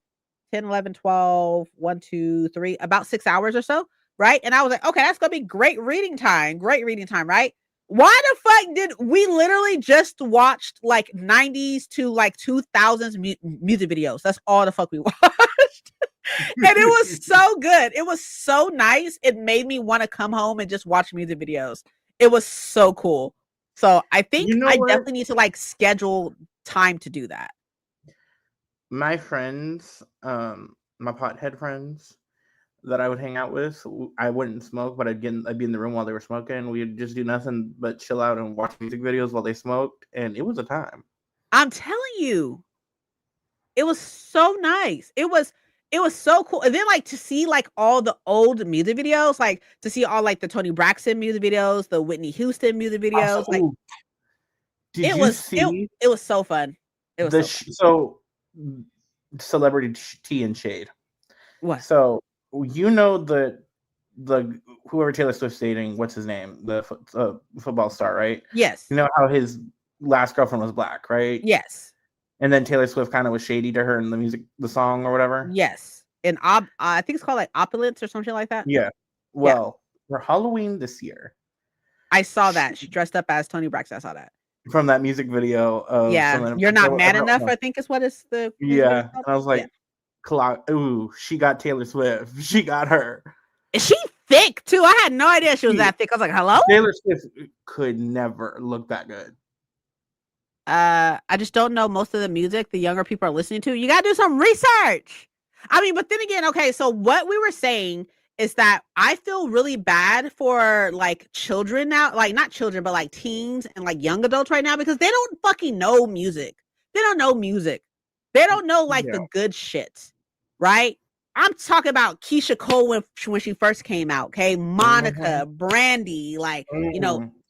10, 11, 12, 1, 2, 3, about 6 hours or so, right? And I was like, okay, that's gonna be great reading time, right? Why the fuck did we literally just watched like 90s to like 2000s music videos? That's all the fuck we watched. And it was so good. It was so nice. It made me want to come home and just watch music videos. It was so cool. So I think You know I what? definitely need to like schedule time to do that. My friends, my pothead friends that I would hang out with, I wouldn't smoke, but I'd be in the room while they were smoking. We'd just do nothing but chill out and watch music videos while they smoked, and it was a time. I'm telling you, it was so nice. It was so cool. And then like to see like all the old music videos, like to see all like the Tony Braxton music videos, the Whitney Houston music Also, videos, like ooh, did it you was it, see it was so fun. It was so fun. celebrity tea and shade? What? So the whoever Taylor Swift's dating, what's his name, the football star, right? Yes. You know how his last girlfriend was black, right? Yes. And then Taylor Swift kind of was shady to her in the song or whatever. Yes. And I think it's called like opulence or something like that. Yeah. Yeah. Well, for Halloween this year, I saw that. She dressed up as Tony Braxton. I saw that. from that music video of Yeah. You're not man enough, I think is what is the music video yeah, called. and I was Yeah. like, ooh, she got Taylor Swift. She got her. Is she thick too? I had no idea she was that thick. I was like, hello? Taylor Swift could never look that good. I just don't know most of the music the younger people are listening to. You gotta do some research. I mean, but then again, okay, so what we were saying is that I feel really bad for like children now, like not children, but like teens and like young adults right now because they don't fucking know music. They don't know music. They don't know like the good shit, right? I'm talking about Keisha Cole when she first came out, okay? Monica, Brandy, like,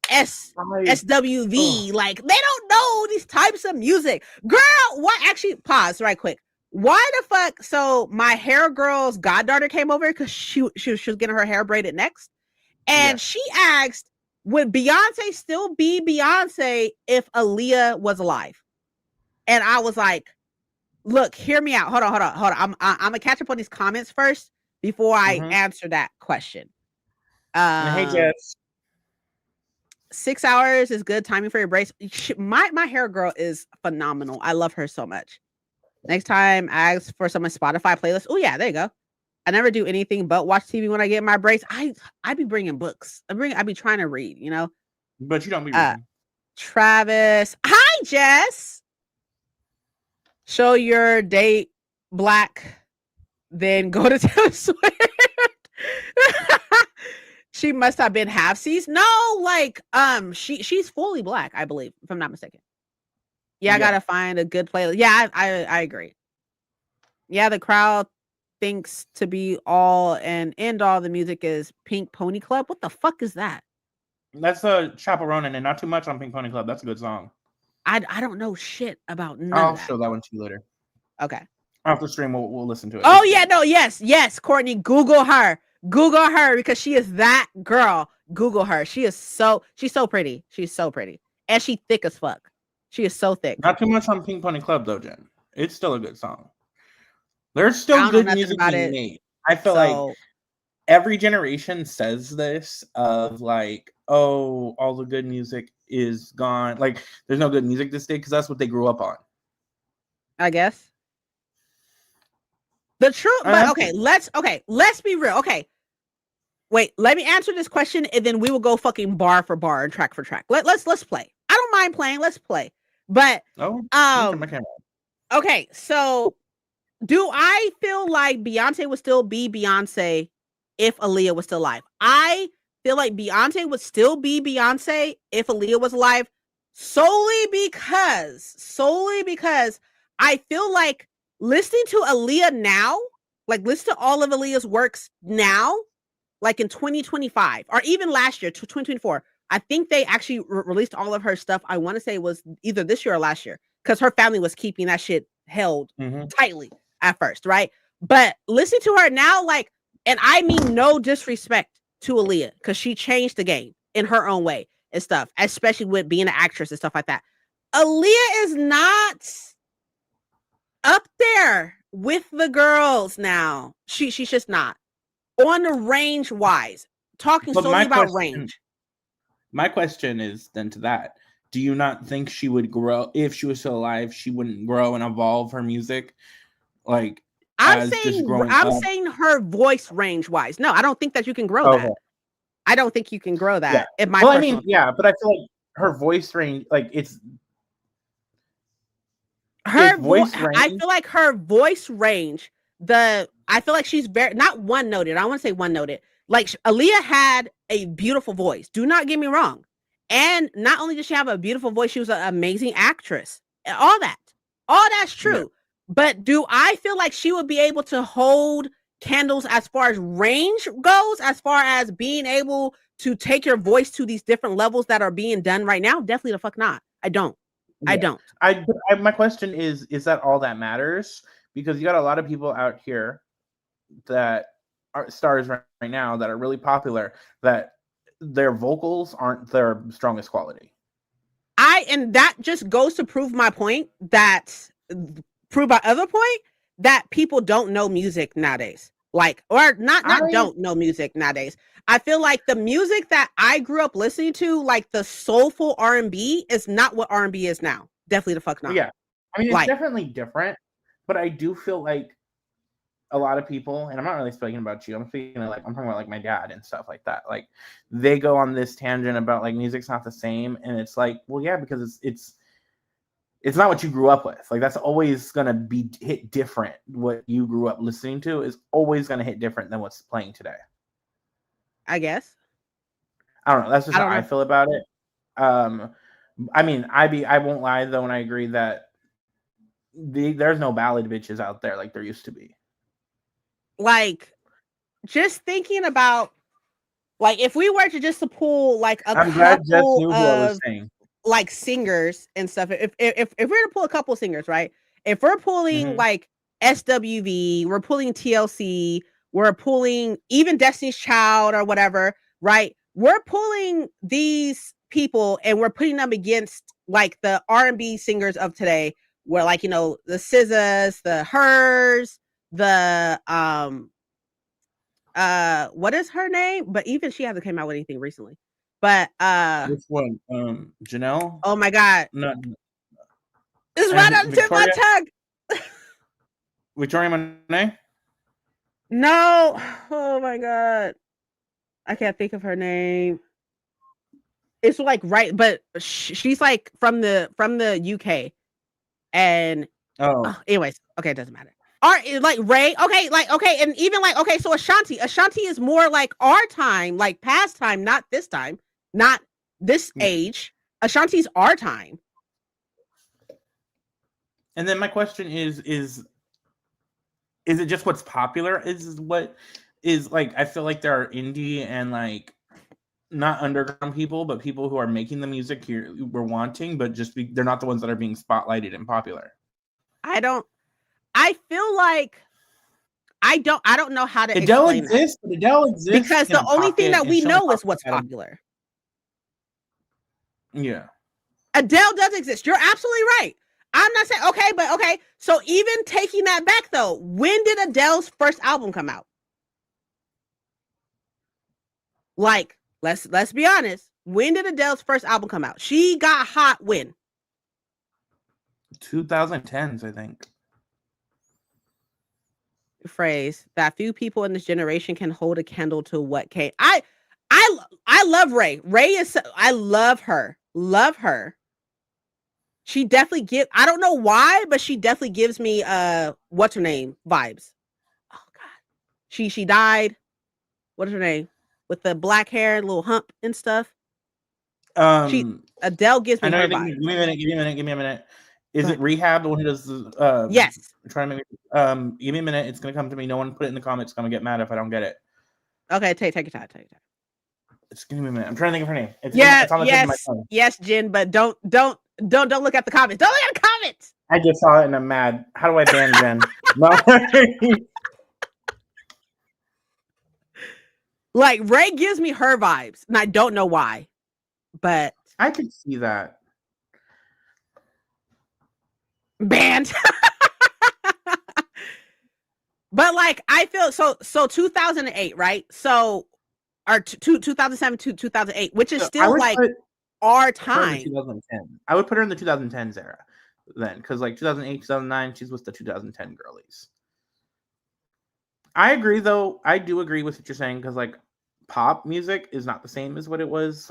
SWV, like they don't know these types of music. Girl, what actually pause right quick. Why the fuck? So my hair girl's goddaughter came over because she was getting her hair braided next. And she asked, would Beyonce still be Beyonce if Aaliyah was alive? And I was like, look, hear me out. Hold on. I'm gonna catch up on these comments first before I answer that question. Hey, Jess. 6 hours is good timing for your brace. My hair girl is phenomenal. I love her so much. Next time, ask for some Spotify playlist. Oh yeah, there you go. I never do anything but watch TV when I get my brace. I be bringing books. I be trying to read. But you don't be reading. Travis, hi Jess. Show your date black, then go to Taylor Swift. She must have been half seas. No, like she's fully black, I believe, if I'm not mistaken. Yeah, I gotta find a good playlist. Yeah, I agree. Yeah, the crowd thinks to be all and end all the music is Pink Pony Club. What the fuck is that? That's a Chaperonin and not too much on Pink Pony Club. That's a good song. I don't know shit about none I'll of that. show that one to you later. Okay. Off the stream, we'll listen to it. Oh yeah, no, yes, Courtney, Google her because she is that girl. Google her. She's so pretty. She's so pretty, and she thick as fuck. She is so thick. Not too much on Pink Pony Club though, Jen. It's still a good song. There's still good music being made. I feel like every generation says this of like, oh, all the good music is gone. Like, there's no good music this day because that's what they grew up on. I guess. The truth, but let's be real. Okay. Wait, let me answer this question and then we will go fucking bar for bar and track for track. Let's play. I don't mind playing. Let's play. But okay, so do I feel like Beyonce would still be Beyonce if Aaliyah was still alive? I feel like Beyonce would still be Beyonce if Aaliyah was alive solely because I feel like listening to Aaliyah now, like listen to all of Aaliyah's works now, like in 2025 or even last year, 2024, I think they actually released all of her stuff. I want to say it was either this year or last year because her family was keeping that shit held tightly at first, right? But listen to her now, like, and I mean no disrespect to Aaliyah because she changed the game in her own way and stuff, especially with being an actress and stuff like that. Aaliyah is not up there with the girls now. She's just not. On the range wise, talking solely about range. My question is then to that. Do you not think she would grow if she was still alive? She wouldn't grow and evolve her music? Like I'm saying her voice range wise. No, I don't think that you can grow that. I don't think you can grow that. Yeah. But I feel like her voice range, like it's her voice range. I feel like her voice range. I feel like she's very not one noted. I want to say one noted. Like Aaliyah had a beautiful voice. Do not get me wrong. And not only did she have a beautiful voice, she was an amazing actress. All that's true. Yeah. But do I feel like she would be able to hold candles as far as range goes, as far as being able to take your voice to these different levels that are being done right now? Definitely the fuck not. I don't. Yeah. I don't. My question is that all that matters? Because you got a lot of people out here that are stars right now that are really popular that their vocals aren't their strongest quality. And that just goes to prove my point that people don't know music nowadays. Like, or don't know music nowadays. I feel like the music that I grew up listening to, like the soulful R&B, is not what R&B is now. Definitely the fuck not. Yeah. I mean, it's definitely different, but I do feel like a lot of people, and I'm not really speaking about you, I'm talking about like my dad and stuff like that. Like they go on this tangent about like music's not the same, and it's like, well, yeah, because it's not what you grew up with. Like that's always gonna be hit different. What you grew up listening to is always gonna hit different than what's playing today. I guess. I don't know. That's just how I feel about it. I mean, I won't lie though, and I agree that there's no ballad bitches out there like there used to be. Like, just thinking about, like, if we were to just pull like a couple of like singers and stuff, if we're to pull a couple of singers, right? If we're pulling like SWV, we're pulling TLC, we're pulling even Destiny's Child or whatever, right? We're pulling these people and we're putting them against like the R&B singers of today, where like, you know, the SZAs, the Hers, the what is her name? But even she hasn't came out with anything recently. But which one? Janelle? Oh my god. Not it's right on the tip of my tongue. Victoria Monet? No. Oh my god. I can't think of her name. It's like right, but she's like from the UK. And anyways, okay, it doesn't matter. Or like Ray, okay, and even like so Ashanti is more like our time, like past time, not this time, not this age. Ashanti's our time. And then my question is it just what's popular? Is what is like? I feel like there are indie and like not underground people, but people who are making the music we're wanting, but they're not the ones that are being spotlighted and popular. I don't I feel like I don't know how to Adele explain that exists, but Adele exists because in the a only thing pocket, that and we she only know is pops up what's at a popular. yeah. Adele does exist. You're absolutely right. I'm not saying okay, but okay. So even taking that back though, when did Adele's first album come out? Like, let's be honest. When did Adele's first album come out? She got hot when? 2010s, I think. Phrase that few people in this generation can hold a candle to what came. I love Ray. Ray is I love her. Love her. She definitely I don't know why, but she definitely gives me what's her name vibes. Oh god. She died. What is her name? With the black hair, little hump and stuff. She Adele gives I me know her you're thinking, vibes. give me a minute, give me a minute. Is it But Rehab, the one who does yes. trying to make give me a minute, it's gonna come to me. No one put it in the comments, gonna get mad if I don't get it. Okay, take your time, take your time. Just give me a minute. I'm trying to think of her name. It's Yeah, on the tip of my yes, tongue. yes, Jen, but don't look at the comments. Don't look at the comments. I just saw it and I'm mad. How do I ban Jen? Like Ray gives me her vibes, and I don't know why, but I could see that. banned. But like I feel so 2008, right? So or 2007 to 2008, which is still like our time. 2010. I would put her in the 2010s era then, because like 2008, 2009, she's with the 2010 girlies. I agree, though. I do agree with what you're saying, because like pop music is not the same as what it was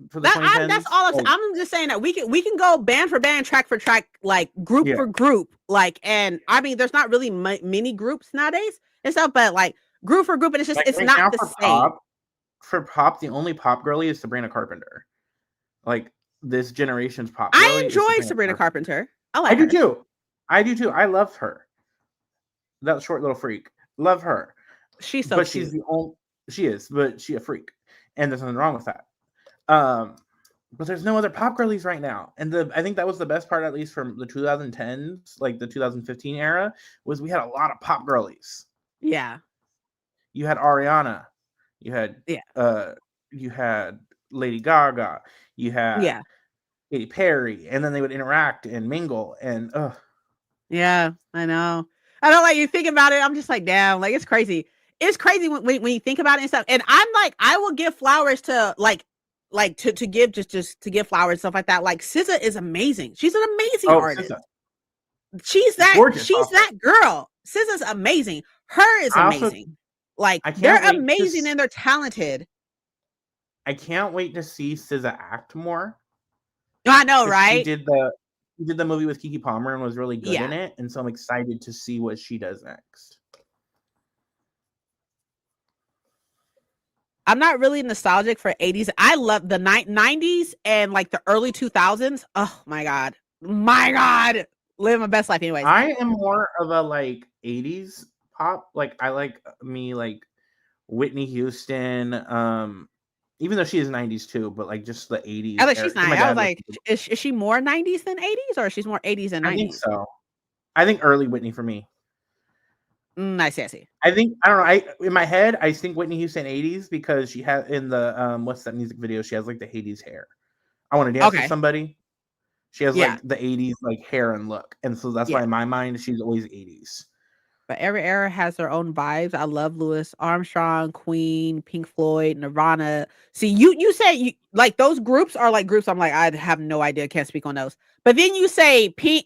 for the 2010s. That's all I'm saying. I'm just saying that we can go band for band, track for track, like group for group, like, and I mean, there's not really many groups nowadays and stuff, but like group for group, and it's just like, it's right not the same. For pop, the only pop girly is Sabrina Carpenter. Like this generation's pop. I enjoy Sabrina Carpenter. I do too. I do too. I love her. That short little freak. Love her. She's so cute. She's the only. She is, but she a freak, and there's nothing wrong with that. But there's no other pop girlies right now, and I think that was the best part, at least from the 2010s, like the 2015 era, was we had a lot of pop girlies. Yeah. You had Ariana. You had Lady Gaga. You had Katy Perry, and then they would interact and mingle, and yeah, I know. I know, like you think about it, I'm just like, damn, like it's crazy. It's crazy when you think about it and stuff. And I'm like, I will give flowers to like to give just to give flowers and stuff like that. Like SZA is amazing. She's an amazing artist. SZA. She's that girl. SZA's amazing. Her is amazing. Like they're amazing and they're talented. I can't wait to see SZA act more. I know, right? She did the movie with Keke Palmer and was really good in it, and so I'm excited to see what she does next. I'm not really nostalgic for 80s. I love the 90s and like the early 2000s. Oh my god, live my best life. Anyways, I am more of a like 80s pop. Like I like Whitney Houston. Even though she is 90s too, but like just the 80s. I was like, she's 90s. I was like, is she more 90s than 80s, or she's more 80s than 90s? I think so. I think early Whitney for me. I see. I think I don't know. In my head, I think Whitney Houston 80s because she has in the what's that music video? She has like the Hades hair. I want to dance with somebody. She has like the 80s like hair and look, and so that's why in my mind she's always 80s. But every era has their own vibes. I love Louis Armstrong, Queen, Pink Floyd, Nirvana. See, you say like those groups are like groups. I'm like, I have no idea. Can't speak on those. But then you say Pink.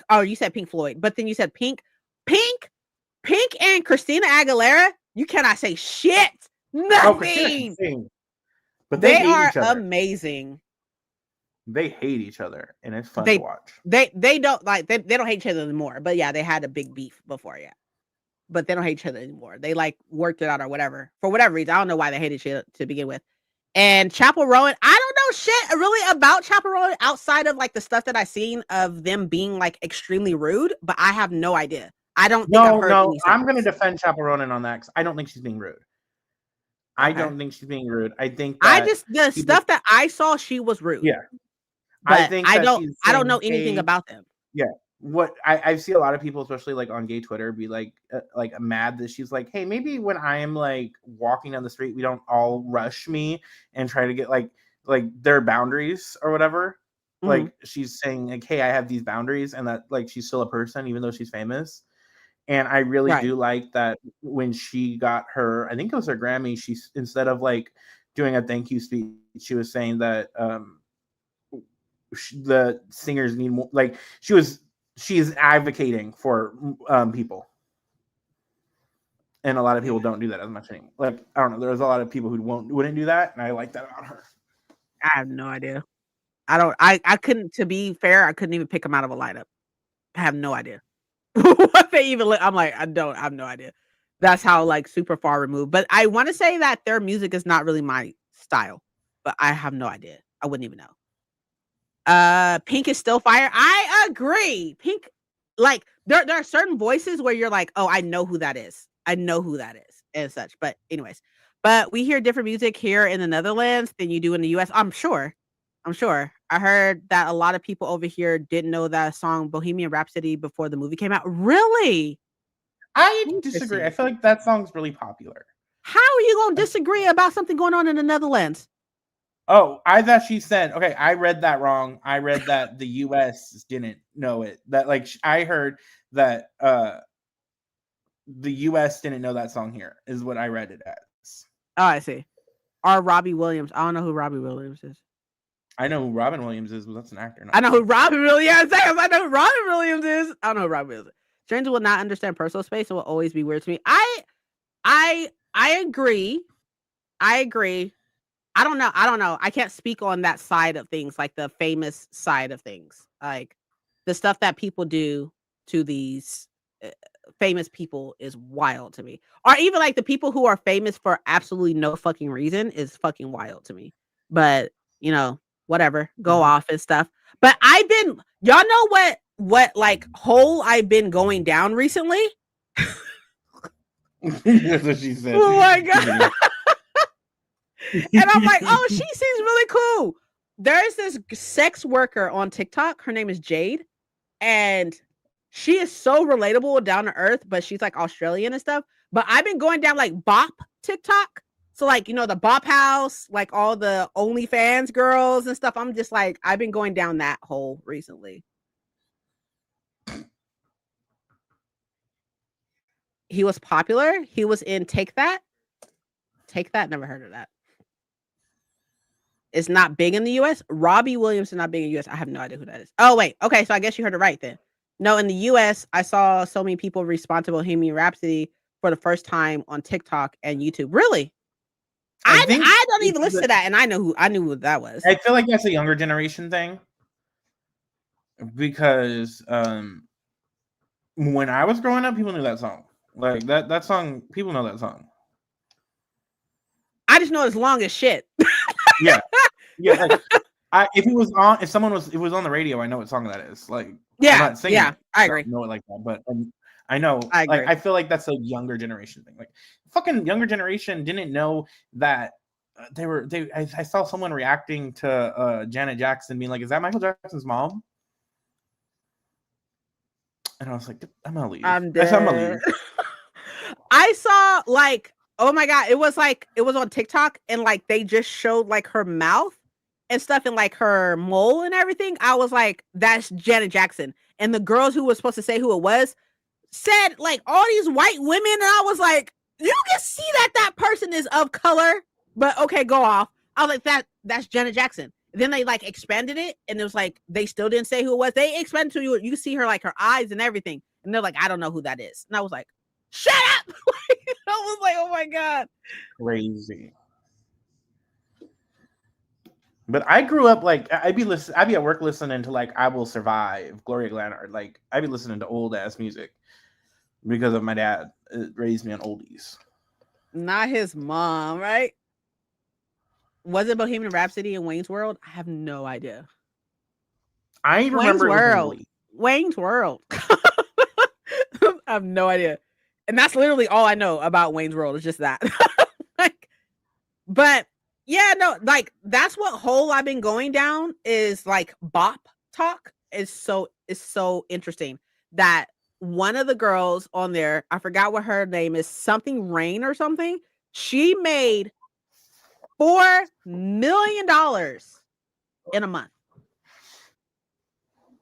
Oh, you said Pink Floyd. But then you said Pink, and Christina Aguilera. You cannot say shit. Nothing. But they are amazing. They hate each other, and it's fun to watch. They don't like they don't hate each other anymore. But yeah, they had a big beef before, but they don't hate each other anymore. They like worked it out or whatever for whatever reason. I don't know why they hated each other to begin with. And Chapel Rowan, I don't know shit really about Chapel Rowan outside of like the stuff that I've seen of them being like extremely rude. But I have no idea. I don't think I've heard any I'm going to defend Chapel Rowan on that because I don't think she's being rude. I don't think she's being rude. I think that the stuff that I saw, she was rude. Yeah. But I don't know anything about them. Yeah. what I see a lot of people, especially like on gay Twitter, be like mad that she's like, hey, maybe when I am like walking down the street, we don't all rush me and try to get like their boundaries or whatever. Mhm. Like she's saying like, hey, I have these boundaries, and that like she's still a person even though she's famous. And I really Right. do like that when she got her, I think it was her Grammy, she, instead of like doing a thank you speech, she was saying that the singers need more, like she's advocating for people, and a lot of people Yeah. don't do that as much anymore. Like I don't know, there's a lot of people who wouldn't do that, and I like that about her. I have no idea. I couldn't, to be fair, I couldn't even pick them out of a lineup. I have no idea what they even I'm like, I have no idea. That's how like super far removed. But I want to say that their music is not really my style, but I have no idea. I wouldn't even know. Pink is still fire. I agree. Pink, like there are certain voices where you're like, oh, I know who that is. I know who that is, and such. But anyways, but we hear different music here in the Netherlands than you do in the US. I'm sure. I'm sure. I heard that a lot of people over here didn't know that song Bohemian Rhapsody before the movie came out. Really? I disagree. I Interesting. feel like that song's really popular. How are you gonna disagree about something going on in the Netherlands? Oh, I thought she said, okay, I read that wrong. I read that the US didn't know it. That like I heard that the US didn't know that song here is what I read it as. Oh, I see. Or Robbie Williams. I don't know who Robbie Williams is. I know who Robin Williams is, but that's an actor, I not know who singer. Robin Williams is. I know who Robin Williams is. I don't know who Robin Williams is. Strangers will not understand personal space and will always be weird to me. I agree. I agree. I don't know. I don't know. I can't speak on that side of things, like the famous side of things. Like the stuff that people do to these uh, famous people is wild to me. Or even like the people who are famous for absolutely no fucking reason is fucking wild to me. But, you know, whatever, go Mhm. off and stuff. But I've been, y'all know what like hole I've been going down recently? That's what she said. Oh my god. Continue. And I'm like, oh, she seems really cool. There's this sex worker on TikTok. Her name is Jade. And she is so relatable, down to earth, but she's like Australian and stuff. But I've been going down like Bop TikTok. So, like, you know, the Bop House, like all the OnlyFans girls and stuff. I'm just like, I've been going down that hole recently. He was popular. He was in Take That. Take That. Never heard of that. It's not big in the US. Robbie Williams is not big in the US. I have no idea who that is. Oh, wait. Okay. So I guess you heard it right then. No, in the US, I saw so many people respond to Bohemian Rhapsody for the first time on TikTok and YouTube. Really? I think I don't even listen to that, and I knew who that was. I feel like that's a younger generation thing because when I was growing up, people knew that song. Like that song, people know that song. I just know it's long as shit. Yeah, yeah. Like, if it was on the radio, I know what song that is. Like, I'm Yeah, not singing yeah, it, I so I agree. don't know it like that, but I know. I Like, agree. I feel like that's a younger generation thing. Like, fucking younger generation didn't know that I saw someone reacting to Janet Jackson being like, "Is that Michael Jackson's mom?" And I was like, "I'm gonna leave." I'm I said, "I'm gonna dead. leave." I saw like, oh my god, it was on TikTok and like they just showed like her mouth and stuff and like her mole and everything. I was like, that's Janet Jackson. And the girls who were supposed to say who it was said like all these white women, and I was like, you can see that that person is of color, but okay, go off. I was like, that's Janet Jackson. Then they like expanded it, and it was like they still didn't say who it was. They expanded to you. You can see her like her eyes and everything, and they're like, I don't know who that is. And I was like, shut up. I was like, oh my god. Crazy. But I grew up like I'd be at work listening to like "I Will Survive," Gloria Gaynor. Like I'd be listening to old ass music because of my dad. It raised me on oldies. Not his mom, right? Was it Bohemian Rhapsody and Wayne's World? I have no idea. I Wayne's remember it was in World. Glee. Wayne's World. I have no idea. And that's literally all I know about Wayne's World. It's just that. Like, but yeah, no, like that's what hole I've been going down is like bop talk is so is so interesting that one of the girls on there, I forgot what her name is, something Rain or something. She made $4 million in a month.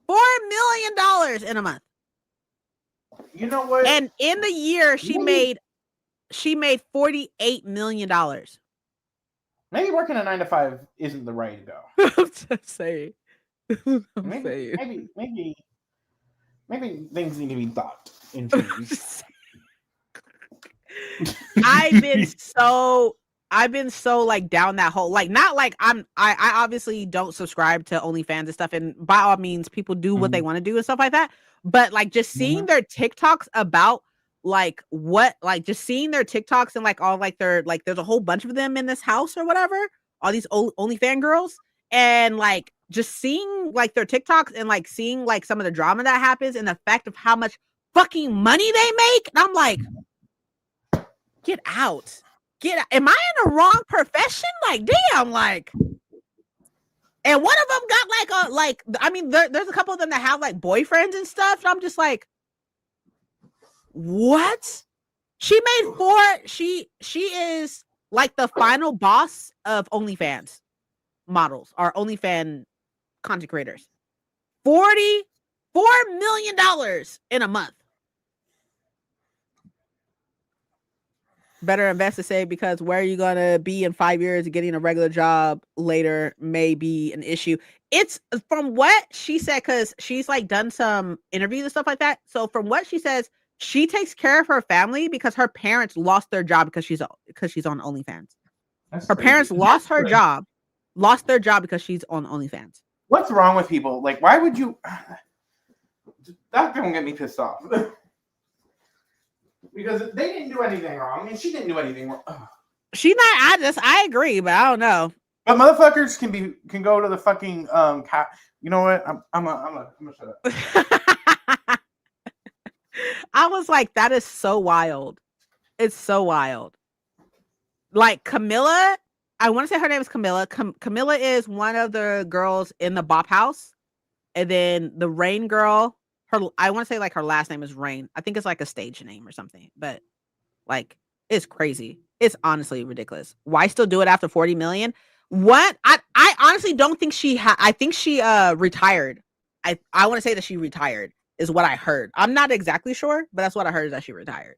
$4 million in a month. You know what? And in the year, she made $48 million. Maybe working a 9 to 5 isn't the way to go. I'm just saying. Maybe things need to be thought and changed. I've been so like down that whole, like, not like I obviously don't subscribe to OnlyFans and stuff, and by all means people do what they want to do and stuff like that, but like just seeing their TikToks about like what, like just seeing their TikToks and like all like their, like there's a whole bunch of them in this house or whatever, all these OnlyFans girls, and like just seeing like their TikToks and like seeing like some of the drama that happens and the fact of how much fucking money they make, and I'm like, get out. Am I in the wrong profession? Like, damn, like, and one of them got like I mean, there's a couple of them that have like boyfriends and stuff, and I'm just like, what? She is like the final boss of OnlyFans models or OnlyFans content creators. $44 million in a month. Better invest to say, because where are you going to be in 5 years, getting a regular job later may be an issue. It's from what she said, because she's like done some interviews and stuff like that. So from what she says, she takes care of her family because her parents lost their job because she's on OnlyFans. Her parents lost their job because she's on OnlyFans. What's wrong with people? Like, why would you? That don't get me pissed off. Because they didn't do anything wrong. I mean, she didn't do anything wrong. She not. I agree, but I don't know. But motherfuckers can go to the fucking You know what? I'm gonna shut up. I was like, that is so wild. It's so wild. Like Camilla, I want to say her name is Camilla. Camilla is one of the girls in the Bop House, and then the Rain girl. I want to say like her last name is Rain. I think it's like a stage name or something, but like it's crazy. It's honestly ridiculous. Why still do it after 40 million? What? I honestly don't think I think she retired. I want to say that she retired is what I heard. I'm not exactly sure, but that's what I heard, is that she retired.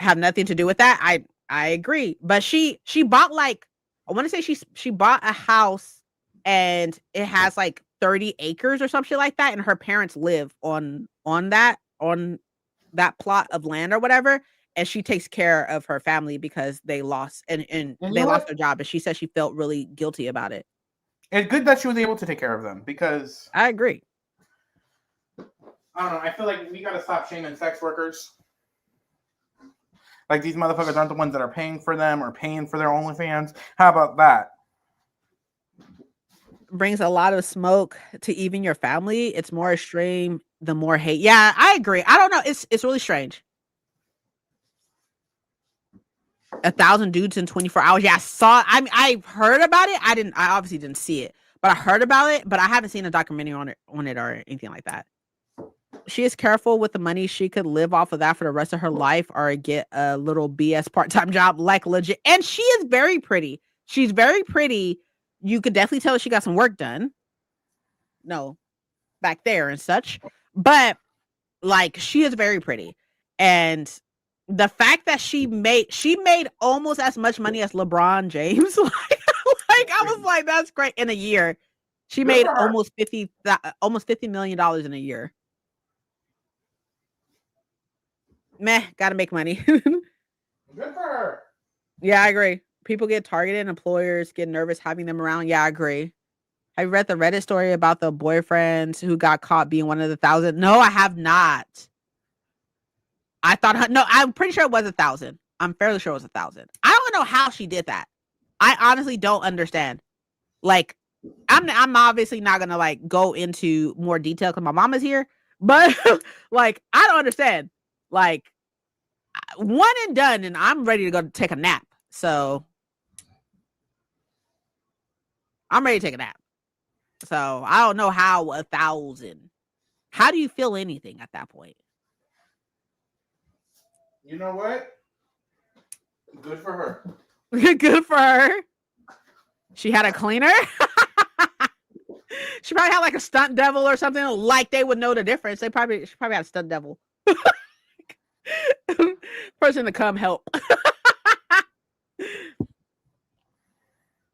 Have nothing to do with that. I agree. But she bought like, I want to say she bought a house and it has like 30 acres or something like that, and her parents live on that plot of land or whatever, and she takes care of her family because they lost and they lost their job, and she said she felt really guilty about it. It's good that she was able to take care of them, because I agree. I don't know, I feel like we gotta stop shaming sex workers. Like, these motherfuckers aren't the ones that are paying for them or paying for their OnlyFans. How about that? Brings a lot of smoke to even your family. It's more extreme, the more hate. Yeah, I agree. I don't know. It's really strange. 1,000 dudes in 24 hours. Yeah, I heard about it. I obviously didn't see it, but I heard about it, but I haven't seen a documentary on it or anything like that. She is careful with the money. She could live off of that for the rest of her life or get a little BS part-time job, like legit. And she is very pretty. She's very pretty. You could definitely tell she got some work done. No, back there and such. But like, she is very pretty. And the fact that she made almost as much money as LeBron James. like I was like, that's great. In a year, she made almost $50 million in a year. Meh, gotta make money. Good for her. Yeah, I agree. People get targeted, employers get nervous having them around. Yeah, I agree. I read the Reddit story about the boyfriends who got caught being one of the 1,000. No, I have not. I'm pretty sure it was 1,000. I'm fairly sure it was 1,000. I don't know how she did that. I honestly don't understand. Like, I'm obviously not gonna like go into more detail because my mom is here, but like, I don't understand. Like, one and done, and I'm ready to go take a nap. So I'm ready to take a nap. So I don't know how 1,000. How do you feel anything at that point? You know what? Good for her. Good for her. She had a cleaner. She probably had like a stunt devil or something. Like they would know the difference. She probably had a stunt devil. Person to come help.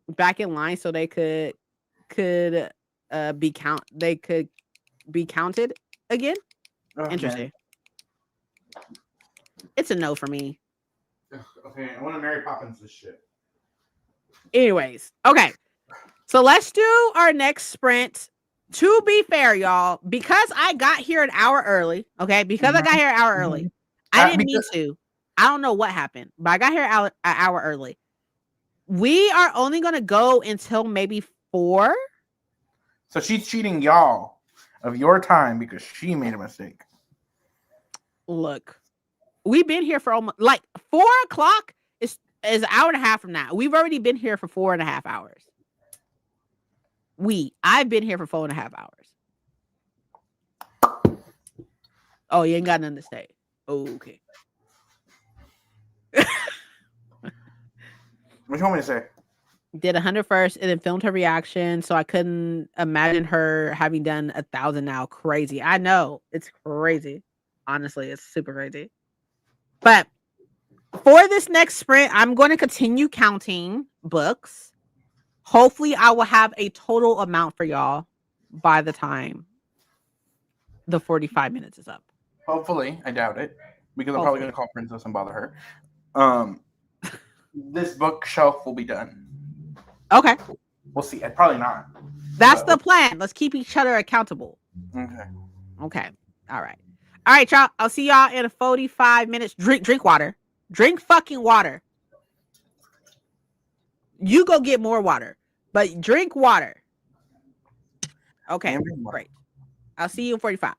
Back in line so they could be counted again. Oh, Interesting. It's a no for me. Okay, I want to Mary Poppins this shit. Anyways, okay. So let's do our next sprint. To be fair, y'all, because I got here an hour early, okay? Because I got here an hour early, I didn't need to. I don't know what happened, but I got here an hour early. We are only going to go until maybe 4. So she's cheating y'all of your time because she made a mistake. Look, we've been here for almost like 4:00 is an hour and a half from now. We've already been here for 4.5 hours. I've been here for 4.5 hours. Oh, you ain't got nothing to say. Okay. What you want me to say? Did 100 first and then filmed her reaction, so I couldn't imagine her having done 1,000 now. Crazy. I know. It's crazy. Honestly, it's super crazy. But for this next sprint, I'm going to continue counting books. Hopefully, I will have a total amount for y'all by the time the 45 minutes is up. Hopefully, I doubt it because I'm probably going to call Princess and bother her. This bookshelf will be done. Okay. We'll see. Probably not. That's the plan. Let's keep each other accountable. Okay. All right, y'all. I'll see y'all in 45 minutes. Drink water. Drink fucking water. You go get more water, but drink water. Okay, great. I'll see you in 45.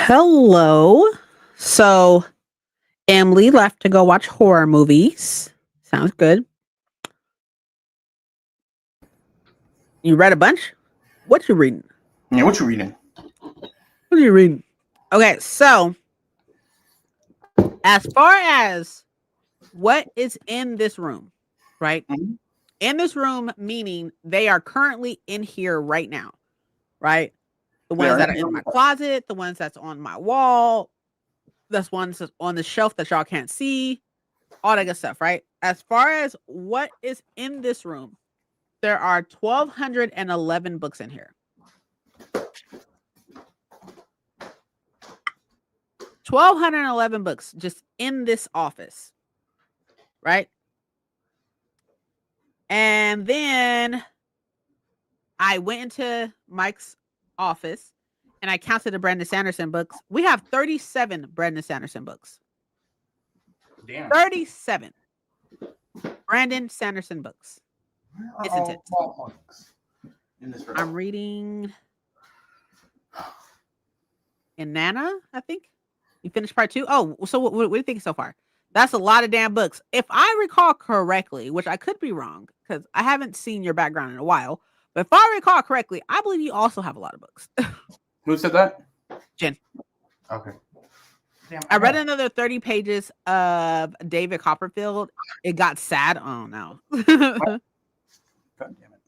Hello. So Emily left to go watch horror movies. Sounds good. You read a bunch? What you reading? Yeah, what you reading? What are you reading? Okay, so as far as what is in this room, right? Mhm. In this room, meaning they are currently in here right now, right? The They ones are that are in my closet, the ones that's on my wall, that's ones that's on the shelf that y'all can't see, all that good stuff, right? As far as what is in this room, there are 1,211 books in here. 1,211 books just in this office, right? And then I went into Mike's office and I counted the Brandon Sanderson books. We have 37 Brandon Sanderson books. Damn. 37 Brandon Sanderson books. Where It's are intense. all books in this room? I'm reading Inanna, I think. You finished part 2? Oh, so what do you think so far? That's a lot of damn books. If I recall correctly, which I could be wrong because I haven't seen your background in a while, but if I recall correctly, I believe you also have a lot of books. Who said that? Jen. Okay. Damn, I read another 30 pages of David Copperfield. It got sad. Oh no. God damn it.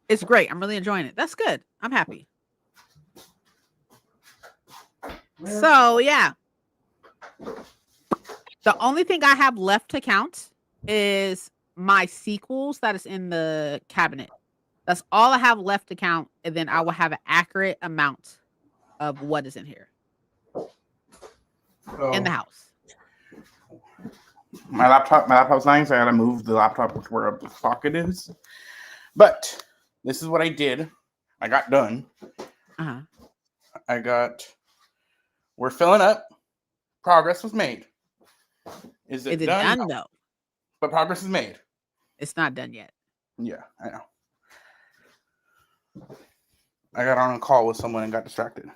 It's great. I'm really enjoying it. That's good. I'm happy. So yeah. The only thing I have left to count is my sequels that is in the cabinet. That's all I have left to count, and then I will have an accurate amount of what is in here in the house. My laptop's dying, so I gotta move the laptop where the socket is. But this is what I did. I got done. Uh-huh. We're filling up. Progress was made. Is it done? Done No. though? But progress is made. It's not done yet. Yeah, I know. I got on a call with someone and got distracted.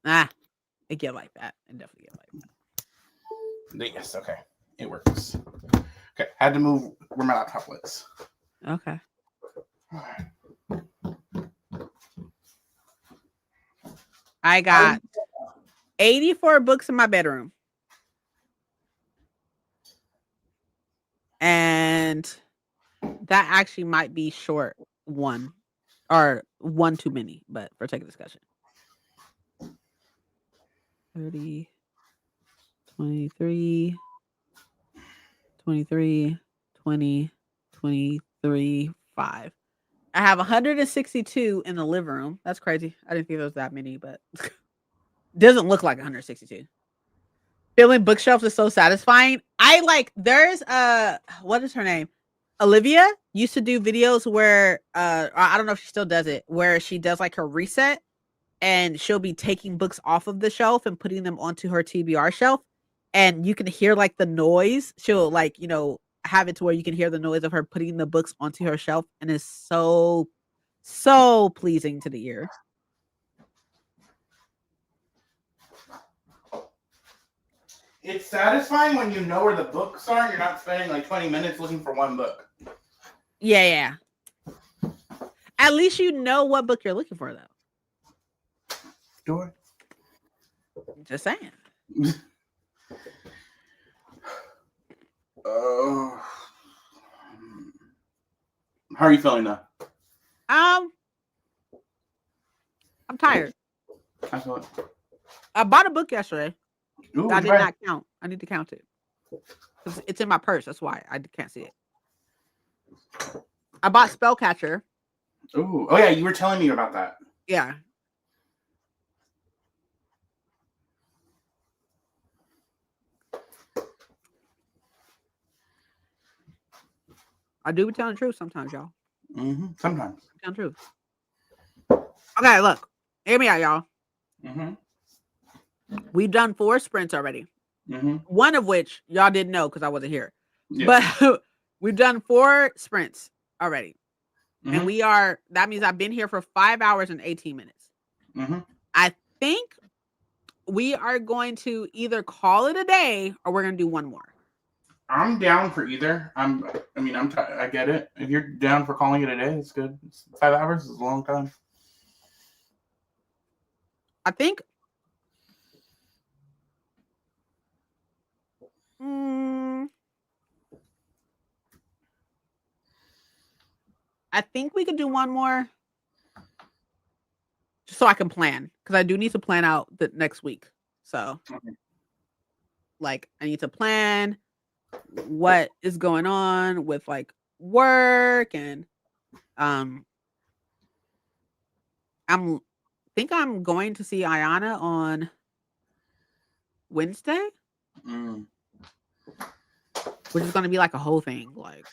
It get like that. It definitely get like that. Yes, okay. It works. Okay, had to move where my laptop was. Okay. I got 84 books in my bedroom. And that actually might be short one or one too many, but for sake of discussion. 30, 23, 23, 20, 23, 5. I have 162 in the living room. That's crazy. I didn't think there was that many, but doesn't look like 162. Filling bookshelves is so satisfying. There's what is her name? Olivia used to do videos where I don't know if she still does it, where she does like her reset and she'll be taking books off of the shelf and putting them onto her TBR shelf. And you can hear like the noise. She'll have it to where you can hear the noise of her putting the books onto her shelf, and it's so pleasing to the ear. It's satisfying when you know where the books are and you're not spending like 20 minutes looking for one book. Yeah. At least you know what book you're looking for, though. Do I? Just saying. How are you feeling now? I'm tired. I feel it. I bought a book yesterday. Ooh, I did not count. I need to count it. It's in my purse. That's why I can't see it. I bought Spellcatcher. Ooh. Oh, yeah. You were telling me about that. Yeah. I do be telling the truth sometimes, y'all. Mm-hmm. Sometimes. I'm telling the truth. Okay, look. Hear me out, y'all. Mm-hmm. We've done 4 sprints already. Mm-hmm. One of which y'all didn't know because I wasn't here. Yeah. But we've done 4 sprints already. Mm-hmm. And that means I've been here for 5 hours and 18 minutes. Mm-hmm. I think we are going to either call it a day or we're gonna do one more. I'm down for either. I get it. If you're down for calling it a day, it's good. 5 hours is a long time. I think I think we could do one more just so I can plan because I do need to plan out the next week. So, like, I need to plan what is going on with like work and I'm think I'm going to see Ayana on Wednesday, Mm. which is going to be like a whole thing. Like,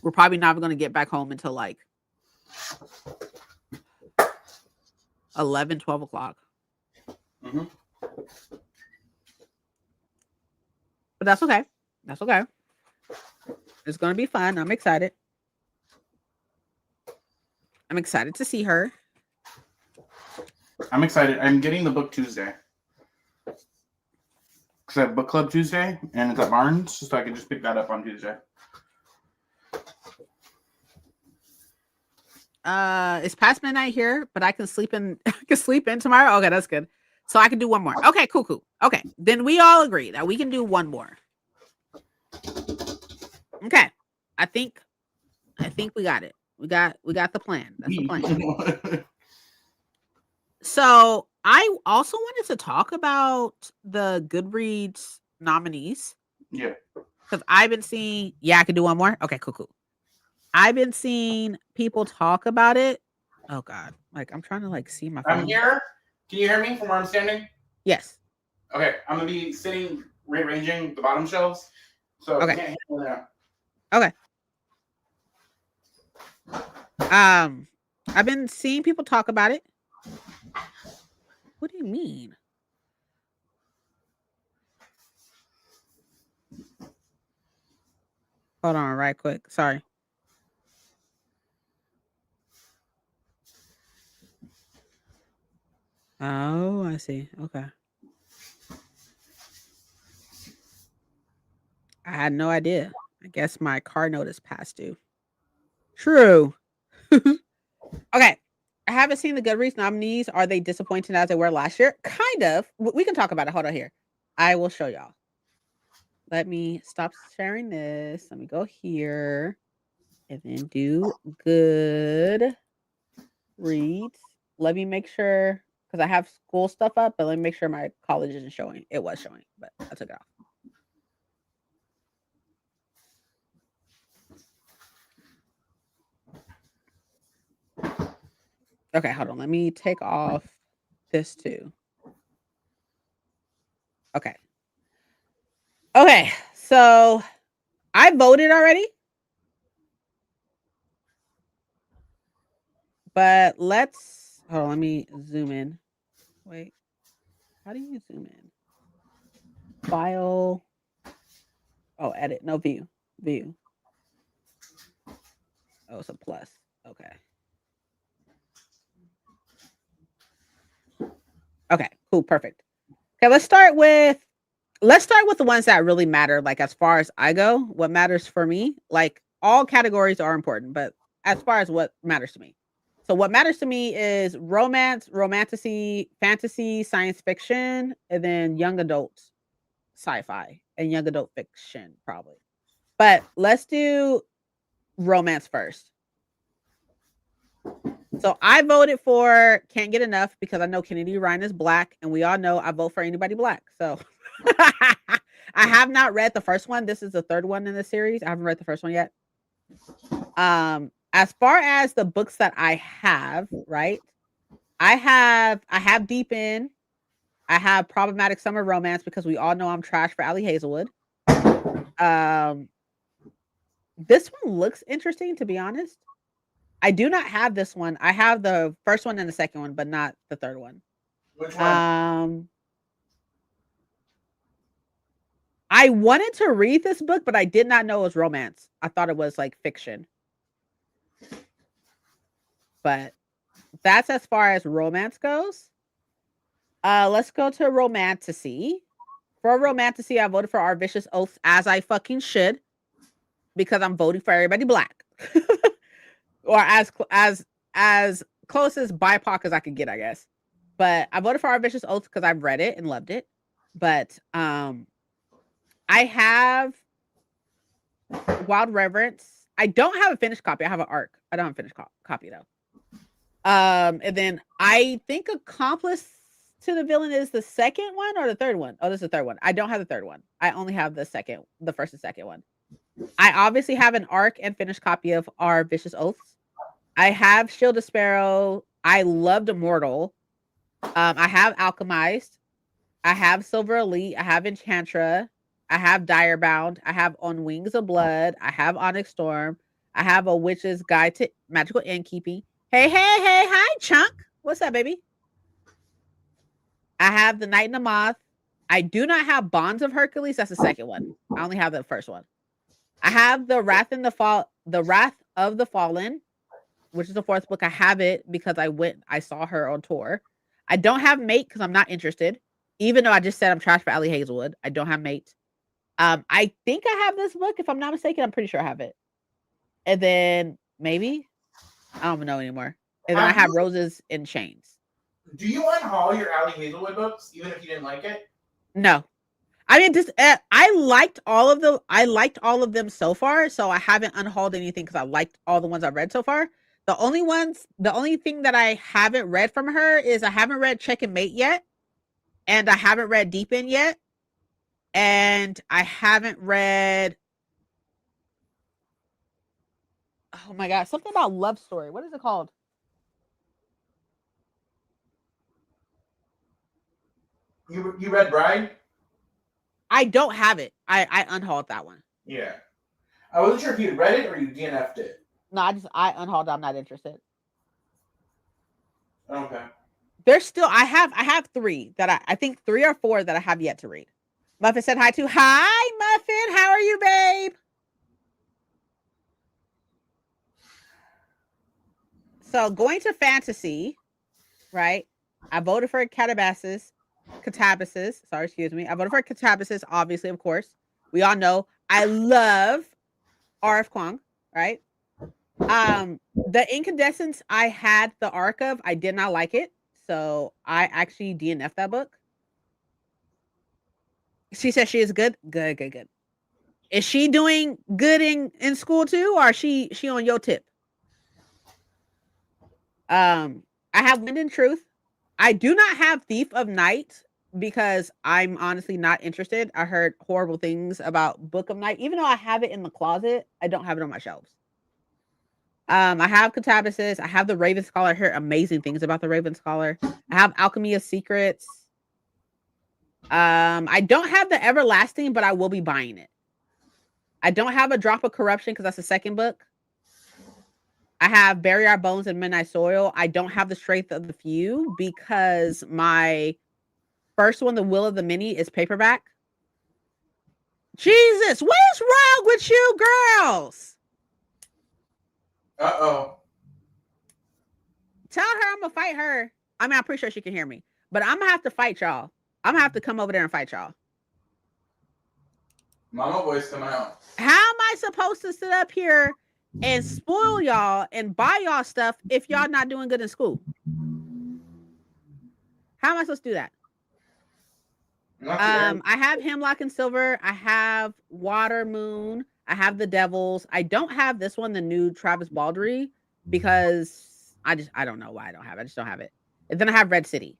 we're probably not going to get back home until like 11, 12 o'clock. Mm-hmm. But that's okay. That's okay. It's going to be fun. I'm excited. I'm excited to see her. I'm excited. I'm getting the book Tuesday. Because I have book club Tuesday, and it's at Barnes, so I can just pick that up on Tuesday. It's past midnight here, but I can sleep in. I can sleep in tomorrow. Okay, that's good. So I can do one more. Okay, cool. Okay, then we all agree that we can do one more. Okay, I think we got it. We got the plan. That's the plan. So I also wanted to talk about the Goodreads nominees. Yeah. Because I've been seeing. Yeah, I can do one more. Okay, cool. I've been seeing people talk about it. Oh God! Like I'm trying to like see my phone. I'm here. Can you hear me from where I'm standing? Yes. Okay, I'm gonna be sitting rearranging the bottom shelves. So okay. You can't hear me now. Okay. I've been seeing people talk about it. What do you mean? Hold on, right quick. Sorry. Oh, I see. Okay. I had no idea. I guess my car note is past due. True. Okay. I haven't seen the Goodreads nominees. Are they disappointing as they were last year? Kind of. We can talk about it. Hold on here. I will show y'all. Let me stop sharing this. Let me go here and then do good reads. Let me make sure because I have school stuff up, but let me make sure my college isn't showing. It was showing, but I took it off. Okay, hold on. Let me take off this too. Okay. Okay, so I voted already. But let's hold on, let me zoom in. Wait. How do you zoom in? File. Oh, edit. No, view. View. Oh, it's a plus. Okay. Okay, cool, perfect. Okay, let's start with the ones that really matter. Like as far as I go, what matters for me, like all categories are important, but as far as what matters to me. So what matters to me is romance, romantasy, fantasy, science fiction, and then young adult sci-fi and young adult fiction, probably. But let's do romance first. So I voted for Can't Get Enough because I know Kennedy Ryan is black, and we all know I vote for anybody black. So I have not read the first one. This is the third one in the series. I haven't read the first one yet. As far as the books that I have, right? I have Deep In. I have Problematic Summer Romance because we all know I'm trash for Allie Hazelwood. This one looks interesting, to be honest. I do not have this one. I have the first one and the second one, but not the third one. Which one? I wanted to read this book, but I did not know it was romance. I thought it was like fiction. But that's as far as romance goes. Let's go to romantasy. For romantasy, I voted for Our Vicious Oaths, as I fucking should, because I'm voting for everybody black. Or as close as BIPOC as I could get, I guess. But I voted for Our Vicious Oaths because I've read it and loved it. But I have Wild Reverence. I don't have a finished copy. I have an ARC. I don't have a finished copy though. And then I think Accomplice to the Villain is the second one or the third one. Oh, this is the third one. I don't have the third one. I only have the first and second one. I obviously have an ARC and finished copy of Our Vicious Oaths. I have Shield of Sparrow. I loved Immortal. I have Alchemized. I have Silver Elite. I have Enchantra. I have Direbound. I have On Wings of Blood. I have Onyx Storm. I have A Witch's Guide to Magical Innkeeping. Hey, hi, Chunk. What's up, baby? I have The Night and the Moth. I do not have Bonds of Hercules. That's the second one. I only have the first one. I have The Wrath of the Fallen, which is the fourth book. I have it because I saw her on tour. I don't have Mate because I'm not interested. Even though I just said I'm trash for Ellie Hazelwood. I don't have Mate. I think I have this book. If I'm not mistaken, I'm pretty sure I have it. And then maybe I don't know anymore. And then I have Roses in Chains. Do you unhaul your Ellie Hazelwood books even if you didn't like it? No. I mean, I liked all of them so far, so I haven't unhauled anything because I liked all the ones I've read so far. The only thing that I haven't read from her is I haven't read Check and Mate yet, and I haven't read Deep In yet, and I haven't read. Oh my god, something about Love Story. What is it called? You read Bride? I don't have it. I unhauled that one. Yeah. I wasn't sure if you read it or you DNF'd it. No, I unhauled it. I'm not interested. Okay. There's still I have 3 that I think 3 or 4 that I have yet to read. Muffin said hi to. Hi, Muffin. How are you, babe? So going to fantasy, right? I voted for Catabasis. Sorry, excuse me. I voted for Catabasis, obviously, of course. We all know I love R.F. Kuang, right? The Incandescence I had the arc of. I did not like it. So I actually DNF'd that book. She says she is good. Good. Is she doing good in school too, or is she on your tip? I have Wind and Truth. I do not have Thief of Night because I'm honestly not interested. I heard horrible things about Book of Night. Even though I have it in the closet, I don't have it on my shelves. I have Catabasis. I have the Raven Scholar. I heard amazing things about the Raven Scholar. I have Alchemy of Secrets. I don't have the Everlasting, but I will be buying it. I don't have a Drop of Corruption because that's the second book. I have Bury Our Bones in Midnight Soil. I don't have the Strength of the Few because my first one, The Will of the Many, is paperback. Jesus, what is wrong with you girls? Uh-oh. Tell her I'm going to fight her. I mean, I'm pretty sure she can hear me. But I'm going to have to fight y'all. I'm going to have to come over there and fight y'all. Mama voice coming out. How am I supposed to sit up here and spoil y'all and buy y'all stuff if y'all not doing good in school? How am I supposed to do that? I have Hemlock and Silver. I have Water Moon. I have The Devils. I don't have this one, the new Travis Baldry, because I don't know why I don't have it. I just don't have it. And then I have Red City.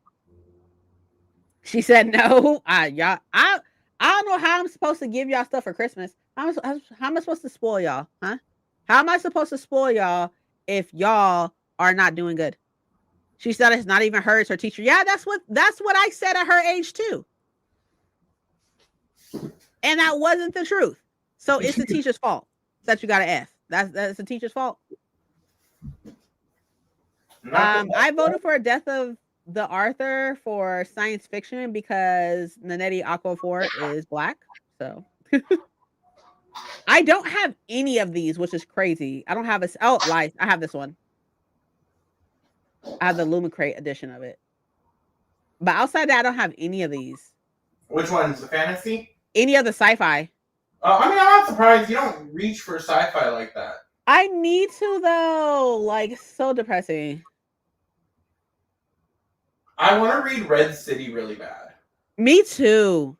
She said no. Y'all, I don't know how I'm supposed to give y'all stuff for Christmas. How am I supposed to spoil y'all? Huh? How am I supposed to spoil y'all if y'all are not doing good? She said it's not even her, it's her teacher. Yeah, that's what I said at her age too. And that wasn't the truth. So it's the teacher's fault that you got an F. That's the teacher's fault. I voted for Death of the Arthur for science fiction because Nanette Okorafor is Black. So I don't have any of these, which is crazy. I don't have lies. I have this one. I have the Lumicrate edition of it. But outside that, I don't have any of these. Which one's the fantasy? Any other sci-fi. I mean, I'm not surprised you don't reach for sci-fi like that. I need to though. Like, so depressing. I want to read Red City really bad. Me too.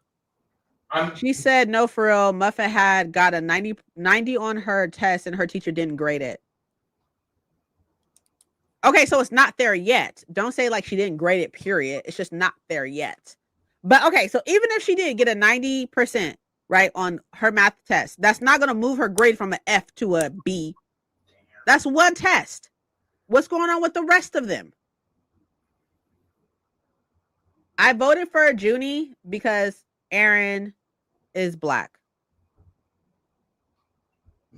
I'm She said, no, for real. Muffet had got a 90 on her test and her teacher didn't grade it. Okay, so it's not there yet. Don't say like she didn't grade it, period. It's just not there yet. But okay, so even if she did get a 90%, right, on her math test, that's not going to move her grade from an F to a B. That's one test. What's going on with the rest of them? I voted for Junie because Aaron is black.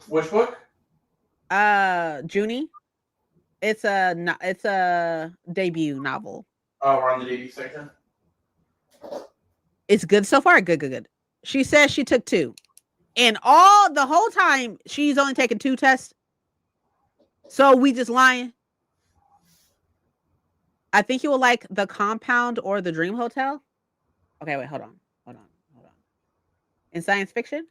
Which book? Junie. It's a debut novel. Oh, we're on the debut section. It's good so far. Good. She says she took 2. And all the whole time she's only taken 2 tests. So we just lying. I think you will like The Compound or The Dream Hotel. Okay, wait, hold on. In science fiction?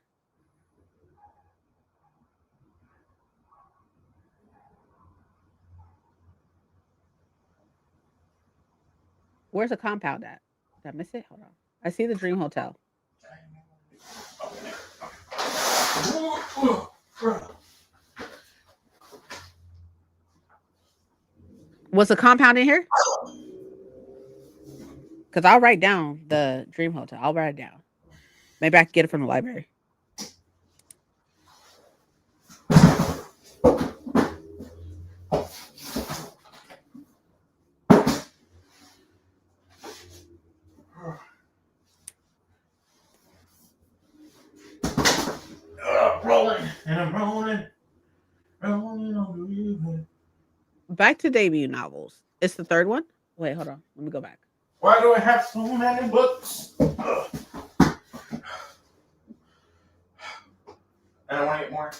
Where's The Compound at? Did I miss it? Hold on. I see The Dream Hotel. Was The Compound in here? Because I'll write down The Dream Hotel. I'll write it down. Maybe I can get it from the library. Rolling, and I'm rolling on the river. Back to debut novels. It's the 3rd one. Wait, hold on. Let me go back. Why do I have so many books? I don't want to get more.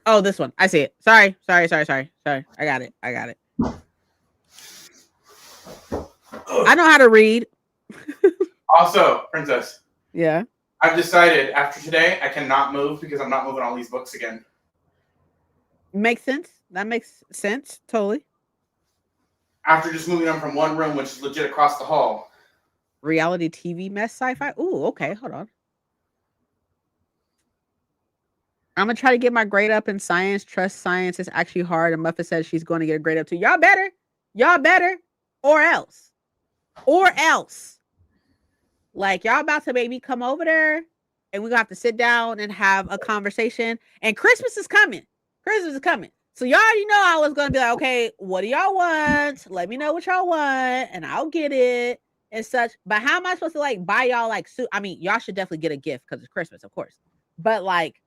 Oh, this one. I see it. Sorry. I got it. I know how to read. Also, Princess. Yeah. I've decided after today I cannot move because I'm not moving all these books again. Makes sense. That makes sense. Totally. After just moving them from one room, which is legit across the hall. Reality TV mess sci-fi. Ooh, okay. Hold on. I'm going to try to get my grade up in science. Trust science is actually hard. And Muffet says she's going to get a grade up too. Y'all better. Or else. Like, y'all about to maybe come over there and we're going to have to sit down and have a conversation. And Christmas is coming. So y'all already know I was going to be like, okay, what do y'all want? Let me know what y'all want and I'll get it and such. But how am I supposed to like buy y'all like suit? I mean, y'all should definitely get a gift because it's Christmas, of course. But like,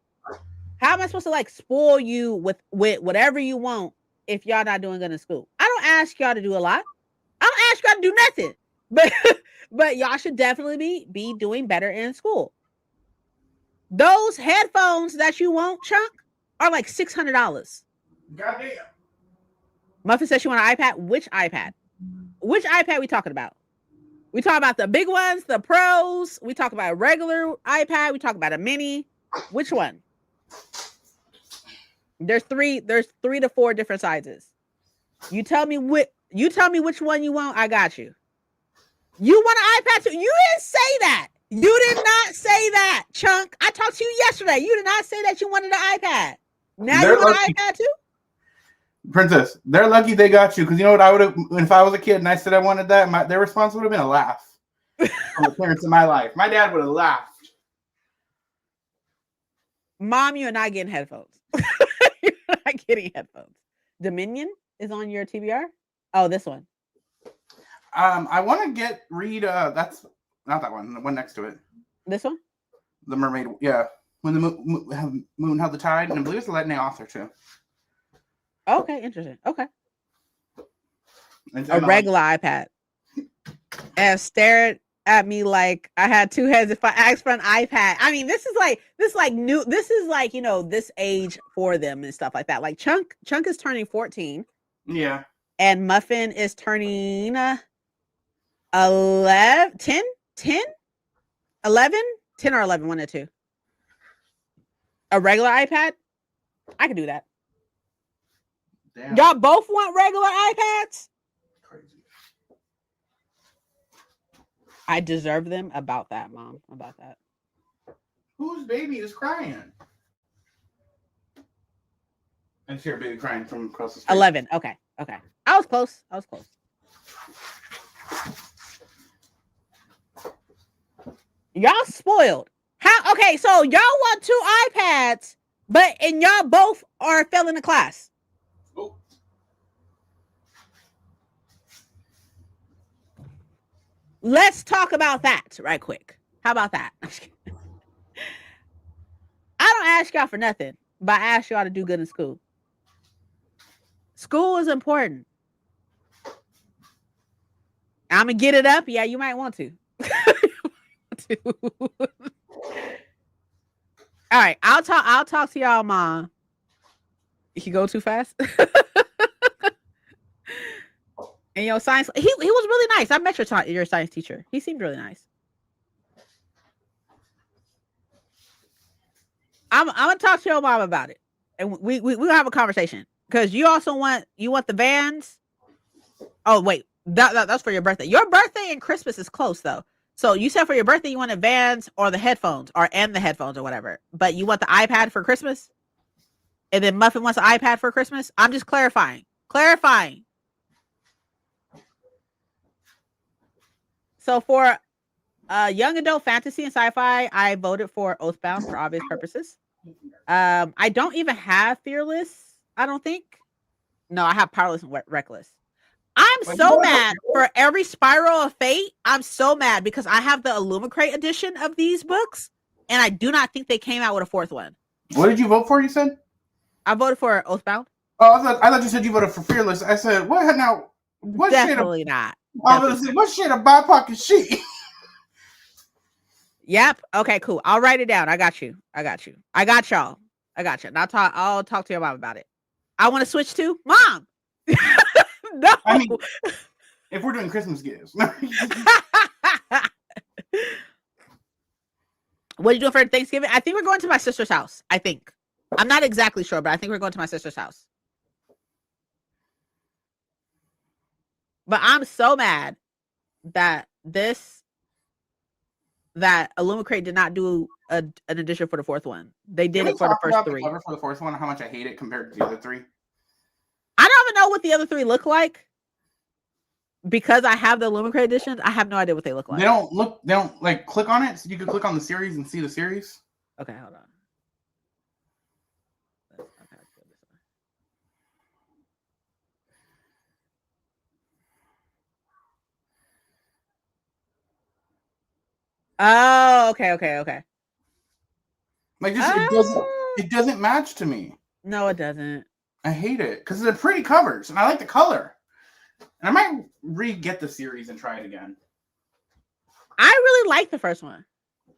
how am I supposed to like spoil you with whatever you want if y'all not doing good in school? I don't ask y'all to do a lot. I don't ask y'all to do nothing. But y'all should definitely be doing better in school. Those headphones that you want, Chunk, are like $600. Goddamn. Muffin says she want an iPad. Which iPad? Which iPad we talking about? We talk about the big ones, the pros. We talk about a regular iPad. We talk about a mini. Which one? There's 3 to 4 different sizes. You tell me which one you want. I got you. You want an iPad too? You didn't say that. You did not say that, Chunk. I talked to you yesterday. You did not say that you wanted an iPad. Now you want an iPad too? Princess, they're lucky they got you because you know what I would have if I was a kid and I said I wanted that. Their response would have been a laugh. From the parents in my life, my dad would have laughed. Mom, you're not getting headphones. You're not getting headphones. Dominion is on your TBR. Oh, this one. I want to read. That's not that one. The one next to it. This one. The Mermaid. Yeah, when the moon held the tide, and I believe it's the Latin author too. Okay, interesting. Okay. And A regular iPad. As stared at me like I had two heads if I asked for an iPad. I mean, this is like new. This is like, you know, this age for them and stuff like that. Like Chunk is turning 14. Yeah. And Muffin is turning 11, 10, 10, 11, 10 or 11, one or two. A regular iPad? I can do that. Damn. Y'all both want regular iPads? Crazy. I deserve them. About that, Mom. About that. Whose baby is crying? I just hear a baby crying from across the street. 11. Okay. I was close. Y'all spoiled. How? Okay, so y'all want 2 iPads, and y'all both are failing the class. Oh. Let's talk about that right quick. How about that? I don't ask y'all for nothing, but I ask y'all to do good in school. School is important. I'm gonna get it up. Yeah, you might want to. All right, I'll talk to y'all, Mom. You go too fast. And your science, he was really nice. I met your science teacher. He seemed really nice. I'm gonna talk to your mom about it, and we'll have a conversation because you also want the Vans. Oh wait, that's for your birthday. Your birthday and Christmas is close though. So you said for your birthday you wanted Vans or the headphones or whatever, but you want the iPad for Christmas, and then Muffin wants an iPad for Christmas. I'm just clarifying. So for young adult fantasy and sci-fi, I voted for Oathbound for obvious purposes. I don't even have Fearless. I don't think. No, I have Powerless and Reckless. I'm so mad for every Spiral of Fate. I'm so mad because I have the Illumicrate edition of these books, and I do not think they came out with a 4th one. What did you vote for? You said I voted for Oathbound. Oh, I thought you said you voted for Fearless. I said, what now? What Definitely not. I was gonna say, what shit a BIPOC is she? Yep. Okay, cool. I'll write it down. I got you. I got y'all. And I'll talk to your mom about it. I want to switch to Mom. No. I mean, if we're doing Christmas gifts. What are you doing for Thanksgiving? I think we're going to my sister's house. I think. I'm not exactly sure, but I think we're going to my sister's house. But I'm so mad that Illumicrate did not do an edition for the 4th one. They did it for the first 3. For the 4th one, how much I hate it compared to the other 3. I don't even know what the other 3 look like because I have the Illumicrate editions. I have no idea what they look like. They don't like click on it, so you can click on the series and see the series. Okay, hold on. Oh, okay. Like just it doesn't match to me. No, it doesn't. I hate it because they're pretty covers and I like the color. And I might re-get the series and try it again. I really like the first one.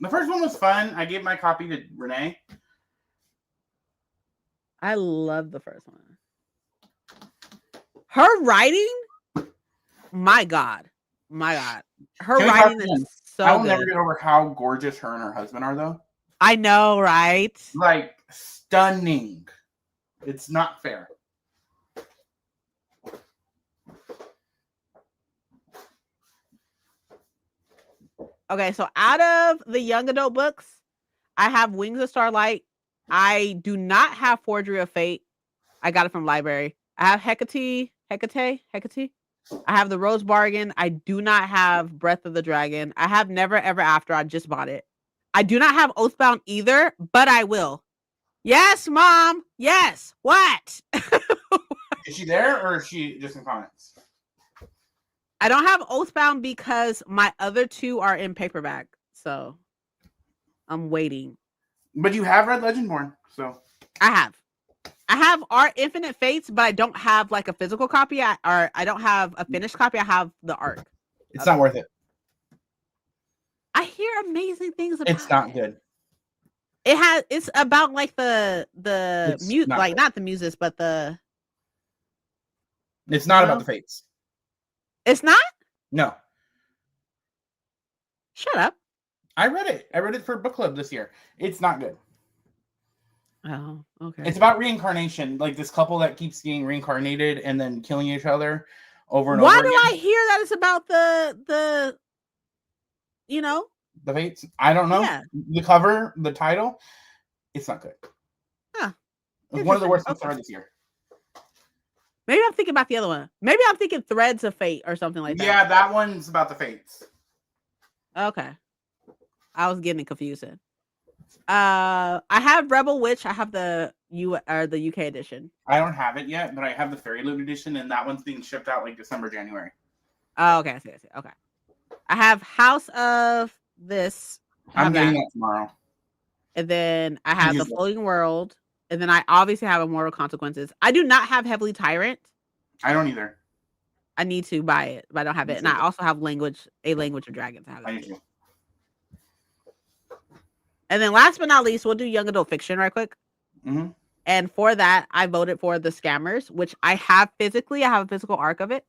The first one was fun. I gave my copy to Renee. I love the first one. Her writing, my God. Her writing is so I will good. never get over how gorgeous her and her husband are, though. I know, right? Like, stunning. It's not fair. Okay, so out of the young adult books, I have Wings of Starlight. I do not have Forgery of Fate. I got it from library. I have Hecate. I have the Rose Bargain. I do not have Breath of the Dragon. I have Never Ever After. I just bought it. I do not have Oathbound either, but I will. Yes, Mom. Yes. What? Is she there or is she just in comments? I don't have Oathbound because my other 2 are in paperback. So I'm waiting. But you have read Legendborn, so. I have Art Infinite Fates, but I don't have like a physical copy. I don't have a finished copy. I have the art. It's not worth it. I hear amazing things It's about not it. good. It's about like the It's mute, not like good. not the muses, but It's you not about know, the fates. it's not. No. Shut up. I read it. I read it for book club this year. It's not good. Oh, okay. It's about reincarnation, like this couple that keeps getting reincarnated and then killing each other over and Why over do again. I hear that it's about the you know? The fates. I don't know. Yeah. The cover, the title. It's not good. Huh. It was one of the Interesting. worst books I Okay. read this year. Maybe I'm thinking about the other one. Maybe I'm thinking Threads of Fate or something like that. Yeah, that one's about the fates. Okay. I was getting confused. I have Rebel Witch. I have the UK edition. I don't have it yet, but I have the Fairy Loot edition, and that one's being shipped out like December, January. Oh, okay. I see. Okay. I have House of this. I I'm have getting that. that tomorrow. And then I have the Usually. Floating World. And then I obviously have Immortal Consequences. I do not have Heavily Tyrant. I don't either. I need to buy it, but I don't have it. And I also have A Language of Dragons. I have I that need too. to. And then last but not least, we'll do young adult fiction right quick. Mm-hmm. And for that, I voted for The Scammers, which I have physically. I have a physical arc of it.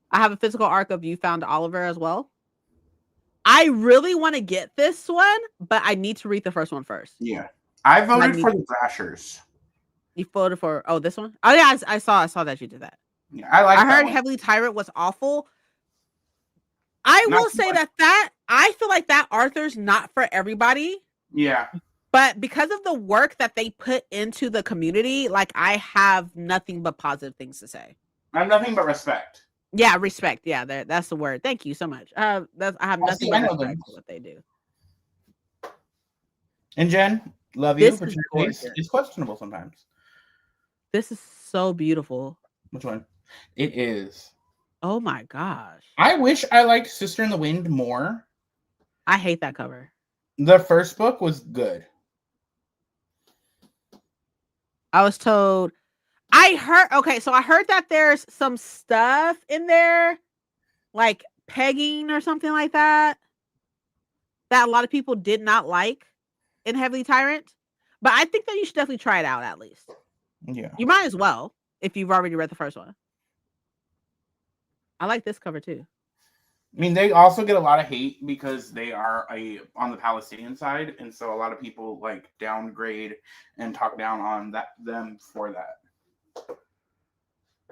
I have a physical arc of You Found Oliver as well. I really want to get this one, but I need to read the first one first. Yeah. I voted for the Thrashers. You voted for this one? Oh yeah, I saw that you did that. Yeah, I heard Heavily Tyrant was awful. I will say that I feel like that Arthur's not for everybody. Yeah. But because of the work that they put into the community, like I have nothing but positive things to say. I have nothing but respect. Yeah, respect. Yeah, that's the word. Thank you so much. I have nothing but respect for what they do. And Jen, love you, but your taste is questionable sometimes. This is so beautiful. Which one? It is. Oh my gosh. I wish I liked Sister in the Wind more. I hate that cover. The first book was good. I was told I heard that there's some stuff in there like pegging or something like that a lot of people did not like in Heavily Tyrant. But I think that you should definitely try it out at least. Yeah. You might as well if you've already read the first one. I like this cover too. I mean, they also get a lot of hate because they are on the Palestinian side, and so a lot of people like downgrade and talk down on them for that.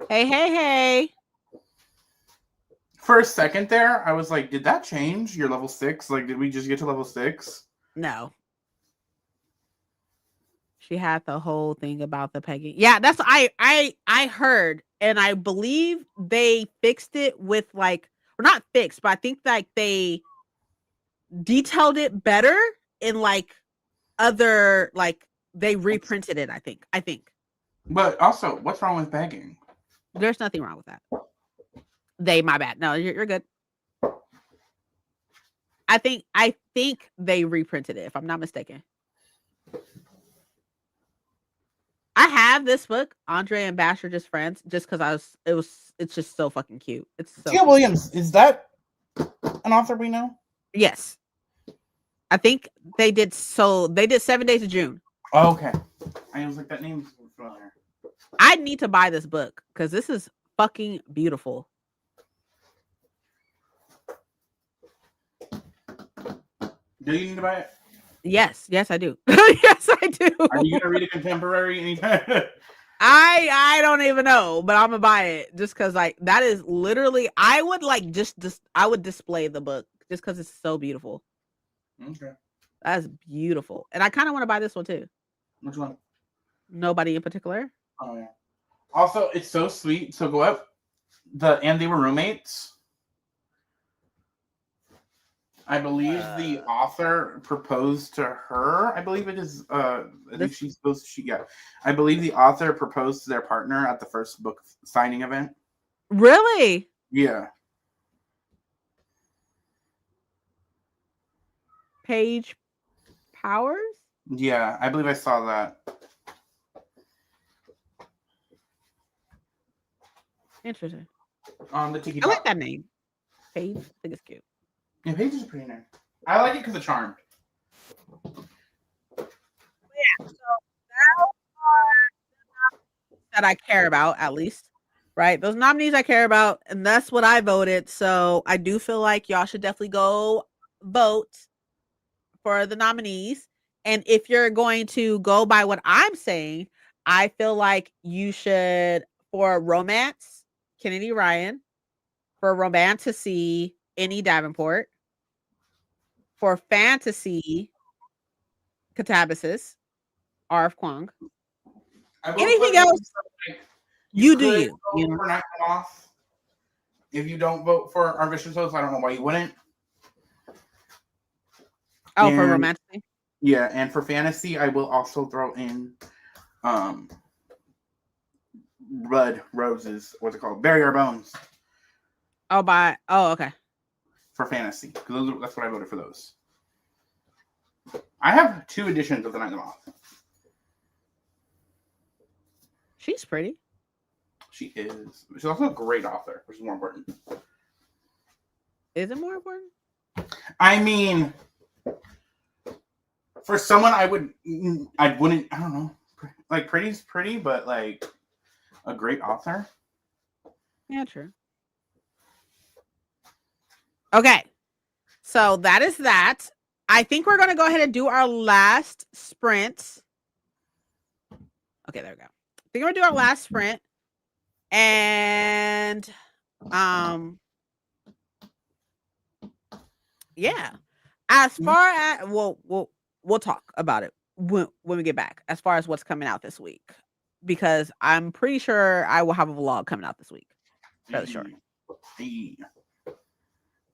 Hey. For a second there, I was like, did that change? You're level 6? Like, did we just get to level 6? No. She had the whole thing about the pegging. Yeah, that's I heard, and I believe they fixed it with like, or not fixed, but I think like they detailed it better in like other, like they reprinted it. I think. But also, what's wrong with pegging? There's nothing wrong with that. My bad. No, you're good. I think they reprinted it, if I'm not mistaken. I have this book, Andre and Bash Are Just Friends, just because it's just so fucking cute. It's so Tia Williams, is that an author we know? Yes. I think they did 7 Days of June. Oh, okay. I was like, that name's familiar. I need to buy this book because this is fucking beautiful. Do you need to buy it? Yes, I do. Yes, I do. Are you gonna read a contemporary anytime? I don't even know, but I'm gonna buy it just because like that is literally I would like just I would display the book just because it's so beautiful. Okay. That's beautiful. And I kind of want to buy this one too. Which one? Nobody in particular. Oh yeah. Also, it's so sweet. So go up and they were roommates. I believe the author proposed to her. I believe it is. I think she's supposed to. Yeah. I believe the author proposed to their partner at the first book signing event. Really? Yeah. Paige Powers? Yeah, I believe I saw that. Interesting. On the Tiki I like that name. Paige. I think it's cute. Yeah, Paige is pretty nice. I like it because of Charmed. Yeah, so that are that I care about, at least, right? Those nominees I care about, and that's what I voted. So I do feel like y'all should definitely go vote for the nominees. And if you're going to go by what I'm saying, I feel like you should, for romance, Kennedy Ryan, for romantasy, Annie Davenport, for fantasy, Catabasis, R.F. Kwong. I will Anything put in else, like you you do could you, vote you know? for Night Off if you don't vote for Our Vicious Host. I don't know why you wouldn't. Oh, for And romantasy. yeah, and for fantasy, I will also throw in um Red Roses. What's it called? Bury Our Bones Okay. for fantasy because that's what I voted for those. I have 2 editions of the Night Off. She's pretty. She is. She's also a great author, which is more important. Is it more important? I mean, for someone I wouldn't. I don't know. Like pretty's pretty, but like a great author. Yeah, true. Okay. So that is that. I think we're gonna go ahead and do our last sprint. Okay, there we go. I think we're gonna do our last sprint. And um yeah. As far as we'll talk about it when we get back, as far as what's coming out this week. Because I'm pretty sure I will have a vlog coming out this week. Fairly sure. Hey,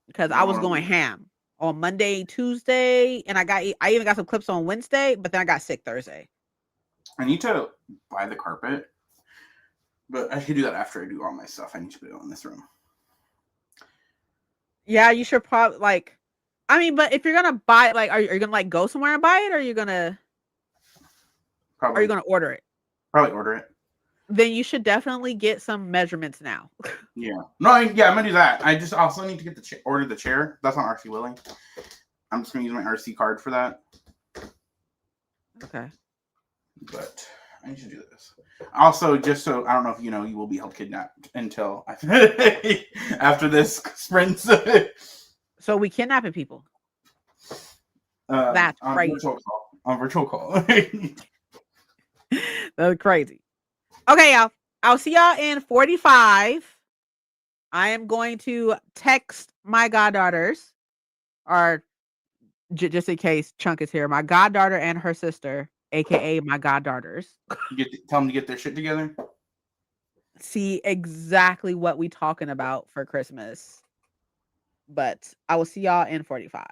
Because I was going ham on Monday, Tuesday, and I even got some clips on Wednesday, but then I got sick Thursday. I need to buy the carpet, but I should do that after I do all my stuff. I need to put it in this room. Yeah, you should probably like. I mean, but if you're gonna buy, like, are you gonna like go somewhere and buy it, or are you Probably, gonna order it? probably order it. Then you should definitely get some measurements now. Yeah. No, yeah, I'm gonna do that. I just also need to get order the chair. That's on RC Willing. I'm just gonna use my RC card for that. Okay. But I need to do this. Also, just so I don't know if you know, you will be held kidnapped until after this sprint. So we kidnapping people. That's On crazy. virtual call. On virtual call. That's crazy. Okay, y'all. I'll see y'all in 45. I am going to text my goddaughters, or just in case Chunk is here, my goddaughter and her sister, aka my goddaughters, Tell them to get their shit together. see exactly what we talking about for Christmas. But I will see y'all in 45.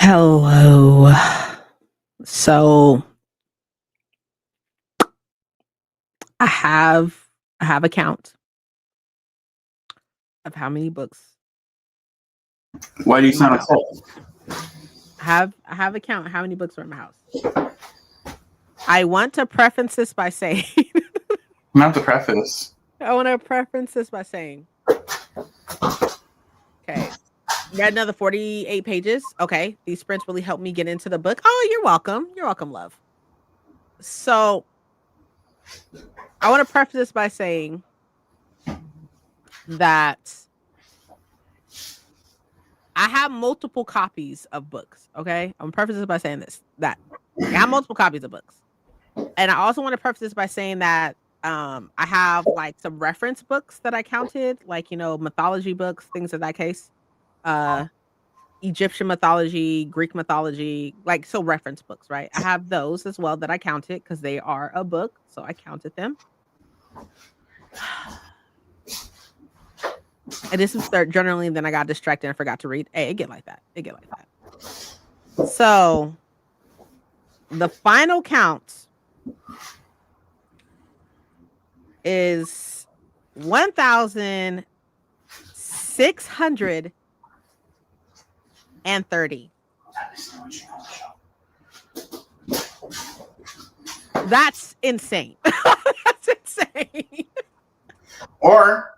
Hello. So I have a count of how many books Why do you in my sound house. upset? I have a count of how many books are in my house. I want to preference this by saying Not the preface. I want to preference this by saying, okay, read another 48 pages. Okay, these sprints really helped me get into the book. Oh, you're welcome. You're welcome, love. So I want to preface this by saying that I have multiple copies of books. Okay, I'm preface this by saying this that I have multiple copies of books, and I also want to preface this by saying that I have like some reference books that I counted, like mythology books, things of that case, uh, Egyptian mythology, Greek mythology, like so reference books, right? I have those as well that I counted because they are a book, so I counted them. I did some start journaling, then I got distracted and forgot to read. Hey, it get like that. It get like that. So the final count is 1,630. That's insane. That's insane. Or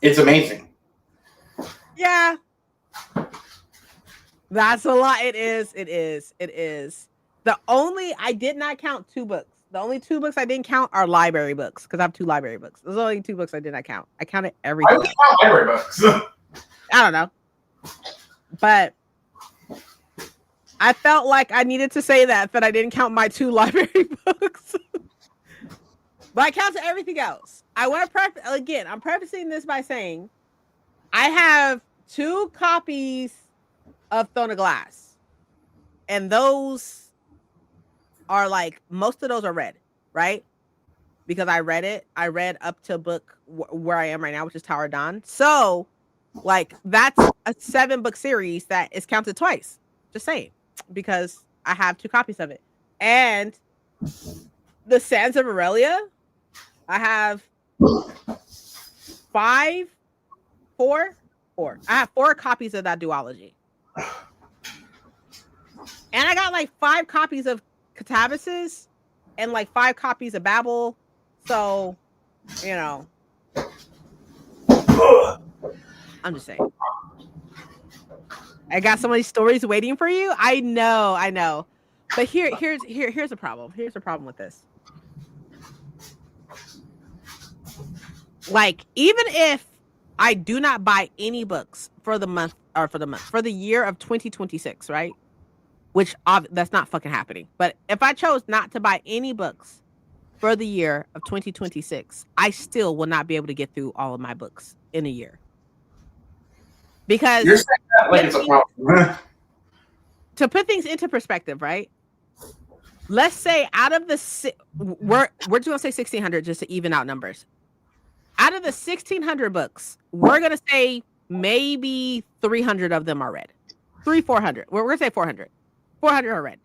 it's amazing. Yeah. That's a lot. It is. It is. It is. I did not count 2 books. The only 2 books I didn't count are library books because I have 2 library books. Those are the only 2 books I did not count. I counted Why everything would you else. count library books? I don't know. But I felt like I needed to say that I didn't count my 2 library books. But I counted everything else. I want to again, I'm prefacing this by saying I have 2 copies of Throne of Glass. And those are like most of those are read, right? Because I read it. I read up to book where I am right now, which is Tower of Dawn. So, like that's a 7-book series that is counted twice. Just saying, because I have 2 copies of it. And the Sands of Aurelia, I have 5, 4, 4. I have 4 copies of that duology. And I got like 5 copies of Catabasis and like 5 copies of Babel. So, I'm just saying. I got so many stories waiting for you. I know. But here's a problem. Here's a problem with this. Like, even if I do not buy any books for the year of 2026, right? Which that's not fucking happening. But if I chose not to buy any books for the year of 2026, I still will not be able to get through all of my books in a year. Because You're saying that like it's a problem. to put things into perspective, right? Let's say out of the we're just gonna say 1,600 just to even out numbers. Out of the 1,600 books, we're gonna say maybe 300 of them are read. 400. We're gonna say 400. 400 are read,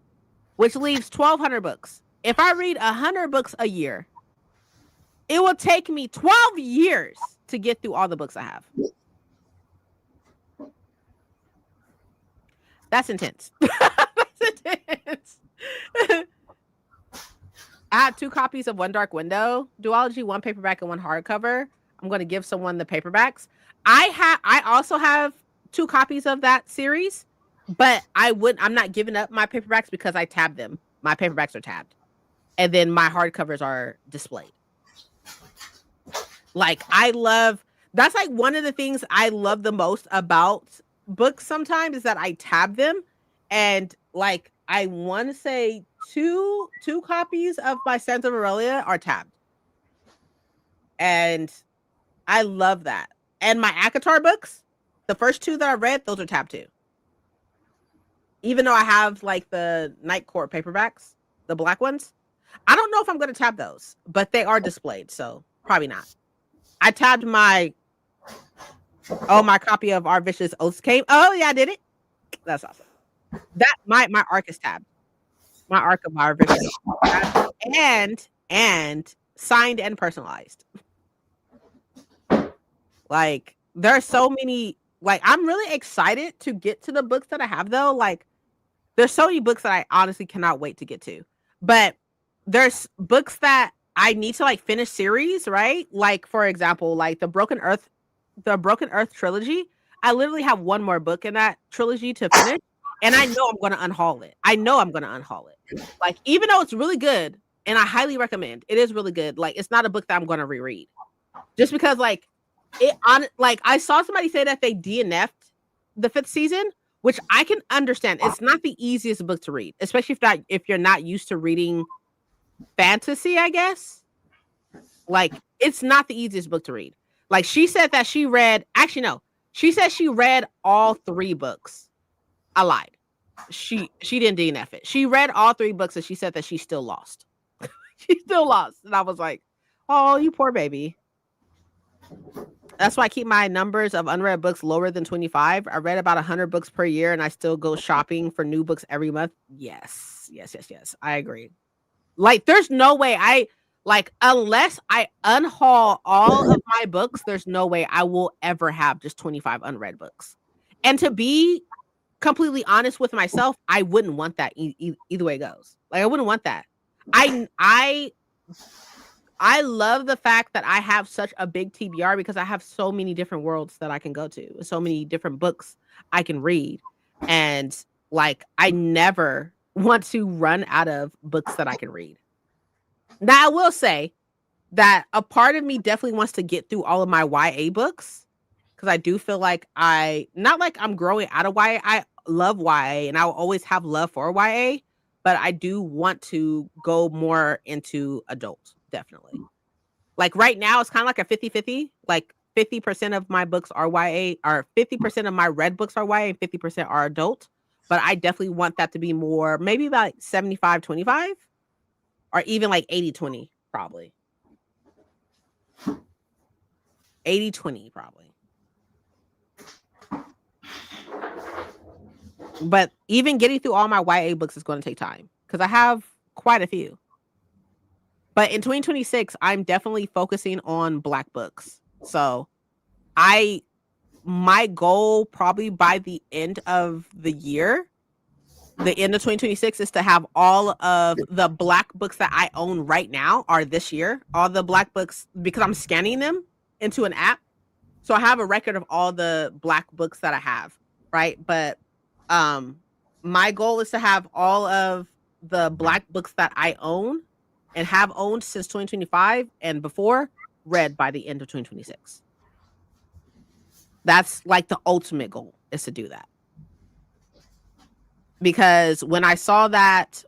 which leaves 1,200 books. If I read 100 books a year, it will take me 12 years to get through all the books I have. That's intense. That's intense. I have 2 copies of One Dark Window duology, 1 paperback and 1 hardcover. I'm going to give someone the paperbacks. I also have 2 copies of that series, but I'm not giving up my paperbacks because I tabbed them. My paperbacks are tabbed. And then my hardcovers are displayed. Like that's like one of the things I love the most about books sometimes is that I tab them, and like I want to say two copies of my Sands of Aurelia are tabbed. And I love that. And my ACOTAR books, the first 2 that I read, those are tabbed too. Even though I have like the Night Court paperbacks, the black ones, I don't know if I'm going to tab those, but they are displayed, so probably not. I tabbed my copy of Our Vicious Oaths came. Oh yeah, I did it. That's awesome. That my arc is tabbed. My arc of our victory is tabbed and signed and personalized. Like, there are so many, like, I'm really excited to get to the books that I have though. Like, there's so many books that I honestly cannot wait to get to. But there's books that I need to like finish series, right? Like, for example, like the Broken Earth trilogy. I literally have one more book in that trilogy to finish, and I know I'm going to unhaul it. I know I'm going to unhaul it. Like, even though it's really good, and I highly recommend, it is really good. Like, it's not a book that I'm going to reread, just because like like I saw somebody say that they DNF'd the fifth season, which I can understand. It's not the easiest book to read, especially if you're not used to reading fantasy, I guess. Like, it's not the easiest book to read. Like, she said that she read, actually no, she said she read all 3 books. I lied. She didn't DNF it. She read all 3 books and she said that she still lost. She still lost. And I was like, "Oh, you poor baby." That's why I keep my numbers of unread books lower than 25. I read about 100 books per year and I still go shopping for new books every month. Yes. Yes, yes, yes. I agree. Like, there's no way unless I unhaul all of my books, there's no way I will ever have just 25 unread books. And to be completely honest with myself, I wouldn't want that either way it goes. Like, I wouldn't want that. I love the fact that I have such a big TBR because I have so many different worlds that I can go to, so many different books I can read. And like, I never want to run out of books that I can read. Now, I will say that a part of me definitely wants to get through all of my YA books because I do feel like not like I'm growing out of YA. I love YA and I will always have love for YA, but I do want to go more into adult, definitely. Like, right now, it's kind of like a 50-50. Like, 50% of my books are YA, or 50% of my read books are YA and 50% are adult. But I definitely want that to be more, maybe about 75-25 or even like 80-20, probably. 80-20, probably. But even getting through all my YA books is going to take time because I have quite a few. But in 2026, I'm definitely focusing on Black books. So my goal probably by the end of the year, the end of 2026, is to have all of the Black books that I own right now are this year. All the Black books, because I'm scanning them into an app. So I have a record of all the Black books that I have, right? But my goal is to have all of the Black books that I own and have owned since 2025 and before read by the end of 2026. That's like the ultimate goal, is to do that. Because when I saw that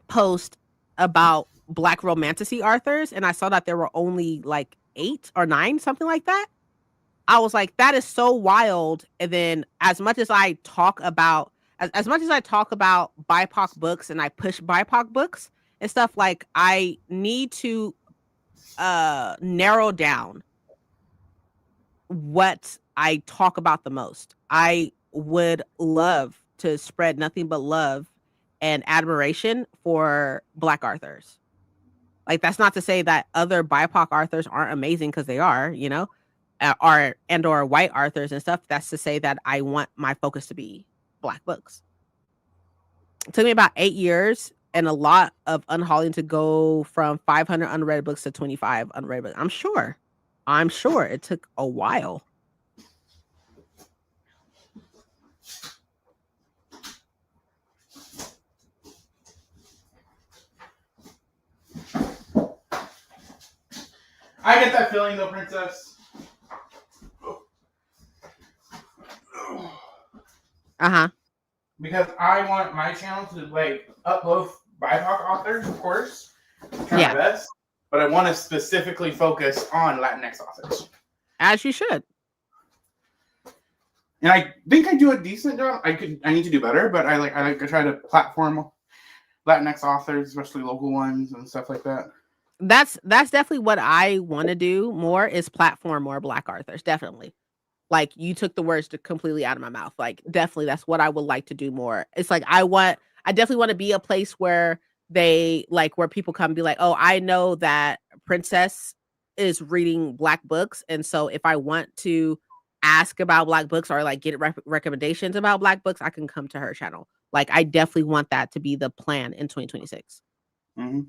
post about Black romantasy authors and I saw that there were only like 8 or 9, something like that, I was like, that is so wild. And then as much as I talk about BIPOC books and I push BIPOC books and stuff, like, I need to narrow down what I talk about the most. I would love to spread nothing but love and admiration for Black authors. Like, that's not to say that other BIPOC authors aren't amazing, because they are, or white authors and stuff. That's to say that I want my focus to be Black books. It took me about 8 years and a lot of unhauling to go from 500 unread books to 25 unread books. I'm sure it took a while. I get that feeling though, Princess. Uh-huh. Because I want my channel to like upload BIPOC authors, of course. Try Yeah. my best. But I want to specifically focus on Latinx authors. As you should. And I think I do a decent job. I need to do better, but I like to try to platform Latinx authors, especially local ones and stuff like that. That's definitely what I want to do more, is platform more Black authors, definitely. Like, you took the words completely out of my mouth. Like, definitely, that's what I would like to do more. It's like, I definitely want to be a place where where people come and be like, oh, I know that Princess is reading Black books. And so if I want to ask about Black books or like get recommendations about Black books, I can come to her channel. Like, I definitely want that to be the plan in 2026. Mm-hmm.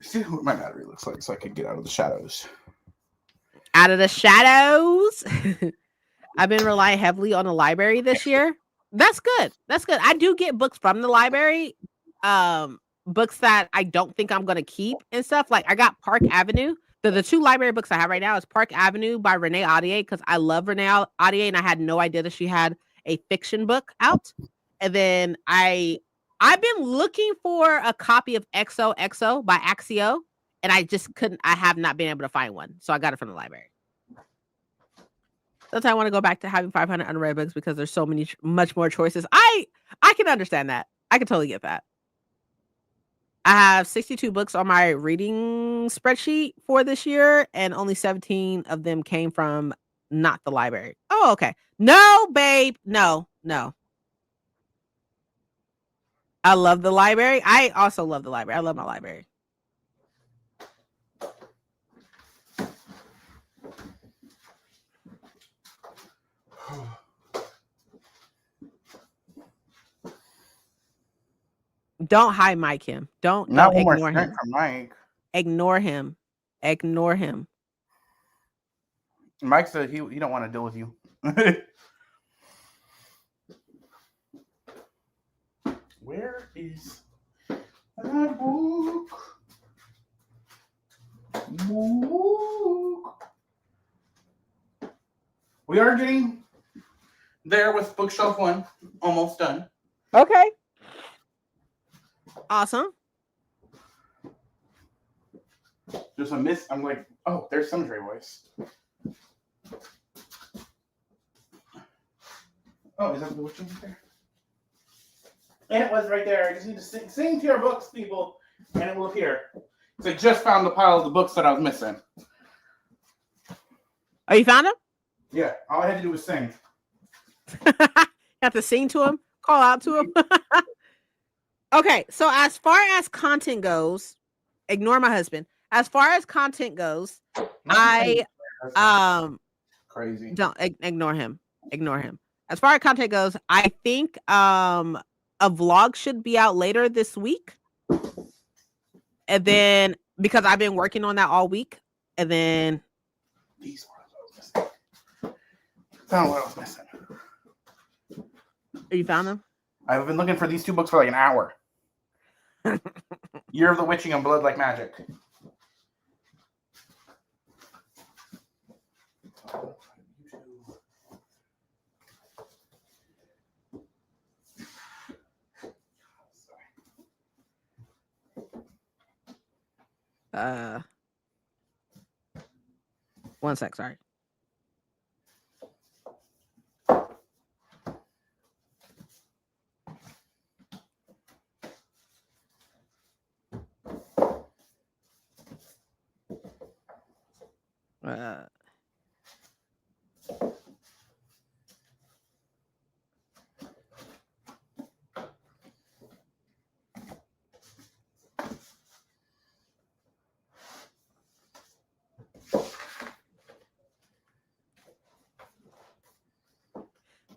See what my battery looks like so I can get out of the shadows. Out of the shadows. I've been relying heavily on the library this year. That's good. That's good. I do get books from the library. Books that I don't think I'm gonna keep and stuff. Like, I got Park Avenue. The two library books I have right now is Park Avenue by Renee Audier, because I love Renee Audier, and I had no idea that she had a fiction book out. And then I've been looking for a copy of XOXO by Axio, and I just couldn't. I have not been able to find one, so I got it from the library. Sometimes I want to go back to having 500 unread books because there's so much more choices. I can understand that. I can totally get that. I have 62 books on my reading spreadsheet for this year, and only 17 of them came from not the library. Oh, okay. No, babe. No. I love the library. I also love the library. I love my library. Don't hi Mike him. Don't ignore him. From Mike. Ignore him. Ignore him. Mike said he don't want to deal with you. Where is that book? We are getting there with bookshelf 1. Almost done. Okay. Awesome. There's a miss. I'm like, oh, there's Cemetery Voice. Oh, is that the witch right there? And it was right there. I just need to sing to your books, people, and it will appear. So I just found the pile of the books that I was missing. Oh, you found them? Yeah, all I had to do was sing. You have to sing to him? Call out to him? Okay, so as far as content goes, ignore my husband. As far as content goes, crazy. Don't ignore him. Ignore him. As far as content goes, I think a vlog should be out later this week. And then, because I've been working on that all week, and then these are what I was missing. Found what I was missing. You found them? I've been looking for these 2 books for like an hour. Year of the Witching and Blood Like Magic. One sec, sorry.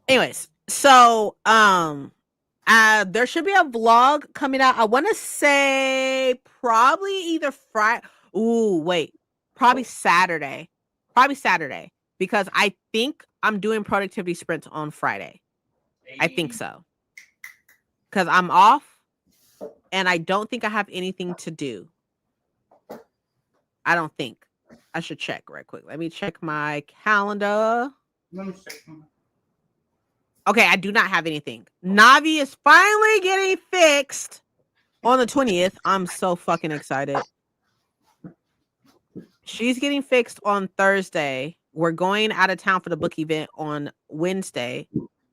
Anyways, so there should be a vlog coming out. I want to say probably either Friday. Ooh, wait, probably Saturday. Probably Saturday, because I think I'm doing productivity sprints on Friday. I think so, because I'm off, and I don't think I have anything to do. I don't think. I should check right quick. Let me check my calendar. Let me check. Okay, I do not have anything. Navi is finally getting fixed on the 20th. I'm so fucking excited. She's getting fixed on Thursday. We're going out of town for the book event on Wednesday.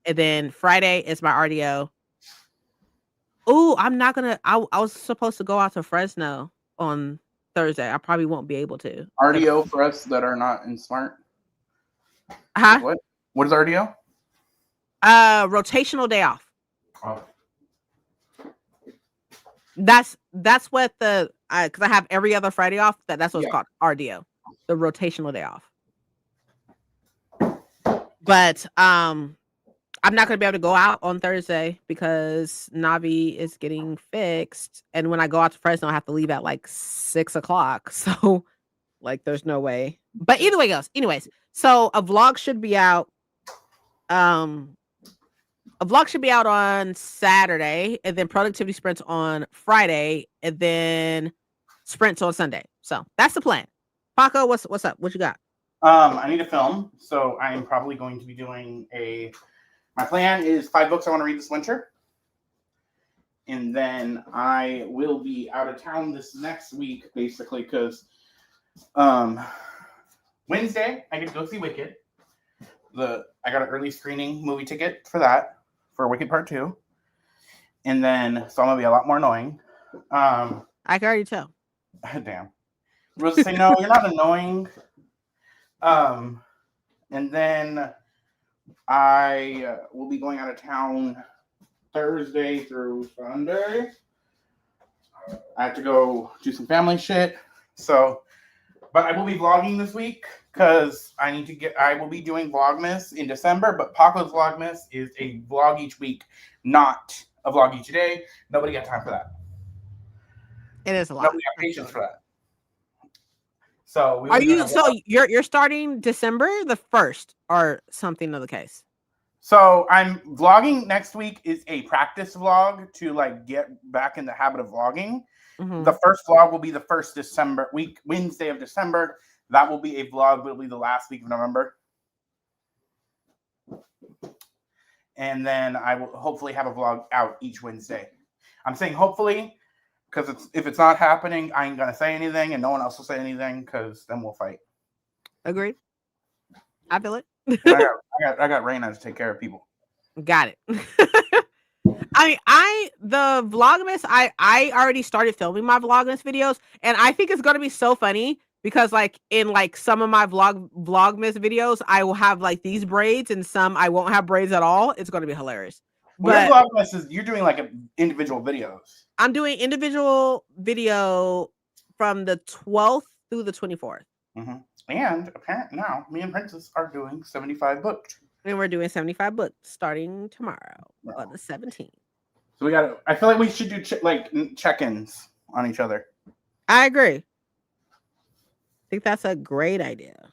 And then Friday is my RDO. Ooh, I'm not gonna. I was supposed to go out to Fresno on Thursday. I probably won't be able to. RDO for us that are not in Smart. Huh? What? What is RDO? Rotational day off. Oh. That's what the because I have every other Friday off. That's what it's Yeah. called, RDO, the rotational day off. But I'm not gonna be able to go out on Thursday because Navi is getting fixed, and when I go out to Fresno, I have to leave at like 6 o'clock. So like, there's no way. But either way goes. Anyways, so a vlog should be out. A vlog should be out on Saturday, and then productivity sprints on Friday, and then sprints on Sunday. So that's the plan. Paco, what's up? What you got? I need a film, so I am probably going to be doing my plan is 5 books I want to read this winter. And then I will be out of town this next week, basically, because Wednesday I get to go see Wicked. I got an early screening movie ticket for that, for Wicked Part 2. And then, so I'm going to be a lot more annoying. I can already tell. Damn. Rosa say, no, you're not annoying. And then I will be going out of town Thursday through Sunday. I have to go do some family shit. So, but I will be vlogging this week because I will be doing Vlogmas in December, but Paco's Vlogmas is a vlog each week, not a vlog each day. Nobody got time for that. It is a lot. Nobody got patience for that. So you're starting December the 1st or something of the case? So I'm vlogging next week is a practice vlog to like get back in the habit of vlogging. Mm-hmm. The first vlog will be the first Wednesday of December. That will be a vlog, but it'll be the last week of November. And then I will hopefully have a vlog out each Wednesday. I'm saying hopefully, because if it's not happening, I ain't gonna say anything, and no one else will say anything, because then we'll fight. Agreed. I feel it. I got Raina to take care of people. Got it. The Vlogmas, I already started filming my Vlogmas videos, and I think it's gonna be so funny because like in like some of my Vlogmas videos, I will have like these braids, and some I won't have braids at all. It's gonna be hilarious. But your Vlogmas is you're doing like individual videos. I'm doing individual video from the 12th through the 24th. Mm-hmm. And apparently now, me and Princess are doing 75 booked. And we're doing 75 books starting tomorrow on the 17th. So I feel like we should do check-ins on each other. I agree. I think that's a great idea.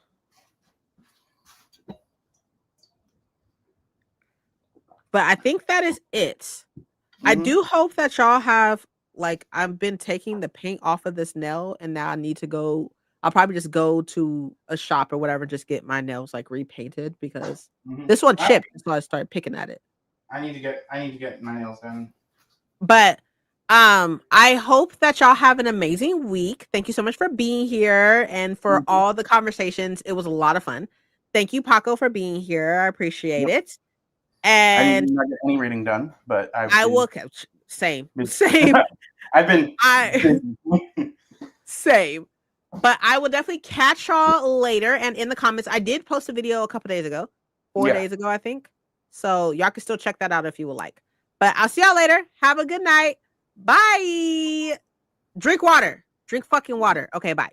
But I think that is it. Mm-hmm. I do hope that y'all have, like, I've been taking the paint off of this nail, and now I need to go. I'll probably just go to a shop or whatever, just get my nails like repainted because this one chipped, so I started picking at it. I need to get my nails done. But I hope that y'all have an amazing week. Thank you so much for being here and for all the conversations. It was a lot of fun. Thank you, Paco, for being here. I appreciate it. And I did not get any reading done, but I will. Same. I've been same. But I will definitely catch y'all later. And in the comments, I did post a video a couple days ago, 4 days ago, I think. So y'all can still check that out if you would like. But I'll see y'all later. Have a good night. Bye. Drink water. Drink fucking water. Okay, bye.